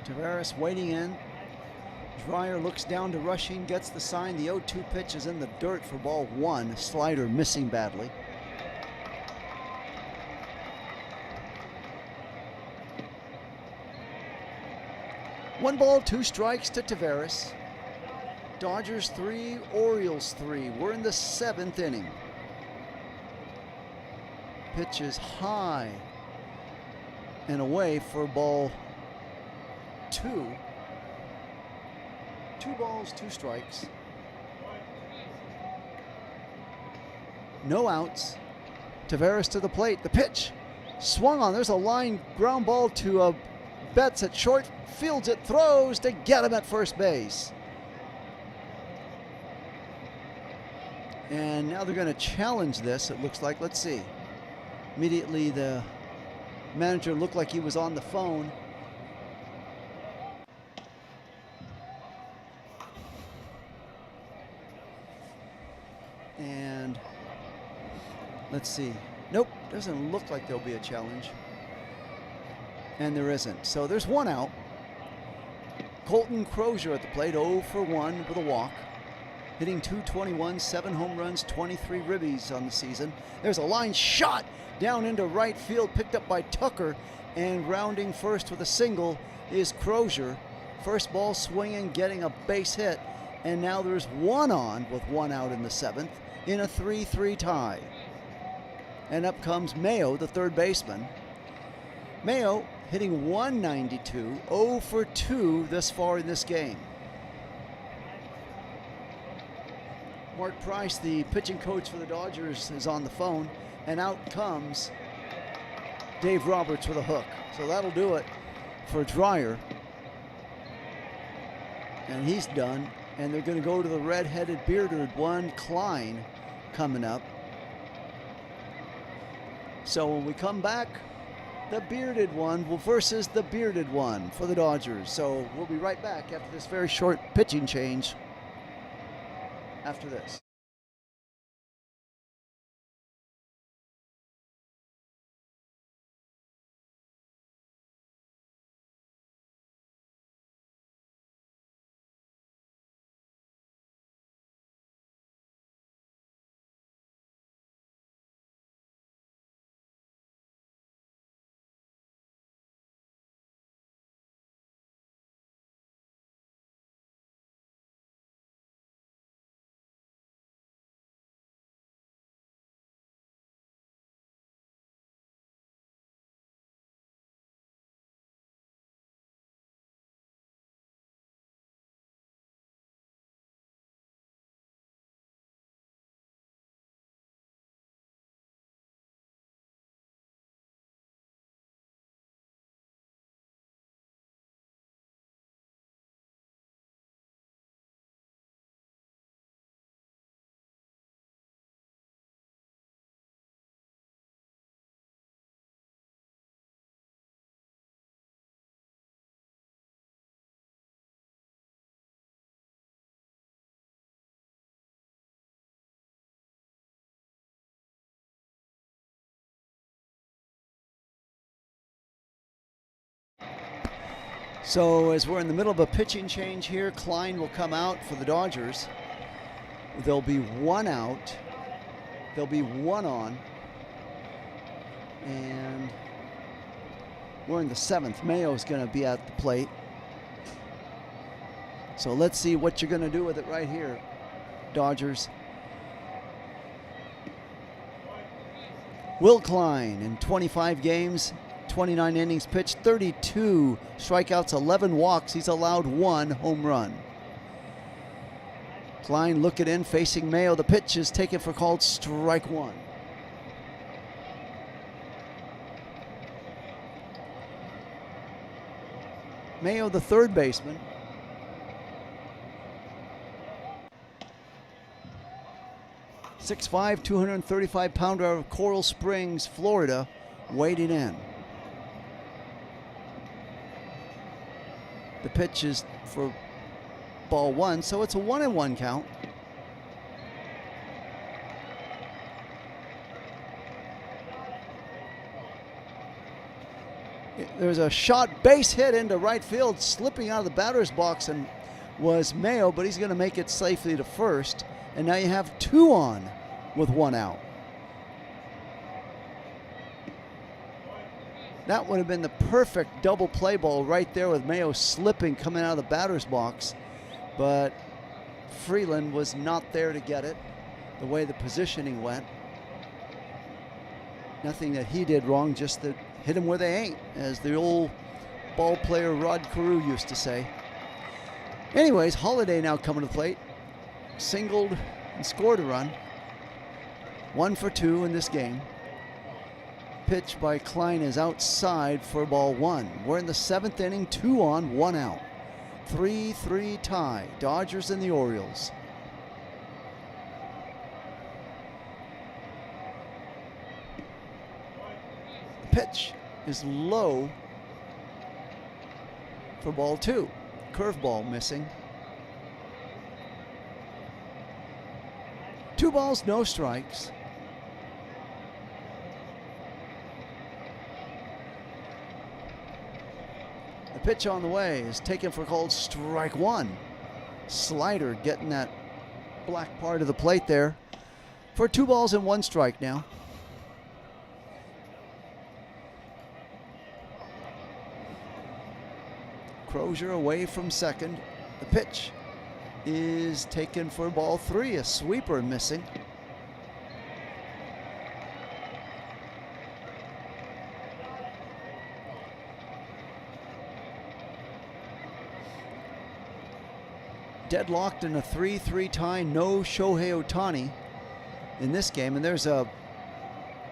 Taveras waiting in. Dreyer looks down to Rushing, gets the sign. The 0-2 pitch is in the dirt for ball 1. Slider missing badly. One ball, 2 strikes to Taveras. Dodgers 3, Orioles 3. We're in the 7th inning. Pitch is high and away for ball 2. 2 balls, 2 strikes. No outs. Taveras to the plate. The pitch swung on. There's a line ground ball to Betts at short. Fields it, throws to get him at first base. And now they're going to challenge this, it looks like. Let's see. Immediately the manager looked like he was on the phone. And let's see. Nope, doesn't look like there'll be a challenge. And there isn't. So there's 1 out. Colton Crozier at the plate, 0 for 1 with a walk. Hitting .221, 7 home runs, 23 ribbies on the season. There's a line shot down into right field, picked up by Tucker, and rounding first with a single is Crozier. First ball swinging, getting a base hit, and now there's 1 on with 1 out in the 7th in a 3-3 tie. And up comes Mayo, the third baseman. Mayo hitting .192, 0 for 2 thus far in this game. Mark Price, the pitching coach for the Dodgers, is on the phone, and out comes Dave Roberts with a hook. So that'll do it for Dreyer. And he's done, and they're going to go to the red-headed bearded one, Klein, coming up. So when we come back, the bearded one versus the bearded one for the Dodgers. So we'll be right back after this very short pitching change after this. So as we're in the middle of a pitching change here, Klein will come out for the Dodgers. There'll be one out. There'll be one on. And we're in the 7th. Mayo's going to be at the plate. So let's see what you're going to do with it right here, Dodgers. Will Klein in 25 games, 29 innings pitched, 32 strikeouts, 11 walks. He's allowed 1 home run. Klein looking in, facing Mayo. The pitch is taken for called strike 1. Mayo, the third baseman. .6'5", 235-pounder out of Coral Springs, Florida, waiting in. The pitch is for ball 1, so it's a 1-1 count. There's a shot base hit into right field, slipping out of the batter's box, and was Mayo, but he's going to make it safely to first. And now you have 2 on with 1 out. That would have been the perfect double play ball right there with Mayo slipping coming out of the batter's box. But Freeland was not there to get it, the way the positioning went. Nothing that he did wrong, just that hit him where they ain't, as the old ball player Rod Carew used to say. Anyways, Holiday now coming to the plate. Singled and scored a run. 1 for 2 in this game. Pitch by Klein is outside for ball 1. We're in the 7th inning, 2 on, 1 out. 3-3 tie, Dodgers and the Orioles. The pitch is low for ball 2. Curveball missing. 2 balls, no strikes. The pitch on the way is taken for called strike 1. Slider getting that black part of the plate there for 2 balls and 1 strike now. Crozier away from second. The pitch is taken for ball 3. A sweeper missing. Deadlocked in a 3-3 tie. No Shohei Ohtani in this game. And there's a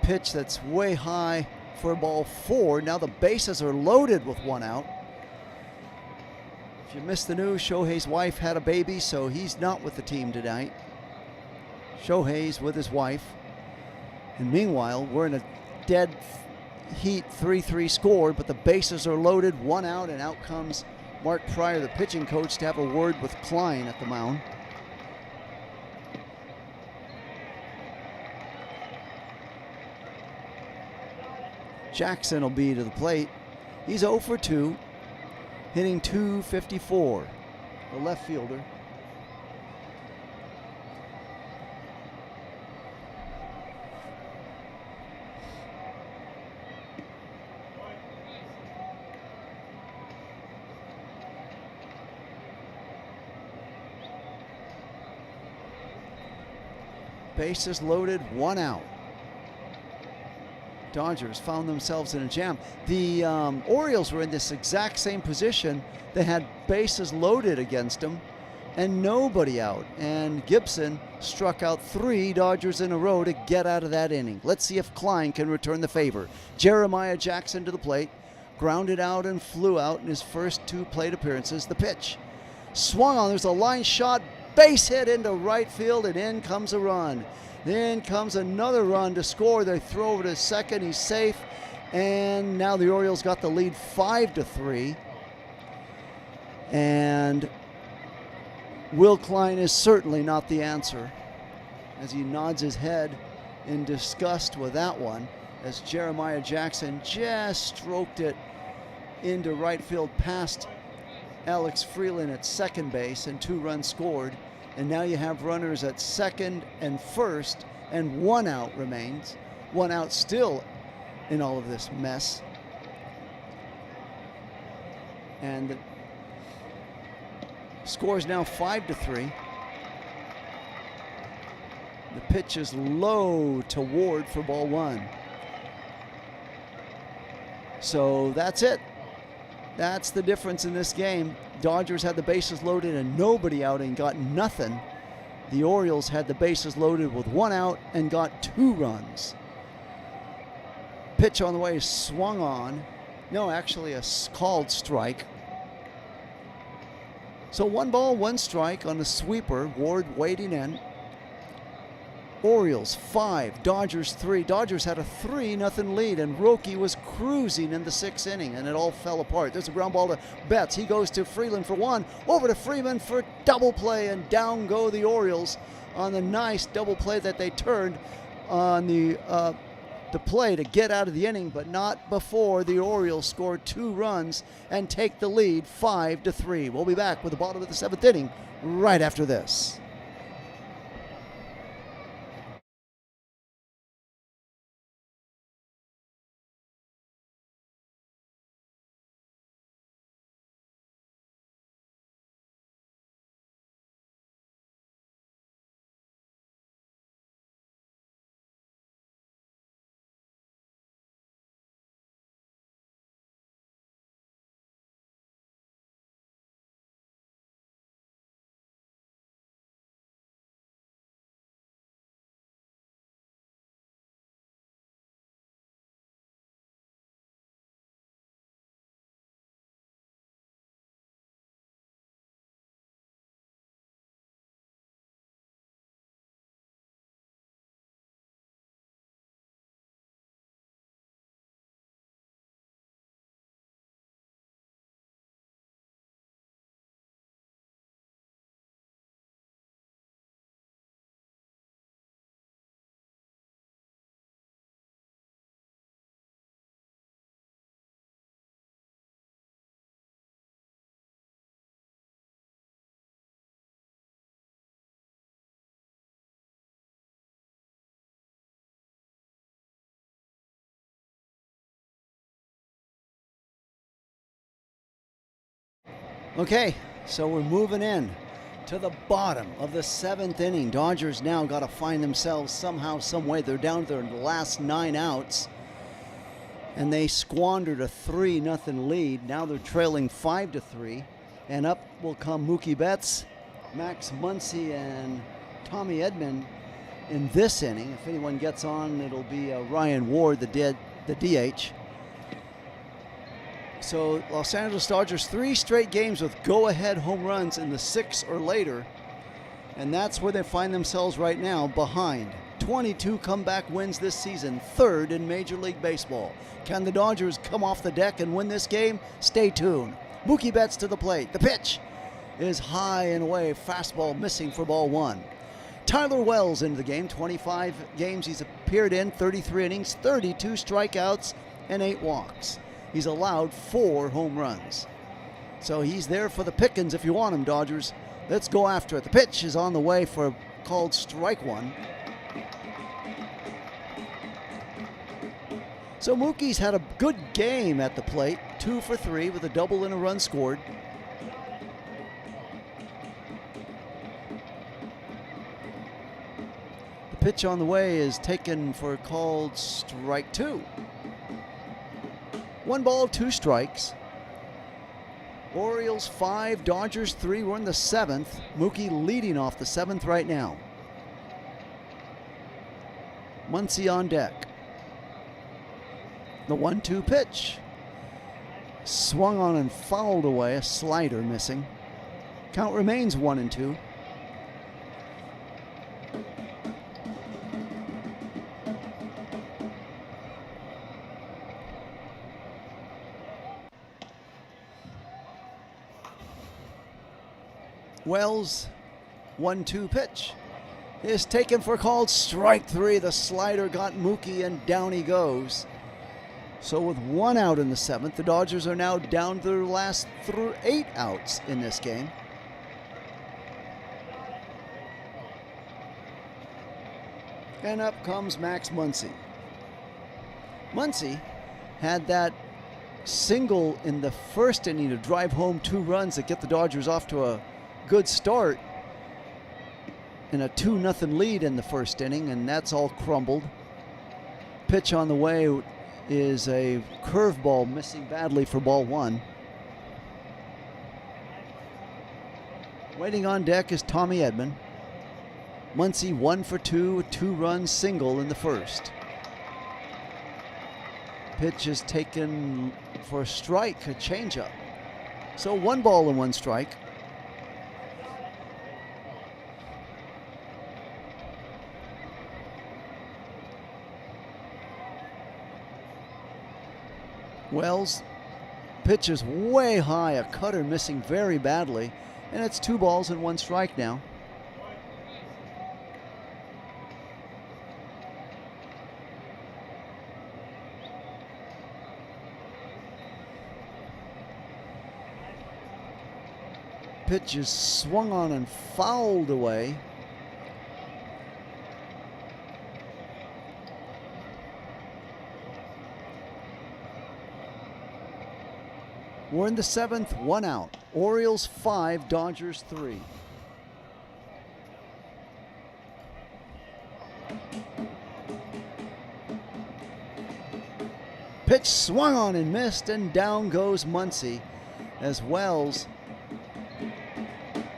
pitch that's way high for ball 4. Now the bases are loaded with 1 out. If you missed the news, Shohei's wife had a baby, so he's not with the team tonight. Shohei's with his wife. And meanwhile, we're in a dead heat 3-3 score, but the bases are loaded, 1 out, and out comes Mark Pryor, the pitching coach, to have a word with Klein at the mound. Jackson will be to the plate. He's 0 for 2. Hitting .254, the left fielder. Bases loaded, 1 out. Dodgers found themselves in a jam. The Orioles were in this exact same position. They had bases loaded against them and nobody out. And Gibson struck out 3 Dodgers in a row to get out of that inning. Let's see if Klein can return the favor. Jeremiah Jackson to the plate. Grounded out and flew out in his first 2 plate appearances. The pitch swung on. There's a line shot. Base hit into right field, and in comes a run. Then comes another run to score. They throw over to second. He's safe. And now the Orioles got the lead 5-3. And Will Klein is certainly not the answer, as he nods his head in disgust with that one, as Jeremiah Jackson just stroked it into right field past Alex Freeland at second base and 2 runs scored. And now you have runners at second and first, and 1 out remains. 1 out still in all of this mess. And the score is now 5-3. The pitch is low to Ward for ball 1. So that's it. That's the difference in this game. Dodgers had the bases loaded and nobody out and got nothing. The Orioles had the bases loaded with 1 out and got 2 runs. Pitch on the way is swung on. No, actually a called strike. So 1 ball, 1 strike on the sweeper. Ward waiting in. Orioles 5, Dodgers 3. Dodgers had a 3-0 lead, and Roki was cruising in the 6th inning, and it all fell apart. There's a ground ball to Betts. He goes to Freeland for 1, over to Freeman for double play, and down go the Orioles on the nice double play that they turned on the play to get out of the inning, but not before the Orioles scored 2 runs and take the lead 5-3. We'll be back with the bottom of the 7th inning right after this. Okay, so we're moving in to the bottom of the 7th inning. Dodgers now got to find themselves somehow, some way. They're down to their last 9 outs, and they squandered a 3-0 lead. Now they're trailing 5-3, and up will come Mookie Betts, Max Muncy, and Tommy Edman in this inning. If anyone gets on, it'll be Ryan Ward, the DH. So Los Angeles Dodgers 3 straight games with go-ahead home runs in the 6th or later, and that's where they find themselves right now, behind. 22 comeback wins this season, 3rd in Major League Baseball. Can the Dodgers come off the deck and win this game? Stay tuned. Mookie Betts to the plate. The pitch is high and away, fastball missing for ball 1. Tyler Wells into the game, 25 games he's appeared in, 33 innings, 32 strikeouts, and 8 walks. He's allowed 4 home runs. So he's there for the pickings if you want him, Dodgers. Let's go after it. The pitch is on the way for a called strike 1. So Mookie's had a good game at the plate, 2 for 3 with a double and a run scored. The pitch on the way is taken for a called strike 2. 1 ball, 2 strikes. Orioles 5, Dodgers 3. We're in the 7th. Mookie leading off the 7th right now. Muncy on deck. The 1-2 pitch. Swung on and fouled away. A slider missing. Count remains 1-2. Wells, 1-2 pitch is taken for a called strike 3. The slider got Mookie and down he goes. So with 1 out in the 7th, the Dodgers are now down to their last 8 outs in this game. And up comes Max Muncy. Muncy had that single in the first inning to drive home 2 runs that get the Dodgers off to a good start in a 2-0 lead in the first inning, and that's all crumbled. Pitch on the way is a curveball missing badly for ball 1. Waiting on deck is Tommy Edman. Muncy 1 for 2, a 2-run single in the first. Pitch is taken for a strike, a changeup. So 1 ball and 1 strike. Wells pitches way high, a cutter missing very badly, and it's 2 balls and 1 strike now. Pitch is swung on and fouled away. We're in the 7th, 1 out. Orioles 5, Dodgers 3. Pitch swung on and missed, and down goes Muncy as Wells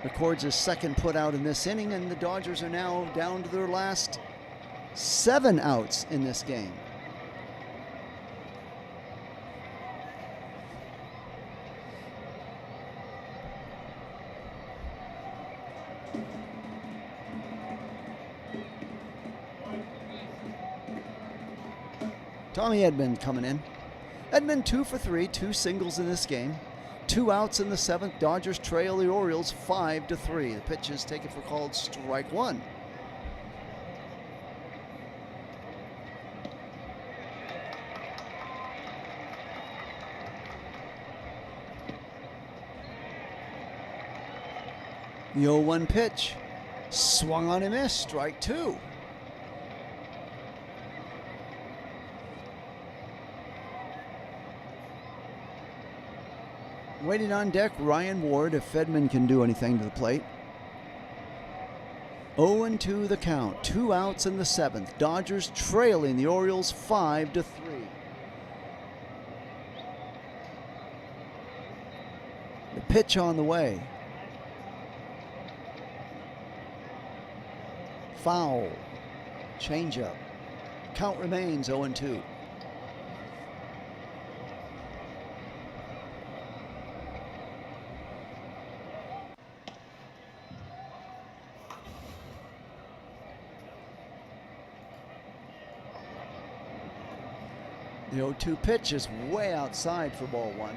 records his 2nd putout in this inning, and the Dodgers are now down to their last 7 outs in this game. Tommy Edman coming in. Edman 2 for 3, 2 singles in this game. 2 outs in the 7th. Dodgers trail the Orioles 5-3. The pitch is taken for called strike 1. The 0-1 pitch. Swung on and missed. Strike 2. Waiting on deck, Ryan Ward, if Edman can do anything to the plate. 0-2 the count. 2 outs in the 7th. Dodgers trailing the Orioles 5-3. The pitch on the way. Foul. Changeup. Count remains 0-2. The 0-2 pitch is way outside for ball 1.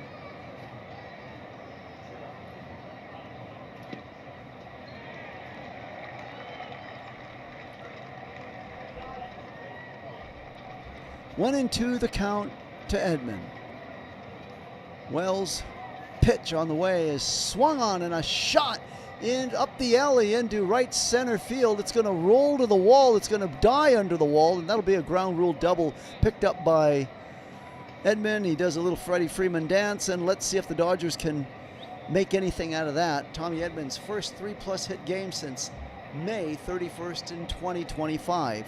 One and 2 the count to Edman. Wells' pitch on the way is swung on, and a shot in up the alley into right center field. It's going to roll to the wall. It's going to die under the wall, and that'll be a ground rule double picked up by Edman. He does a little Freddie Freeman dance, and let's see if the Dodgers can make anything out of that. Tommy Edman's first 3+ hit game since May 31st in 2025.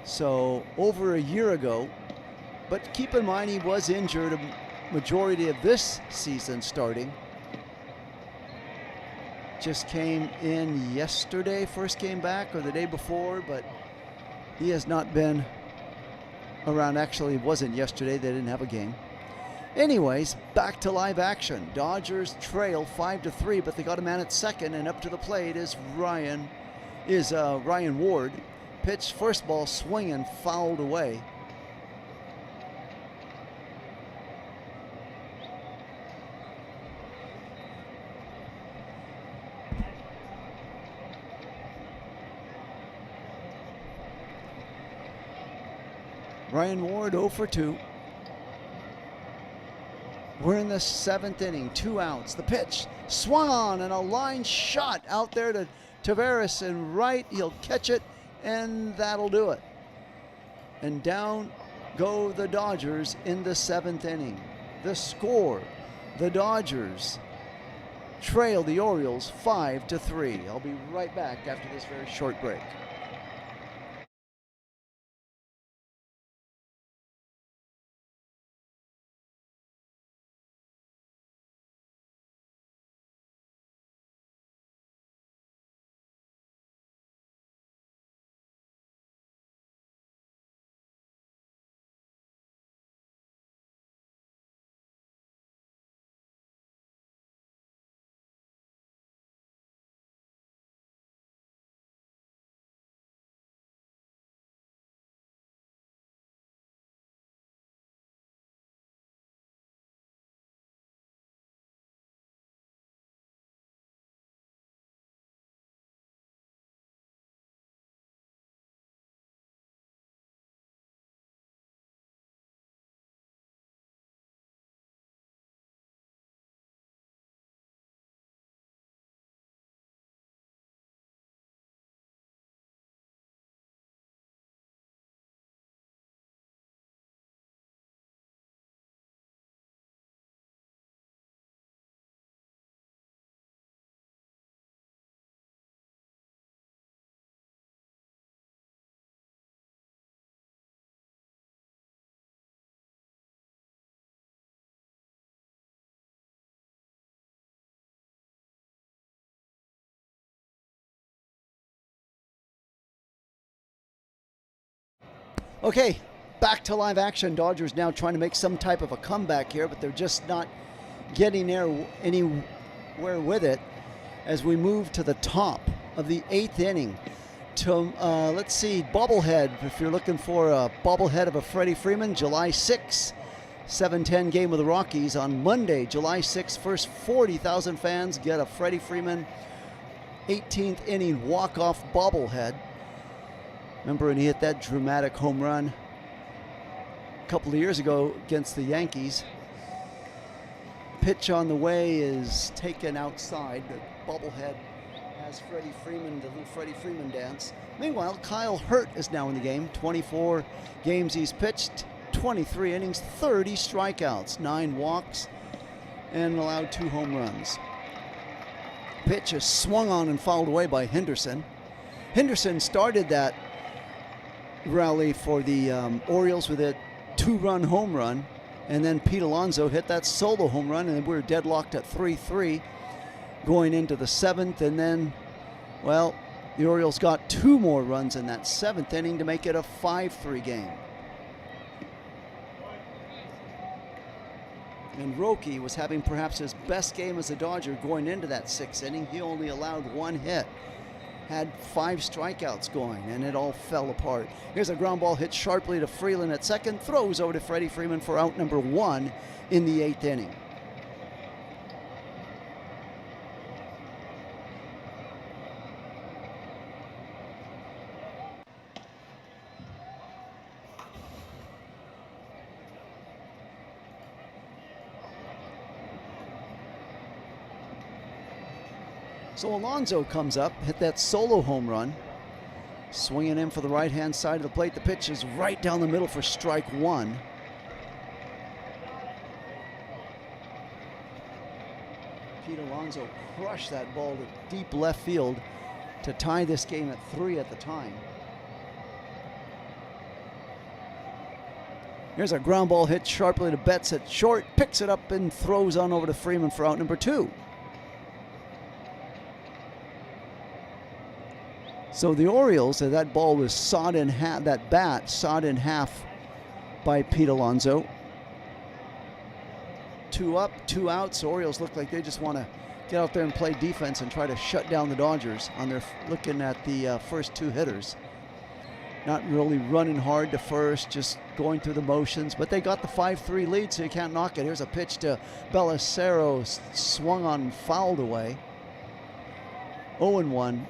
So over a year ago, but keep in mind he was injured a majority of this season starting. Just came in yesterday, first came back, or the day before, but he has not been around. Actually, it wasn't yesterday, they didn't have a game. Anyways, back to live action. Dodgers trail 5-3, but they got a man at second, and up to the plate is Ryan Ward. Pitch, first ball swinging, fouled away. Ryan Ward 0 for 2. We're in the 7th inning, 2 outs. The pitch swung on and a line shot out there to Taveras and right. He'll catch it and that'll do it. And down go the Dodgers in the 7th inning. The score, the Dodgers trail the Orioles 5-3. I'll be right back after this very short break. Okay, back to live action. Dodgers now trying to make some type of a comeback here, but they're just not getting there anywhere with it as we move to the top of the 8th inning. To let's see, bobblehead. If you're looking for a bobblehead of a Freddie Freeman, July 6th, 7:10 game with the Rockies on Monday, July 6th. First 40,000 fans get a Freddie Freeman 18th inning walk-off bobblehead. Remember when he hit that dramatic home run a couple of years ago against the Yankees? Pitch on the way is taken outside. The bobblehead has Freddie Freeman, the little Freddie Freeman dance. Meanwhile, Kyle Hurt is now in the game. 24 games he's pitched, 23 innings, 30 strikeouts, 9 walks, and allowed 2 home runs. Pitch is swung on and fouled away by Henderson. Henderson started that rally for the Orioles with a 2-run home run, and then Pete Alonso hit that solo home run, and we were deadlocked at 3-3 going into the 7th, and then, well, the Orioles got 2 more runs in that 7th inning to make it a 5-3 game. And Roque was having perhaps his best game as a Dodger going into that 6th inning. He only allowed 1 hit. Had 5 strikeouts going, and it all fell apart. Here's a ground ball hit sharply to Freeland at second, throws over to Freddie Freeman for out number 1 in the 8th inning. So Alonso comes up, hit that solo home run, swinging in for the right-hand side of the plate. The pitch is right down the middle for strike 1. Pete Alonso crushed that ball to deep left field to tie this game at 3 at the time. Here's a ground ball hit sharply to Betts at short, picks it up and throws on over to Freeman for out number 2. So the Orioles, that ball was sawed in half, that bat sawed in half by Pete Alonso. 2 up, 2 outs. The Orioles look like they just want to get out there and play defense and try to shut down the Dodgers on their looking at the first 2 hitters. Not really running hard to first, just going through the motions, but they got the 5-3 lead, so you can't knock it. Here's a pitch to Bellicero, swung on and fouled away. 0-1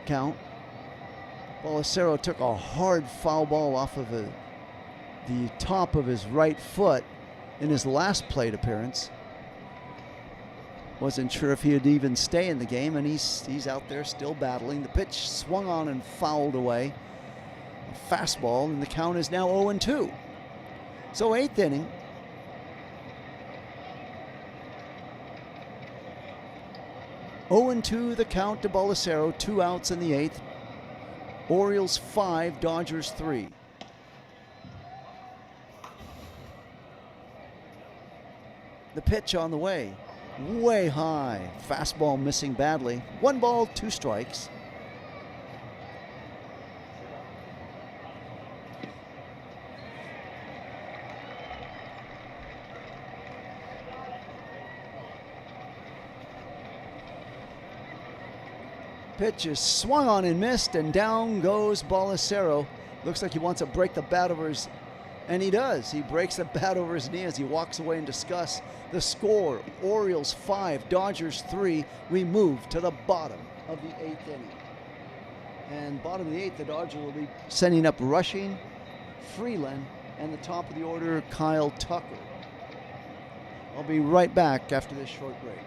count. Bellicero took a hard foul ball off of the top of his right foot in his last plate appearance. Wasn't sure if he'd even stay in the game, and he's out there still battling. The pitch swung on and fouled away. A fastball, and the count is now 0-2. So 8th inning. Oh and 2 the count to Balacero, 2 outs in the 8th. Orioles 5, Dodgers 3. The pitch on the way. Way high. Fastball missing badly. 1 ball, 2 strikes. Pitch is swung on and missed, and down goes Balacero. Looks like he wants to break the bat over his, and he does. He breaks the bat over his knee as he walks away in disgust. The score, Orioles 5, Dodgers 3. We move to the bottom of the 8th inning. And bottom of the 8th, the Dodgers will be sending up Rushing, Freeland, and the top of the order, Kyle Tucker. I'll be right back after this short break.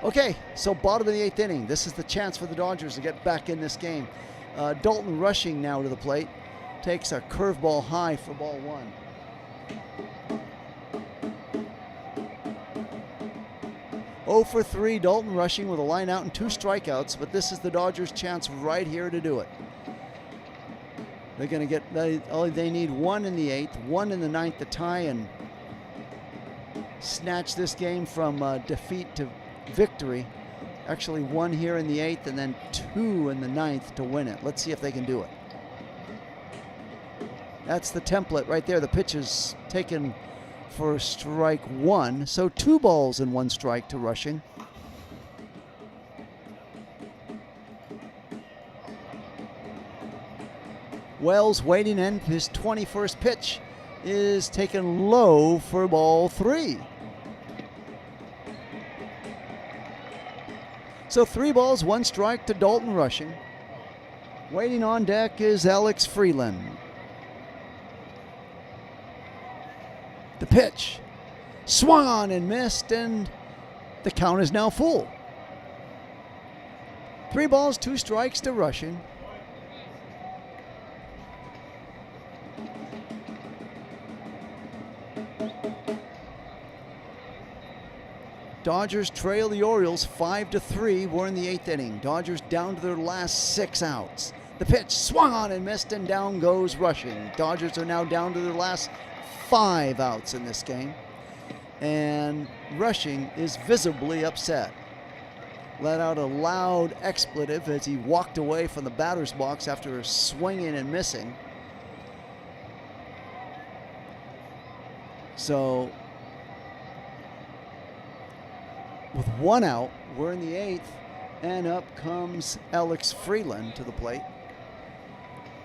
Okay, so bottom of the 8th inning. This is the chance for the Dodgers to get back in this game. Dalton Rushing now to the plate. Takes a curveball high for ball 1. Oh for 3, Dalton Rushing with a line out and 2 strikeouts, but this is the Dodgers' chance right here to do it. They're going to get, they need 1 in the 8th, 1 in the 9th to tie and snatch this game from defeat to victory. Actually 1 here in the 8th and then 2 in the 9th to win it. Let's see if they can do it. That's the template right there. The pitch is taken for strike 1. So 2 balls and 1 strike to Rushing. Wells waiting, and his 21st pitch is taken low for ball 3. So 3 balls, 1 strike to Dalton Rushing. Waiting on deck is Alex Freeland. The pitch swung on and missed, and the count is now full. 3 balls, 2 strikes to Rushing. Dodgers trail the Orioles 5-3. We're in the 8th inning. Dodgers down to their last 6 outs. The pitch swung on and missed, and down goes Rushing. Dodgers are now down to their last 5 outs in this game. And Rushing is visibly upset. Let out a loud expletive as he walked away from the batter's box after swinging and missing. So, with 1 out, we're in the 8th, and up comes Alex Freeland to the plate.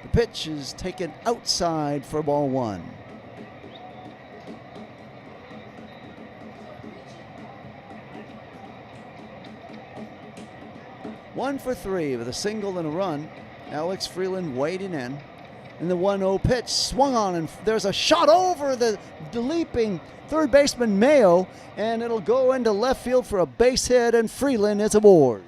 The pitch is taken outside for ball 1. One for 3 with a single and a run. Alex Freeland wading in. And the 1-0 pitch swung on, and there's a shot over the leaping third baseman Mayo, and it'll go into left field for a base hit, and Freeland is aboard.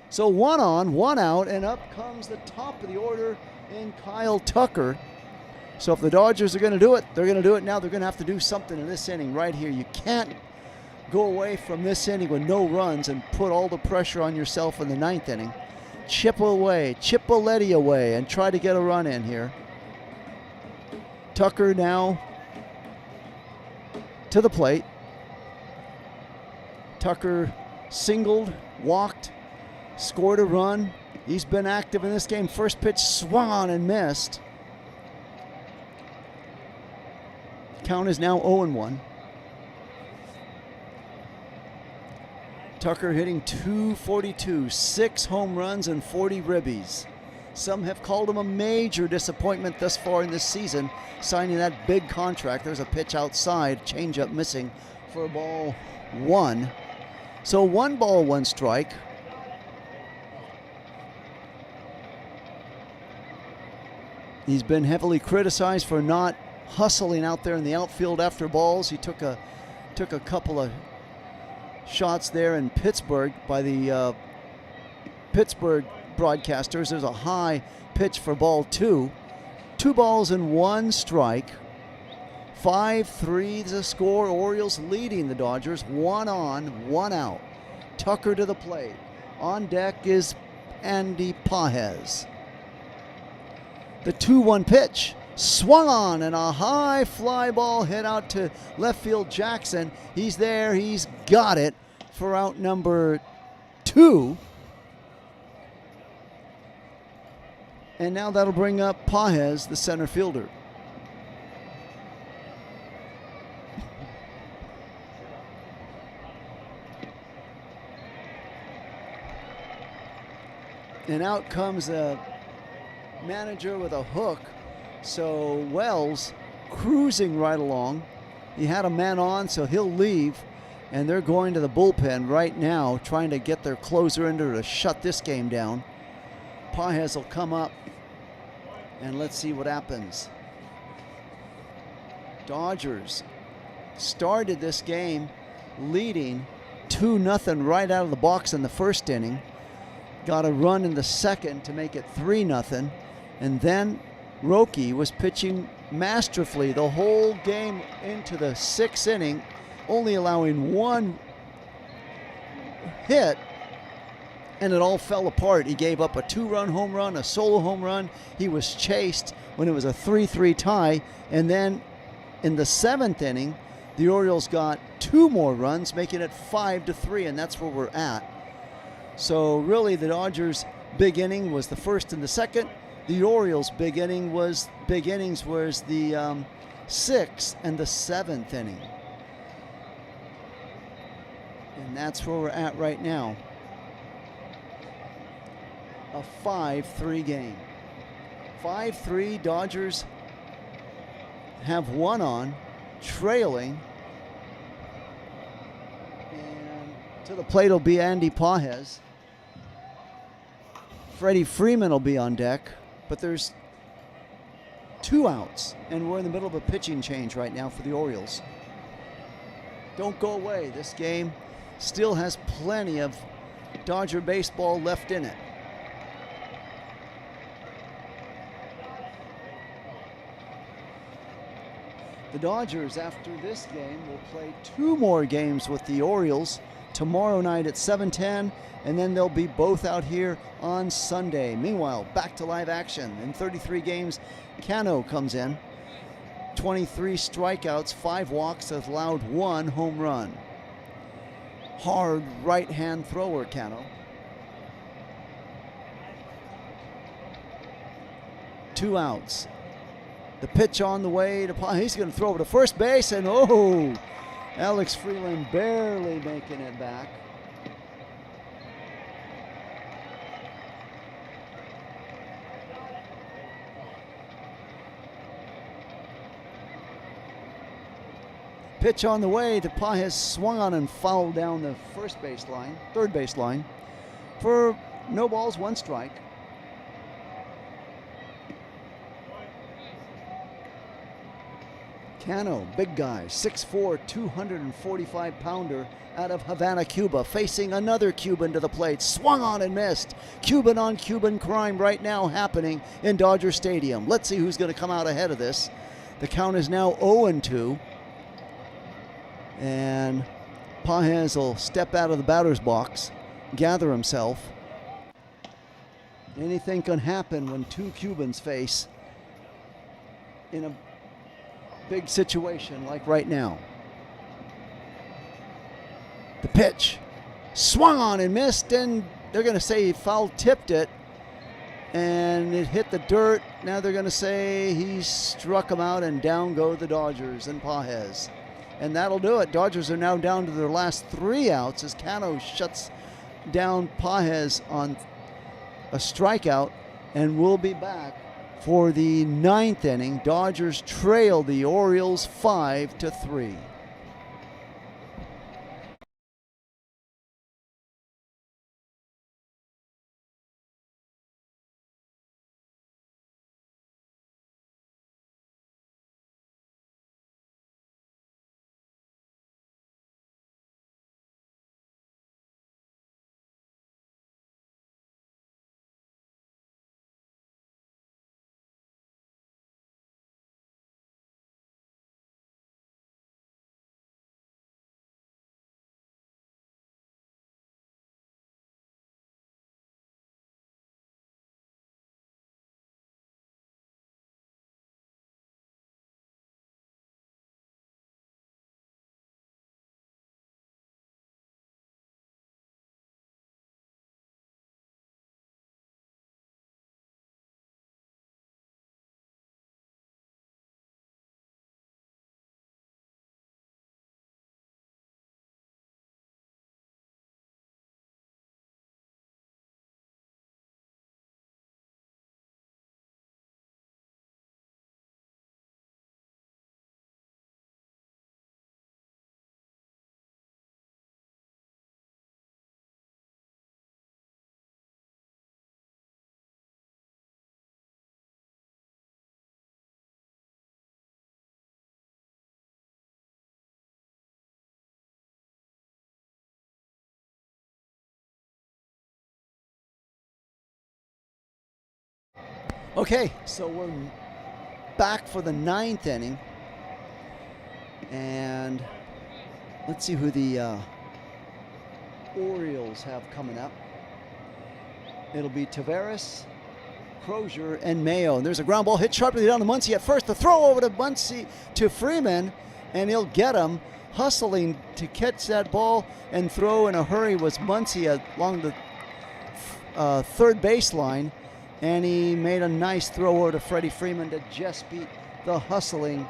So 1 on, 1 out, and up comes the top of the order in Kyle Tucker. So if the Dodgers are going to do it, they're going to do it now. They're going to have to do something in this inning right here. You can't go away from this inning with no runs and put all the pressure on yourself in the 9th inning. Chip away, chip Letty away, and try to get a run in here. Tucker now to the plate. Tucker singled, walked, scored a run. He's been active in this game. First pitch swung on and missed. Count is now 0-1. Tucker hitting .242, 6 home runs and 40 ribbies. Some have called him a major disappointment thus far in this season, signing that big contract. There's a pitch outside, changeup missing for ball 1. So 1 ball, 1 strike. He's been heavily criticized for not hustling out there in the outfield after balls. He took a couple of shots there in Pittsburgh by the Pittsburgh broadcasters. There's a high pitch for ball 2. 2 balls and 1 strike. 5-3 the score. Orioles leading the Dodgers. 1 on, 1 out. Tucker to the plate. On deck is Andy Pages. The 2-1 pitch swung on, and a high fly ball hit out to left field. Jackson, he's there, he's got it for out number 2. And now that'll bring up Pages, the center fielder. And out comes a manager with a hook. So Wells cruising right along. He had a man on, so he'll leave. And they're going to the bullpen right now, trying to get their closer in there to shut this game down. Pages will come up, and let's see what happens. Dodgers started this game leading 2-0 right out of the box in the first inning. Got a run in the second to make it 3-0. And then Roki was pitching masterfully the whole game into the 6th inning, only allowing 1 hit, and it all fell apart. He gave up a 2-run home run, a solo home run. He was chased when it was a 3-3 tie, and then in the 7th inning, the Orioles got 2 more runs, making it 5-3, and that's where we're at. So really the Dodgers' big inning was the first and the second. The Orioles' big innings was the 6th and the 7th inning. And that's where we're at right now. A 5-3 game. 5-3, Dodgers have 1 on, trailing. And to the plate will be Andy Pages. Freddie Freeman will be on deck, but there's 2 outs, and we're in the middle of a pitching change right now for the Orioles. Don't go away. This game still has plenty of Dodger baseball left in it. The Dodgers, after this game, will play 2 more games with the Orioles tomorrow night at 7:10, and then they'll be both out here on Sunday. Meanwhile, back to live action. In 33 games, Cano comes in. 23 strikeouts, 5 walks, has allowed 1 home run. Hard right-hand thrower, Cano. 2 outs. The pitch on the way to he's going to throw over to first base, and Alex Freeland barely making it back. Pitch on the way to Pages, swung on and fouled down the third base line for no balls, 1 strike. Cano, big guy, 6'4", 245-pounder out of Havana, Cuba, facing another Cuban to the plate. Swung on and missed. Cuban on Cuban crime right now happening in Dodger Stadium. Let's see who's going to come out ahead of this. The count is now 0-2. And Pages will step out of the batter's box, gather himself. Anything can happen when 2 Cubans face in a big situation like right now. The pitch swung on and missed, and they're going to say he foul tipped it, and it hit the dirt. Now they're going to say he struck him out, and down go the Dodgers and Pages. And that'll do it. Dodgers are now down to their last 3 outs as Cano shuts down Pages on a strikeout, and we'll be back for the 9th inning. Dodgers trail the Orioles 5-3. Okay, so we're back for the 9th inning, and let's see who the Orioles have coming up. It'll be Taveras, Crozier, and Mayo. And there's a ground ball hit sharply down to Muncy at first. The throw over to Muncy to Freeman, and he'll get him. Hustling to catch that ball and throw in a hurry was Muncy along the third baseline. And he made a nice throw over to Freddie Freeman to just beat the hustling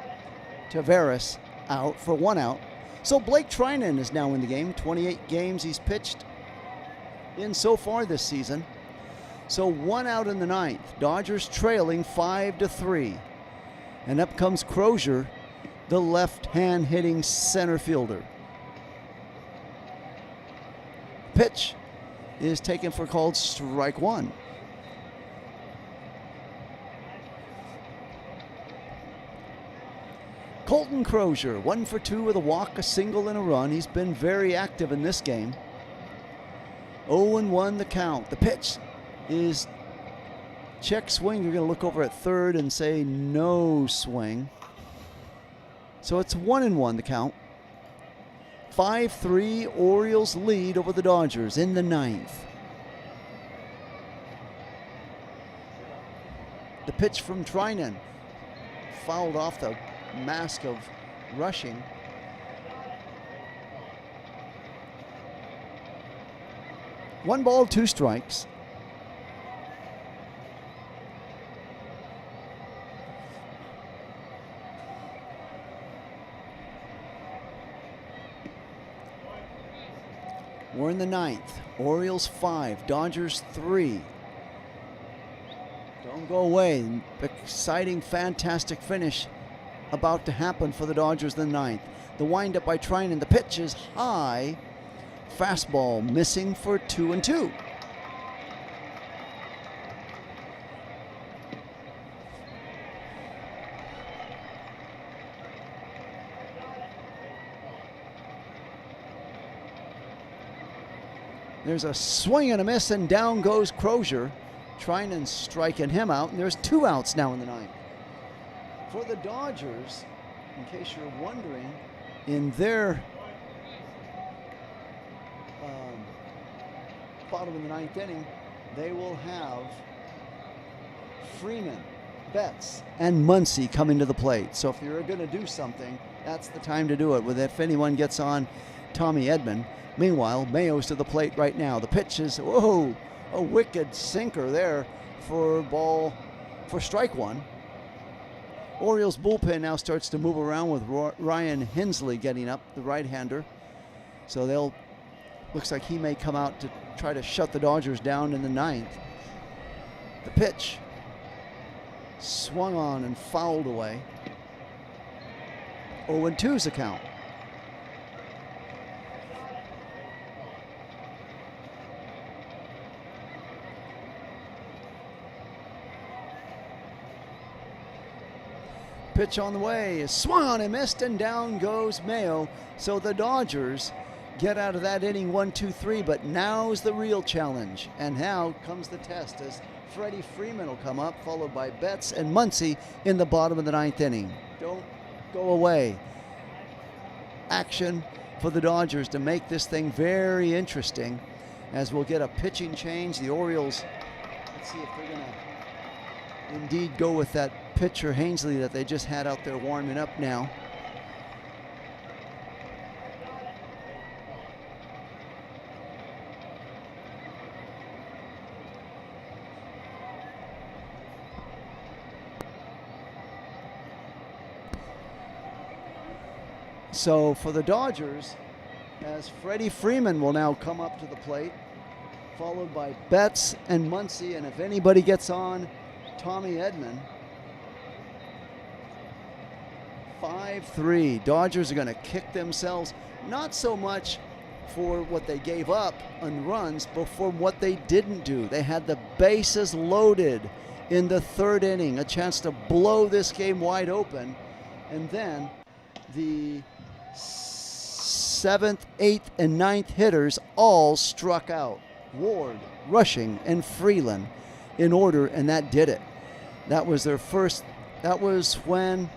Taveras out for 1 out. So Blake Trinan is now in the game. 28 games he's pitched in so far this season. So 1 out in the 9th. Dodgers trailing 5-3. And up comes Crozier, the left-hand hitting center fielder. Pitch is taken for called strike 1. Colton Crozier, 1 for 2 with a walk, a single, and a run. He's been very active in this game. 0-1 the count. The pitch is check swing. You're going to look over at third and say no swing. So it's 1-1 the count. 5-3 Orioles lead over the Dodgers in the ninth. The pitch from Trinan, fouled off the mask of rushing. One ball, two strikes. We're in the ninth. Orioles 5, Dodgers 3. Don't go away. Exciting, fantastic finish about to happen for the Dodgers in the ninth. The windup by Trinan. The pitch is high. Fastball missing for 2-2. There's a swing and a miss, and down goes Crozier. Trinan striking him out, and there's 2 outs now in the ninth. For the Dodgers, in case you're wondering, in their bottom of the ninth inning, they will have Freeman, Betts, and Muncy come into the plate. So if you're going to do something, that's the time to do it. With if anyone gets on Tommy Edman. Meanwhile, Mayo's to the plate right now. The pitch is, whoa, a wicked sinker there for strike one. Orioles bullpen now starts to move around with Ryan Hensley getting up, the right-hander. So looks like he may come out to try to shut the Dodgers down in the ninth. The pitch swung on and fouled away. 0-2's the count. Pitch on the way is swung on and missed, and down goes Mayo. So the Dodgers get out of that inning 1-2-3, but now's the real challenge. And now comes the test as Freddie Freeman will come up, followed by Betts and Muncy in the bottom of the ninth inning. Don't go away. Action for the Dodgers to make this thing very interesting, as we'll get a pitching change. The Orioles, let's see if they're going to indeed go with that pitcher Hensley that they just had out there warming up now. So for the Dodgers, as Freddie Freeman will now come up to the plate, followed by Betts and Muncy, and if anybody gets on Tommy Edman. 5-3. Dodgers are going to kick themselves, not so much for what they gave up on runs, but for what they didn't do. They had the bases loaded in the third inning, a chance to blow this game wide open, and then the 7th, 8th, and 9th hitters all struck out. Ward, Rushing, and Freeland in order, and that did it. That was their first. That was when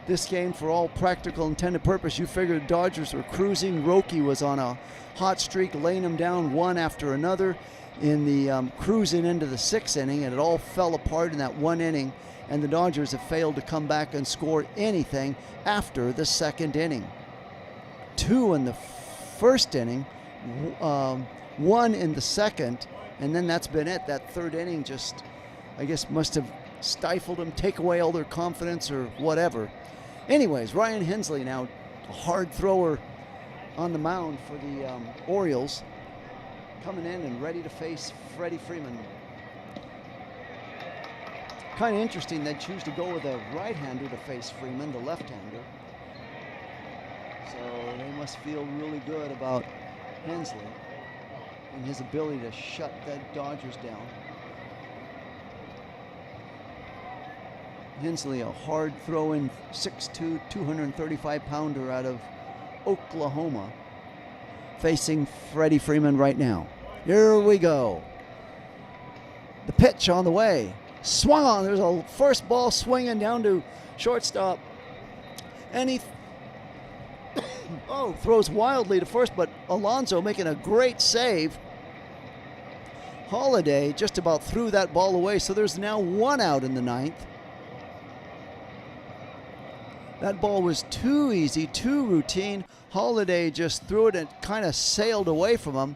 this game, for all practical intended purpose, you figured Dodgers were cruising. Roki was on a hot streak, laying them down one after another in the cruising into the 6th inning, and it all fell apart in that one inning, and the Dodgers have failed to come back and score anything after the 2nd inning. 2 in the 1st inning, 1 in the 2nd, and then that's been it. That 3rd inning just, I guess, must have stifled them, take away all their confidence or whatever. Anyways, Ryan Hensley now, a hard thrower on the mound for the Orioles, coming in and ready to face Freddie Freeman. Kind of interesting they choose to go with a right-hander to face Freeman, the left-hander. So they must feel really good about Hensley and his ability to shut the Dodgers down. Hensley, a hard throwing 6'2", 235-pounder out of Oklahoma, facing Freddie Freeman right now. Here we go. The pitch on the way. Swung on. There's a first ball swinging down to shortstop. And he throws wildly to first, but Alonso making a great save. Holiday just about threw that ball away, so there's now 1 out in the 9th. That ball was too easy, too routine. Holiday just threw it and kind of sailed away from him,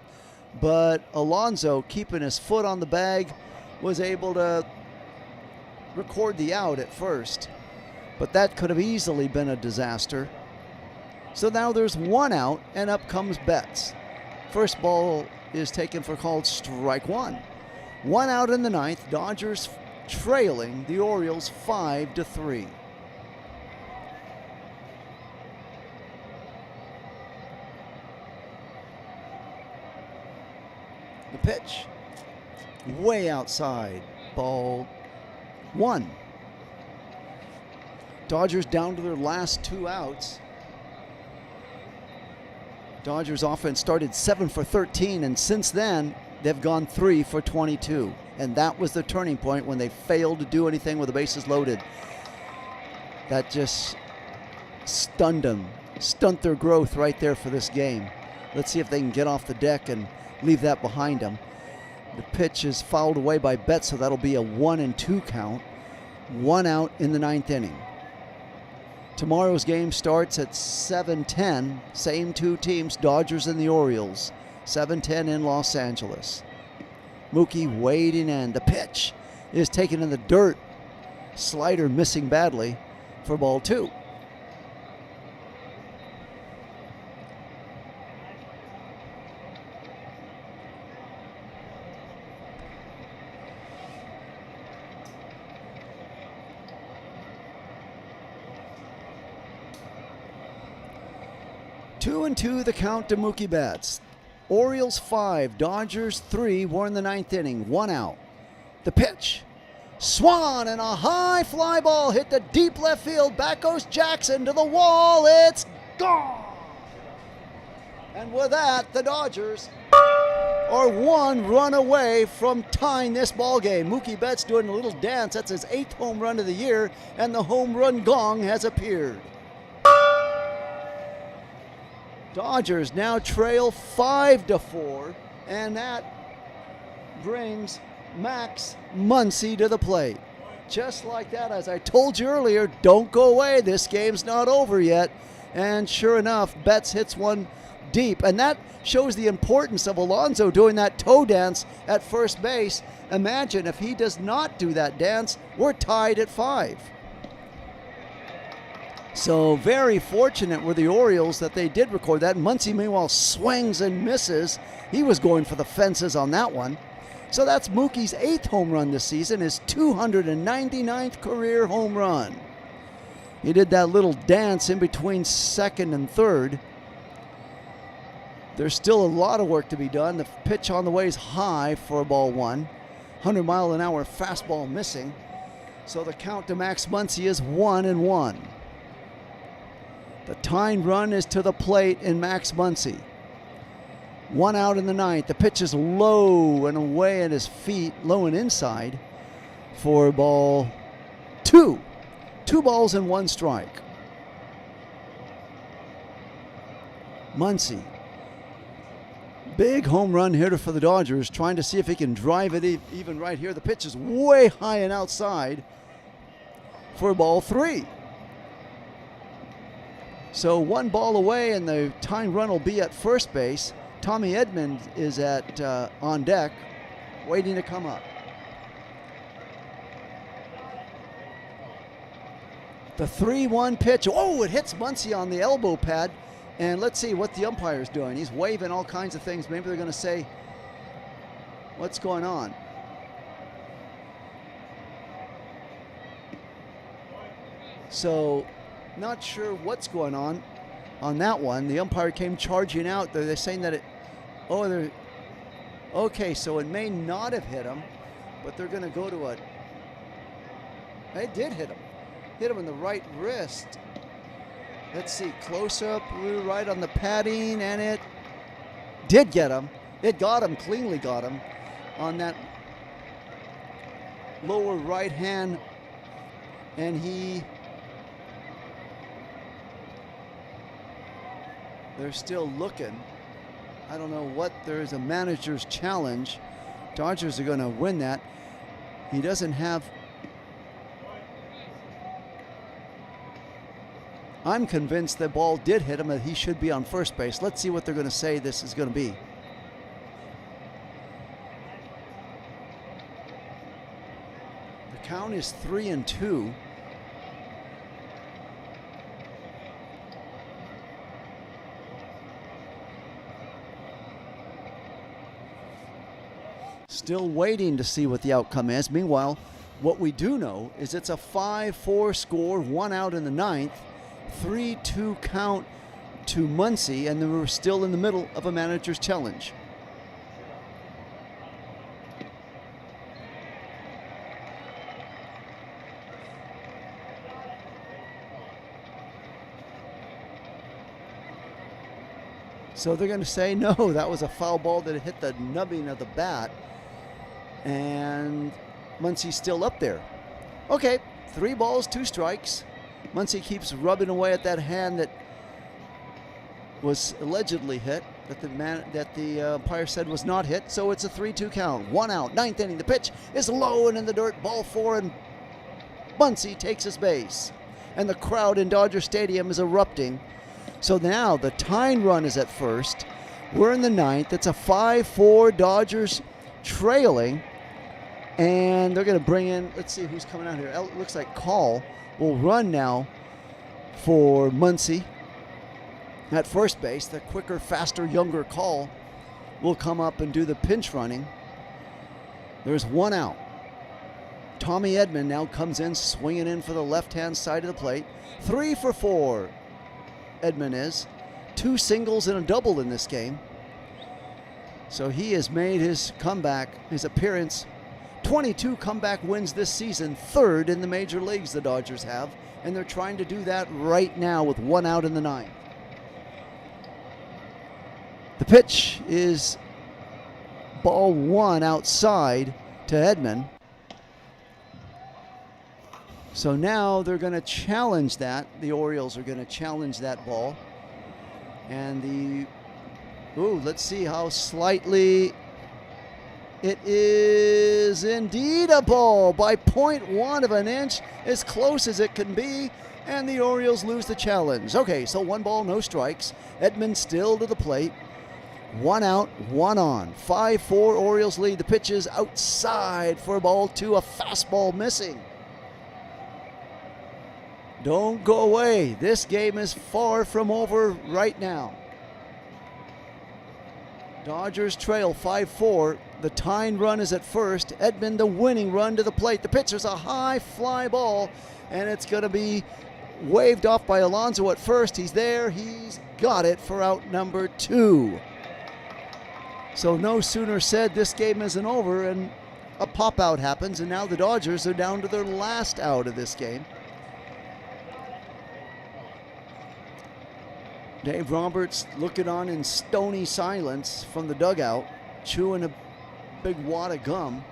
but Alonso, keeping his foot on the bag, was able to record the out at first. But that could have easily been a disaster. So now there's 1 out, and up comes Betts. First ball is taken for called strike 1. 1 out in the 9th. Dodgers trailing the Orioles 5-3. The pitch, way outside, ball 1. Dodgers down to their last 2 outs. Dodgers offense started 7 for 13, and since then, they've gone 3 for 22. And that was the turning point when they failed to do anything with the bases loaded. That just stunned them, stunt their growth right there for this game. Let's see if they can get off the deck and leave that behind them. The pitch is fouled away by Betts, so that'll be a 1-2 count. 1 out in the 9th inning. Tomorrow's game starts at 7:10. Same 2 teams, Dodgers and the Orioles. 7:10 in Los Angeles. Mookie wading in. The pitch is taken in the dirt. Slider missing badly for ball 2. Two and 2 the count to Mookie Betts. Orioles 5, Dodgers 3. We're in the 9th inning. 1 out. The pitch. Swan and a high fly ball hit the deep left field. Back goes Jackson to the wall. It's gone. And with that, the Dodgers are 1 run away from tying this ball game. Mookie Betts doing a little dance. That's his 8th home run of the year, and the home run gong has appeared. Dodgers now trail 5-4, and that brings Max Muncy to the plate. Just like that, as I told you earlier, don't go away. This game's not over yet. And sure enough, Betts hits one deep, and that shows the importance of Alonso doing that toe dance at first base. Imagine if he does not do that dance, we're tied at 5. So very fortunate were the Orioles that they did record that. Muncy, meanwhile, swings and misses. He was going for the fences on that one. So that's Mookie's 8th home run this season, his 299th career home run. He did that little dance in between second and third. There's still a lot of work to be done. The pitch on the way is high for ball 1. 100-mile-an-hour fastball missing. So the count to Max Muncy is 1-1. The tying run is to the plate in Max Muncy. 1 out in the 9th. The pitch is low and away at his feet, low and inside for ball 2. 2 balls and 1 strike. Muncy, big home run hitter for the Dodgers, trying to see if he can drive it even right here. The pitch is way high and outside for ball 3. So 1 ball away, and the tying run will be at first base. Tommy Edman is on deck, waiting to come up. The 3-1 pitch. Oh, it hits Muncy on the elbow pad. And let's see what the umpire's doing. He's waving all kinds of things. Maybe they're going to say, what's going on? So, not sure what's going on that one. The umpire came charging out. They're saying that okay, so it may not have hit him, but they're going to go to it did hit him. Hit him in the right wrist. Let's see, close up, right on the padding, and it did get him. It got him, cleanly got him on that lower right hand, and he They're still looking. I don't know what. There's a manager's challenge. Dodgers are going to win that. He doesn't have. I'm convinced the ball did hit him, that he should be on first base. Let's see what they're going to say this is going to be. The count is 3-2. Still waiting to see what the outcome is. Meanwhile, what we do know is it's a 5-4 score, 1 out in the ninth, 3-2 count to Muncy, and we're still in the middle of a manager's challenge. So they're going to say, no, that was a foul ball that hit the nubbing of the bat. And Muncy's still up there. Okay, 3 balls, 2 strikes. Muncy keeps rubbing away at that hand that was allegedly hit, that the umpire said was not hit. So it's a 3-2 count. 1 out, 9th inning. The pitch is low and in the dirt. Ball 4, and Muncy takes his base. And the crowd in Dodger Stadium is erupting. So now the tying run is at first. We're in the ninth. It's a 5-4, Dodgers trailing. And they're going to bring in, let's see who's coming out here. It looks like Call will run now for Muncy at first base. The quicker, faster, younger Call will come up and do the pinch running. There's 1 out. Tommy Edman now comes in, swinging in for the left-hand side of the plate. 3 for 4. Edman is 2 singles and a double in this game. So he has made his comeback, his appearance. 22 comeback wins this season, 3rd in the major leagues the Dodgers have, and they're trying to do that right now with 1 out in the ninth. The pitch is ball 1 outside to Edman. So now they're going to challenge that. The Orioles are going to challenge that ball. And let's see how slightly. It is indeed a ball by 0.1 of an inch, as close as it can be, and the Orioles lose the challenge. Okay, so 1 ball, no strikes. Edman still to the plate. 1 out, 1 on. 5-4 Orioles lead. The pitch is outside for ball 2, a fastball missing. Don't go away. This game is far from over right now. Dodgers trail 5-4. The tying run is at first. Edman the winning run to the plate. The pitch is a high fly ball, and it's going to be waved off by Alonso at first. He's there. He's got it for out number 2. So no sooner said, this game isn't over, and a pop-out happens, and now the Dodgers are down to their last out of this game. Dave Roberts looking on in stony silence from the dugout, chewing a big wad of gum,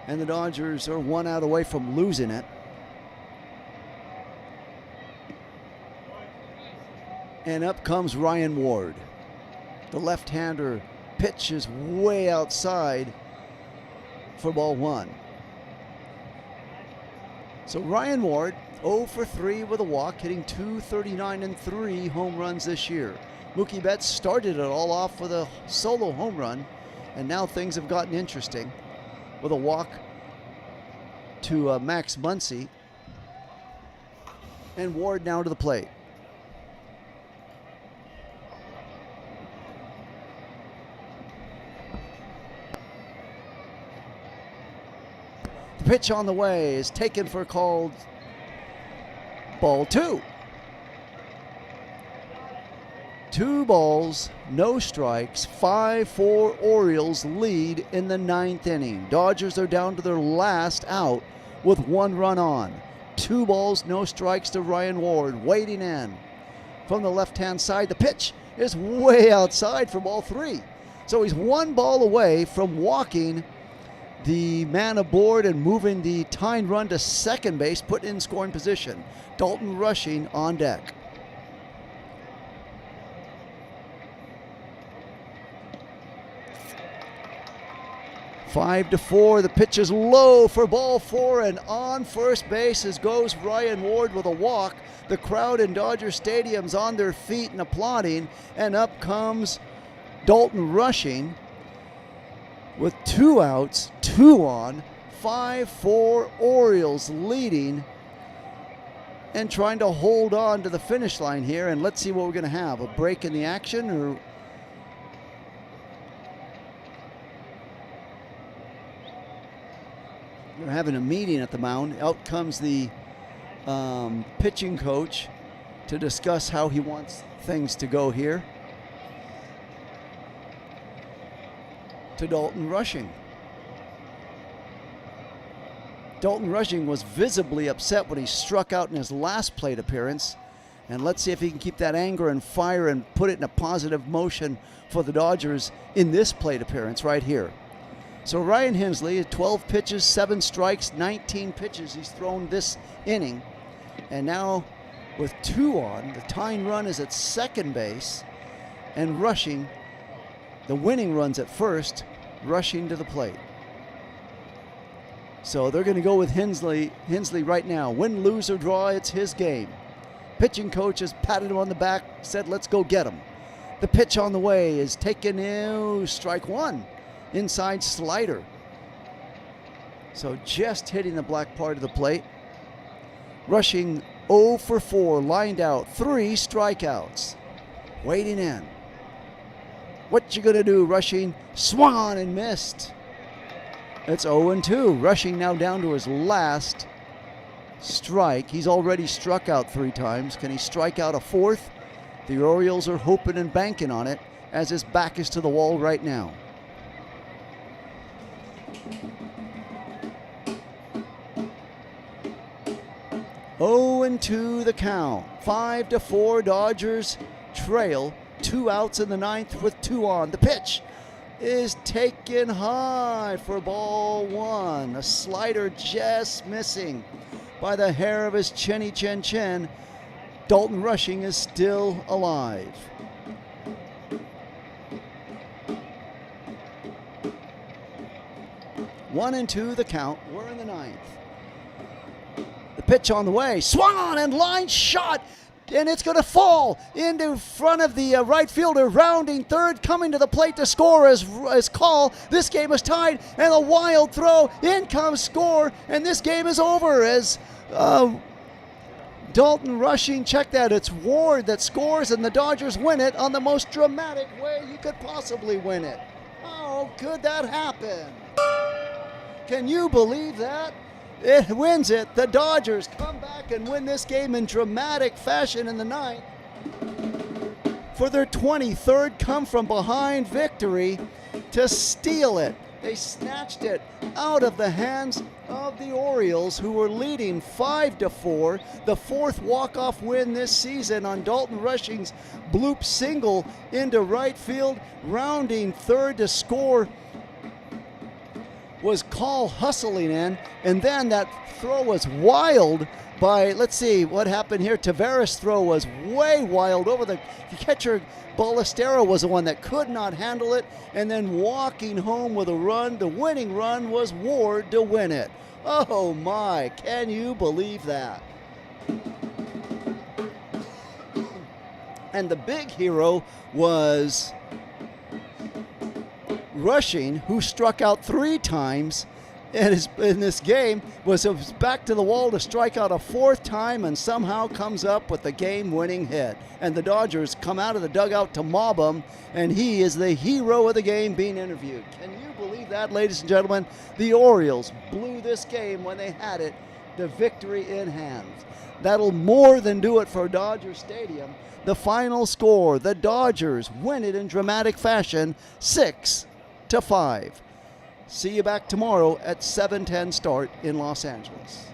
and the Dodgers are 1 out away from losing it. And up comes Ryan Ward. The left-hander pitch is way outside for ball 1. So Ryan Ward, 0 for 3 with a walk, hitting .239 and 3 home runs this year. Mookie Betts started it all off with a solo home run, and now things have gotten interesting with a walk to Max Muncy, and Ward now to the plate. The pitch on the way is taken for called ball 2. 2 balls, no strikes, 5-4 Orioles lead in the 9th inning. Dodgers are down to their last out with 1 run on. 2 balls, no strikes to Ryan Ward, waiting in. From the left-hand side, the pitch is way outside for ball 3. So he's 1 ball away from walking the man aboard and moving the tying run to second base, put in scoring position. Dalton rushing on deck. 5-4. The pitch is low for ball 4, and on first base goes Ryan Ward with a walk. The crowd in Dodger Stadium's on their feet and applauding, and up comes Dalton Rushing with 2 outs, 2 on. 5-4, Orioles leading and trying to hold on to the finish line here. And let's see what we're going to have. A break in the action, or they're having a meeting at the mound. Out comes the pitching coach to discuss how he wants things to go here. To Dalton Rushing. Dalton Rushing was visibly upset when he struck out in his last plate appearance. And let's see if he can keep that anger and fire and put it in a positive motion for the Dodgers in this plate appearance right here. So Ryan Hensley, 12 pitches, 7 strikes, 19 pitches he's thrown this inning. And now with 2 on, the tying run is at second base, and Rushing, the winning run's at first, Rushing to the plate. So they're going to go with Hensley right now. Win, lose, or draw, it's his game. Pitching coach has patted him on the back, said, let's go get him. The pitch on the way is taken in, strike 1. Inside slider. So just hitting the black part of the plate. Rushing 0 for 4, lined out, 3 strikeouts. Waiting in. What you gonna do, Rushing? Swung on and missed. It's 0-2. Rushing now down to his last strike. He's already struck out 3 times. Can he strike out a 4th? The Orioles are hoping and banking on it, as his back is to the wall right now. Oh, and 2 the count. 5-4, Dodgers trail. 2 outs in the 9th with 2 on. The pitch is taken high for ball 1. A slider just missing by the hair of his chinny chin chin. Dalton Rushing is still alive. One and 2 the count. We're in the 9th. The pitch on the way. Swung on and line shot. And it's going to fall into front of the right fielder, rounding third, coming to the plate to score as call. This game is tied, and a wild throw. In comes score, and this game is over as Dalton Rushing, check that, it's Ward that scores, and the Dodgers win it on the most dramatic way you could possibly win it. How could that happen? Can you believe that? It wins it. The Dodgers come back and win this game in dramatic fashion in the 9th for their 23rd come-from-behind victory to steal it. They snatched it out of the hands of the Orioles, who were leading 5-4. The 4th walk-off win this season on Dalton Rushing's bloop single into right field. Rounding third to score was Call hustling in, and then that throw was wild by, let's see what happened here. Tavares' throw was way wild over the catcher. Ballestero was the one that could not handle it, and then walking home with a run, the winning run, was Ward to win it. Oh my, can you believe that? And the big hero was Rushing, who struck out 3 times in this game, was back to the wall to strike out a 4th time, and somehow comes up with the game-winning hit. And the Dodgers come out of the dugout to mob him, and he is the hero of the game being interviewed. Can you believe that, ladies and gentlemen? The Orioles blew this game when they had it, the victory in hand. That'll more than do it for Dodger Stadium. The final score, the Dodgers win it in dramatic fashion, 6-5. See you back tomorrow at 7:10 start in Los Angeles.